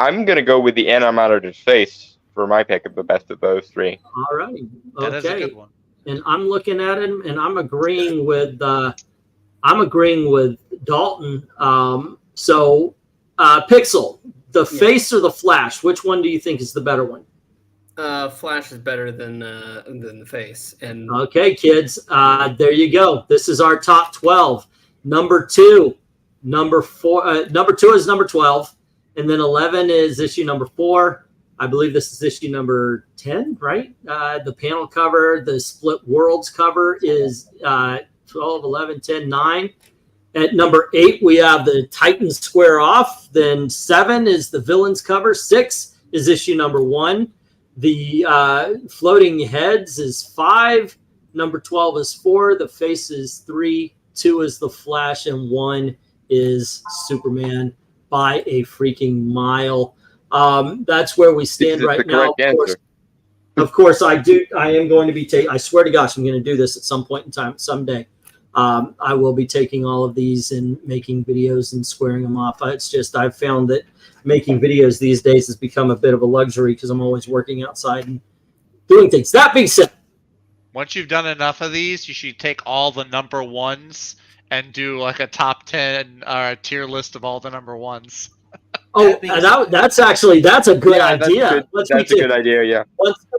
I'm gonna go with the Anti-Monitor's face for my pick of the best of those 3. All right. Okay. That is a good one. And I'm looking at him, and I'm agreeing with Dalton. So, Pixel, the face or the Flash? Which one do you think is the better one? Flash is better than the face. And okay, kids, there you go. This is our top 12. Number 2, number 4. Number 2 is number 12. And then 11 is issue number 4. I believe this is issue number 10, right? The panel cover, the Split Worlds cover is 12, 11, 10, 9. At number 8, we have the Titans square off. Then 7 is the Villains cover. 6 is issue number 1. The Floating Heads is 5. Number 12 is 4. The Face is 3. 2 is the Flash. And 1 is Superman by a freaking mile. That's where we stand right now. Of course, I am going to be I swear to gosh, I'm going to do this at some point in time, someday. I will be taking all of these and making videos and squaring them off. It's just I've found that making videos these days has become a bit of a luxury because I'm always working outside and doing things. That being said, once you've done enough of these, you should take all the number 1s and do like a top 10 or a tier list of all the number 1s. That's a good idea. That's a good idea. Yeah.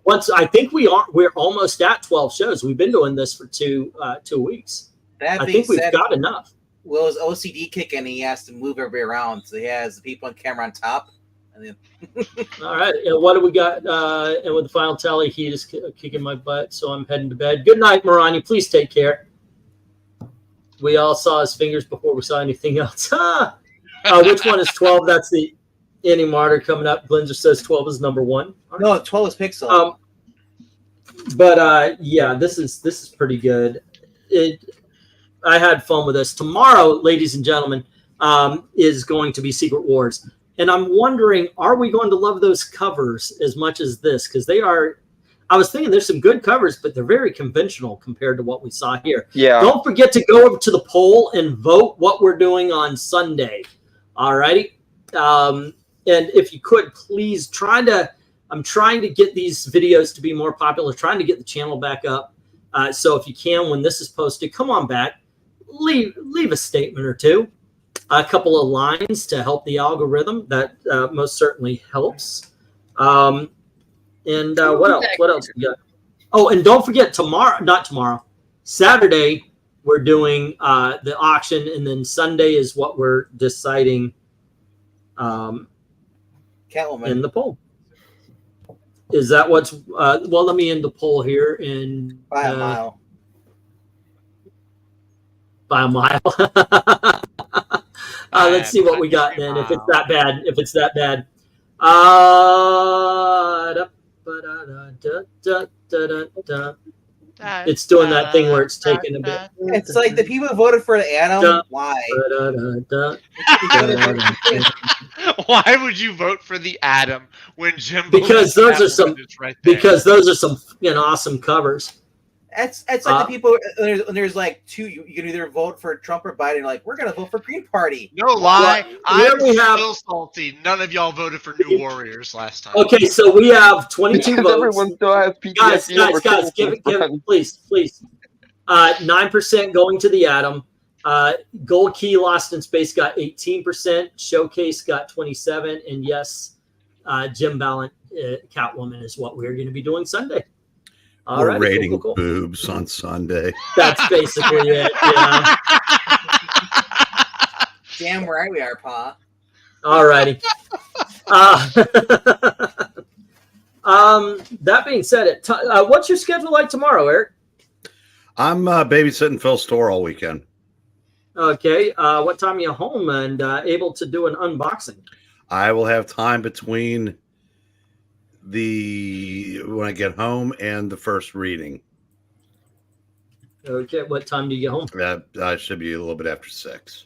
Once I think we're almost at 12 shows. We've been doing this for 2 weeks. That I being think we've said, got enough. Will's OCD kick and he has to move everybody around. So he has the people on camera on top. And then all right. And what do we got? And with the final tally, he is kicking my butt. So I'm heading to bed. Good night, Maranya. Please take care. We all saw his fingers before we saw anything else. Which one is 12? That's the Anti-Monitor coming up. Blinzer says 12 is number 1. Right. No, 12 is Pixel. Yeah, this is pretty good. I had fun with this. Tomorrow, ladies and gentlemen, is going to be Secret Wars. And I'm wondering, are we going to love those covers as much as this? Because they are, I was thinking there's some good covers, but they're very conventional compared to what we saw here. Yeah. Don't forget to go over to the poll and vote what we're doing on Sunday. All righty. And if you could, please I'm trying to get these videos to be more popular, trying to get the channel back up. So if you can, when this is posted, come on back, leave a statement or two, a couple of lines to help the algorithm. That most certainly helps. What else? What else we got? Oh, and don't forget Saturday, we're doing the auction, and then Sunday is what we're deciding Catwoman in the poll. Is that what's well, let me end the poll here in by a mile. By a mile. Let's see what we got then. If it's that bad. It's doing that thing where it's taking a bit. It's like the people who voted for the Atom. Why? Why would you vote for the Atom when Jim? Because those are some. Right there. Because those are some awesome covers. It's like the people. There's like two. You can either vote for Trump or Biden. Like, we're gonna vote for Green Party. No lie. Well, I'm still salty. None of y'all voted for New Warriors last time. Okay, so we have 22 votes. Everyone still has PTSD. Guys, give it, please. 9% going to the Atom. Gold Key Lost in Space got 18%. Showcase got 27%. And yes, Jim Ballant, Catwoman is what we're going to be doing Sunday. We're rating cool. Boobs on Sunday. That's basically it. Yeah. Damn right we are, Pa. All righty. That being said, what's your schedule like tomorrow, Eric? I'm babysitting Phil's store all weekend. Okay. What time are you home and able to do an unboxing? I will have time between when I get home and the first reading. Okay. What time do you get home? I should be a little bit after 6.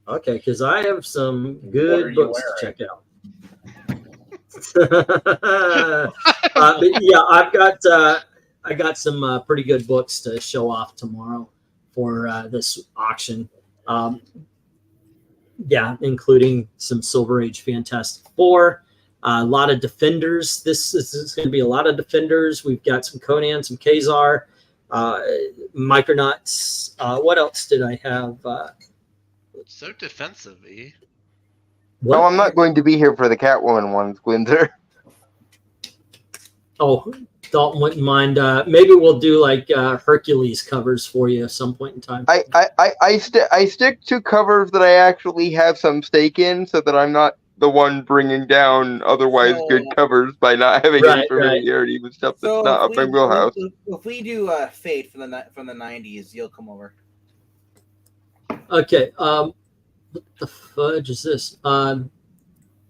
Okay, because I have some good books to check out. But yeah, I got some pretty good books to show off tomorrow for this auction. Yeah, including some Silver Age Fantastic Four, a lot of Defenders. This is going to be a lot of Defenders. We've got some Conan, some Kazar, Micronauts. What else did I have? So defensive, E. No, I'm not going to be here for the Catwoman ones, Gwinzer. Oh, Dalton wouldn't mind. Maybe we'll do like Hercules covers for you at some point in time. I stick to covers that I actually have some stake in, so that I'm not the one bringing down otherwise good covers by not having any familiarity with stuff that's not up my wheelhouse. If we do Fate from the 90s, you'll come over. Okay. What the fudge is this? All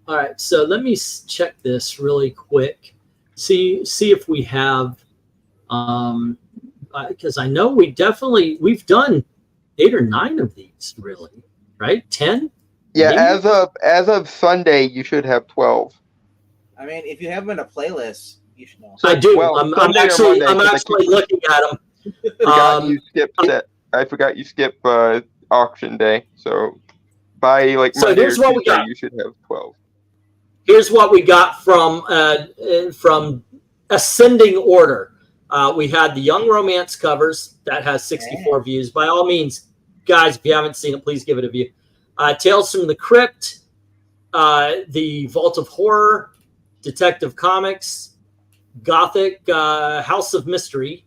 right. So let me check this really quick. See if we have, because I know we've done 8 or 9 of these, really, right? 10. Yeah, maybe? as of Sunday, you should have 12. I mean, if you have them in a playlist, you should know. I do. Well, I'm actually looking at them. I forgot you skip auction day. So by like so Monday here's what we got. You should have 12. Here's what we got from ascending order. We had the Young Romance covers that has 64 views. By all means, guys, if you haven't seen it, please give it a view. Tales from the Crypt, the Vault of Horror, Detective Comics, Gothic, House of Mystery,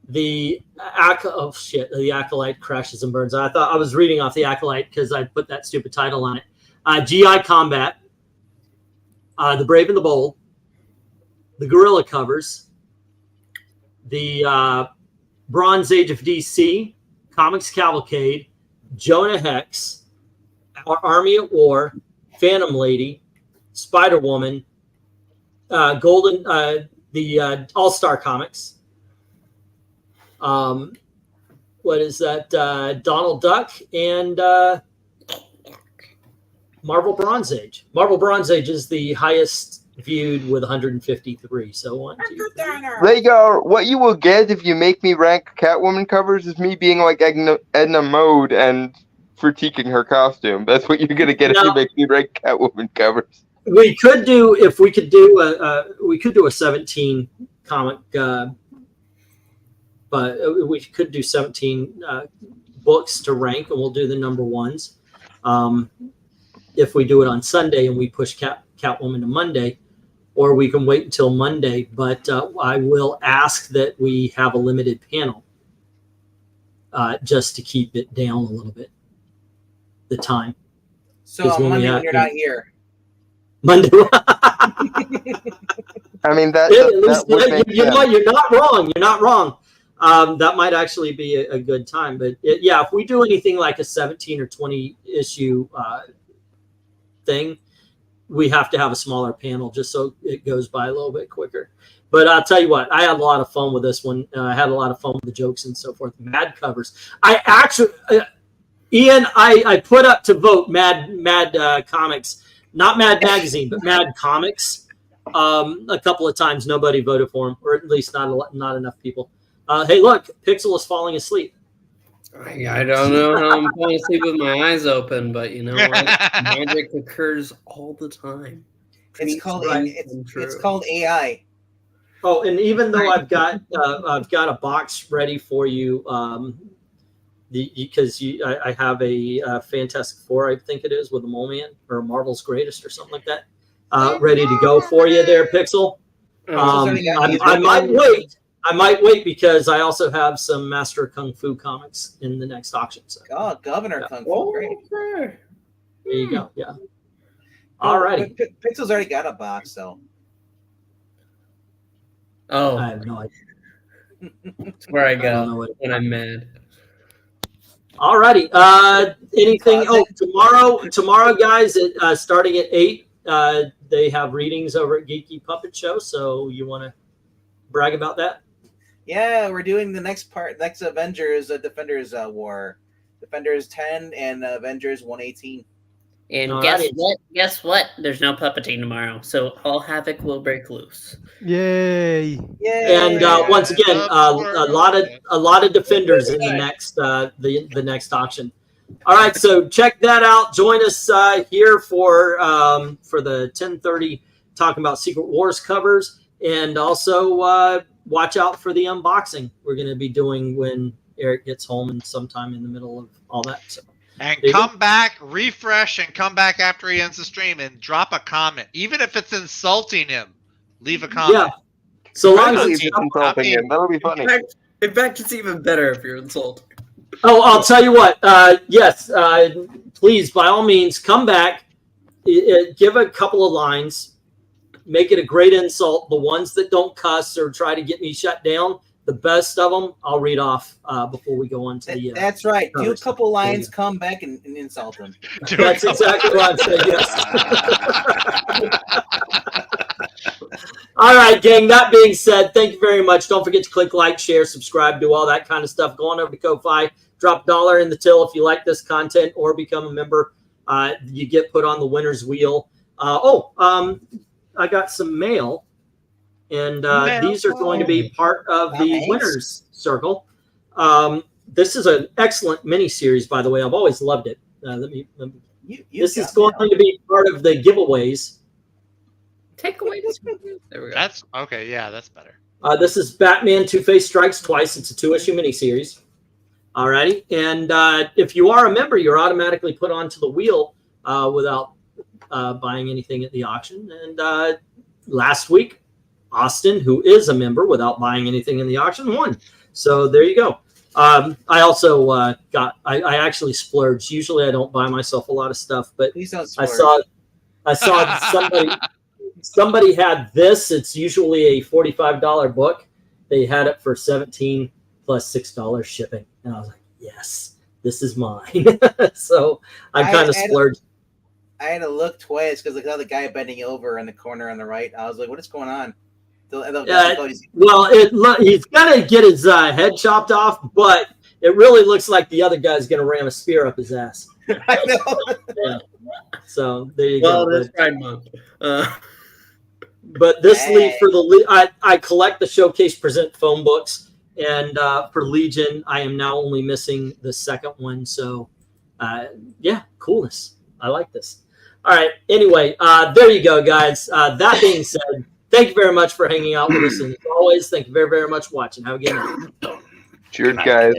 the Acolyte Crashes and Burns. I thought I was reading off the Acolyte because I put that stupid title on it. GI Combat, The Brave and the Bold, the Gorilla covers, the Bronze Age of DC, Comics Cavalcade, Jonah Hex, Army at War, Phantom Lady, Spider Woman, the All-Star Comics. What is that? Donald Duck and Marvel Bronze Age. Marvel Bronze Age is the highest viewed with 153. So 1, 2, 3. Rhaegar, what you will get if you make me rank Catwoman covers is me being like Edna Mode and critiquing her costume. That's what you're gonna get if you make me rank Catwoman covers. We could do we could do a 17 comic, but we could do 17 books to rank, and we'll do the number ones. If we do it on Sunday and we push Catwoman to Monday, or we can wait until Monday. But I will ask that we have a limited panel just to keep it down a little bit. The time. So on Monday when you're not here. Monday. I mean that would make sense. You're not wrong. You're not wrong. That might actually be a good time. But yeah, if we do anything like a 17 or 20 issue thing, we have to have a smaller panel just so it goes by a little bit quicker. But I'll tell you what, I had a lot of fun with this one. I had a lot of fun with the jokes and so forth. Mad covers. I actually, Ian, I put up to vote Mad Comics, not Mad Magazine, but Mad Comics. A couple of times, nobody voted for him, or at least not enough people. Hey, look, Pixel is falling asleep. I don't know how I'm falling asleep with my eyes open, but you know what? Magic occurs all the time. It's called AI. Oh, and even though I've got a box ready for you, because I have a Fantastic Four, I think it is, with the Mole Man or Marvel's Greatest or something like that, ready to go for you there, Pixel. I might wait. I might wait because I also have some Master Kung Fu comics in the next auction. So. Oh, Governor Kung Fu, great. There you go. Yeah. All righty. Pixel's already got a box, though. Oh, I have no idea. That's where I go when I'm mad. All righty. Anything? Oh, tomorrow, guys, starting at 8, they have readings over at Geeky Puppet Show. So you want to brag about that? Yeah, we're doing the next Avengers Defenders War. Defenders 10 and Avengers 118. And guess what? There's no puppeting tomorrow, so all havoc will break loose. Yay! And once again, a lot of Defenders in the next the next auction. All right, so check that out. Join us here for the 10:30 talking about Secret Wars covers. And also watch out for the unboxing we're going to be doing when Eric gets home and sometime in the middle of all that. So, and come back, refresh, and come back after he ends the stream and drop a comment. Even if it's insulting him, leave a comment. Yeah. So long as it's insulting him, that'll be funny. In fact, it's even better if you're insulting. Oh, I'll tell you what. Yes, please, by all means, come back. Give a couple of lines. Make it a great insult. The ones that don't cuss or try to get me shut down, the best of them, I'll read off before we go on to the. That's right. Do a couple lines, come back and insult them. That's exactly what I'm saying. Yes. All right, gang. That being said, thank you very much. Don't forget to click like, share, subscribe, do all that kind of stuff. Go on over to Ko-Fi, drop $1 in the till if you like this content, or become a member. You get put on the winner's wheel. I got some mail, and these are going to be part of the winner's circle. This is an excellent mini-series, by the way. I've always loved it. This is going to be part of the giveaways. Take away this. There we go. That's okay. Yeah, that's better. This is Batman Two-Face Strikes Twice. It's a 2-issue mini-series. All righty. And if you are a member, you're automatically put onto the wheel without buying anything at the auction. And last week, Austin, who is a member without buying anything in the auction, won. So there you go. I also I actually splurged. Usually I don't buy myself a lot of stuff, but I saw somebody had this. It's usually a $45 book. They had it for $17 plus $6 shipping. And I was like, yes, this is mine. So I kind of splurged. I had to look twice because I saw the guy bending over in the corner on the right. I was like, what is going on? Well, he's going to get his head chopped off, but it really looks like the other guy's going to ram a spear up his ass. I know. So there you Well, go. this Pride Month. But this Hey. league for I collect the Showcase Present phone books, and for Legion, I am now only missing the second one. So, yeah, coolness. I like this. All right. Anyway, there you go, guys. That being said, thank you very much for hanging out with us, and as always, thank you very, very much for watching. Have a good night. Cheers, guys.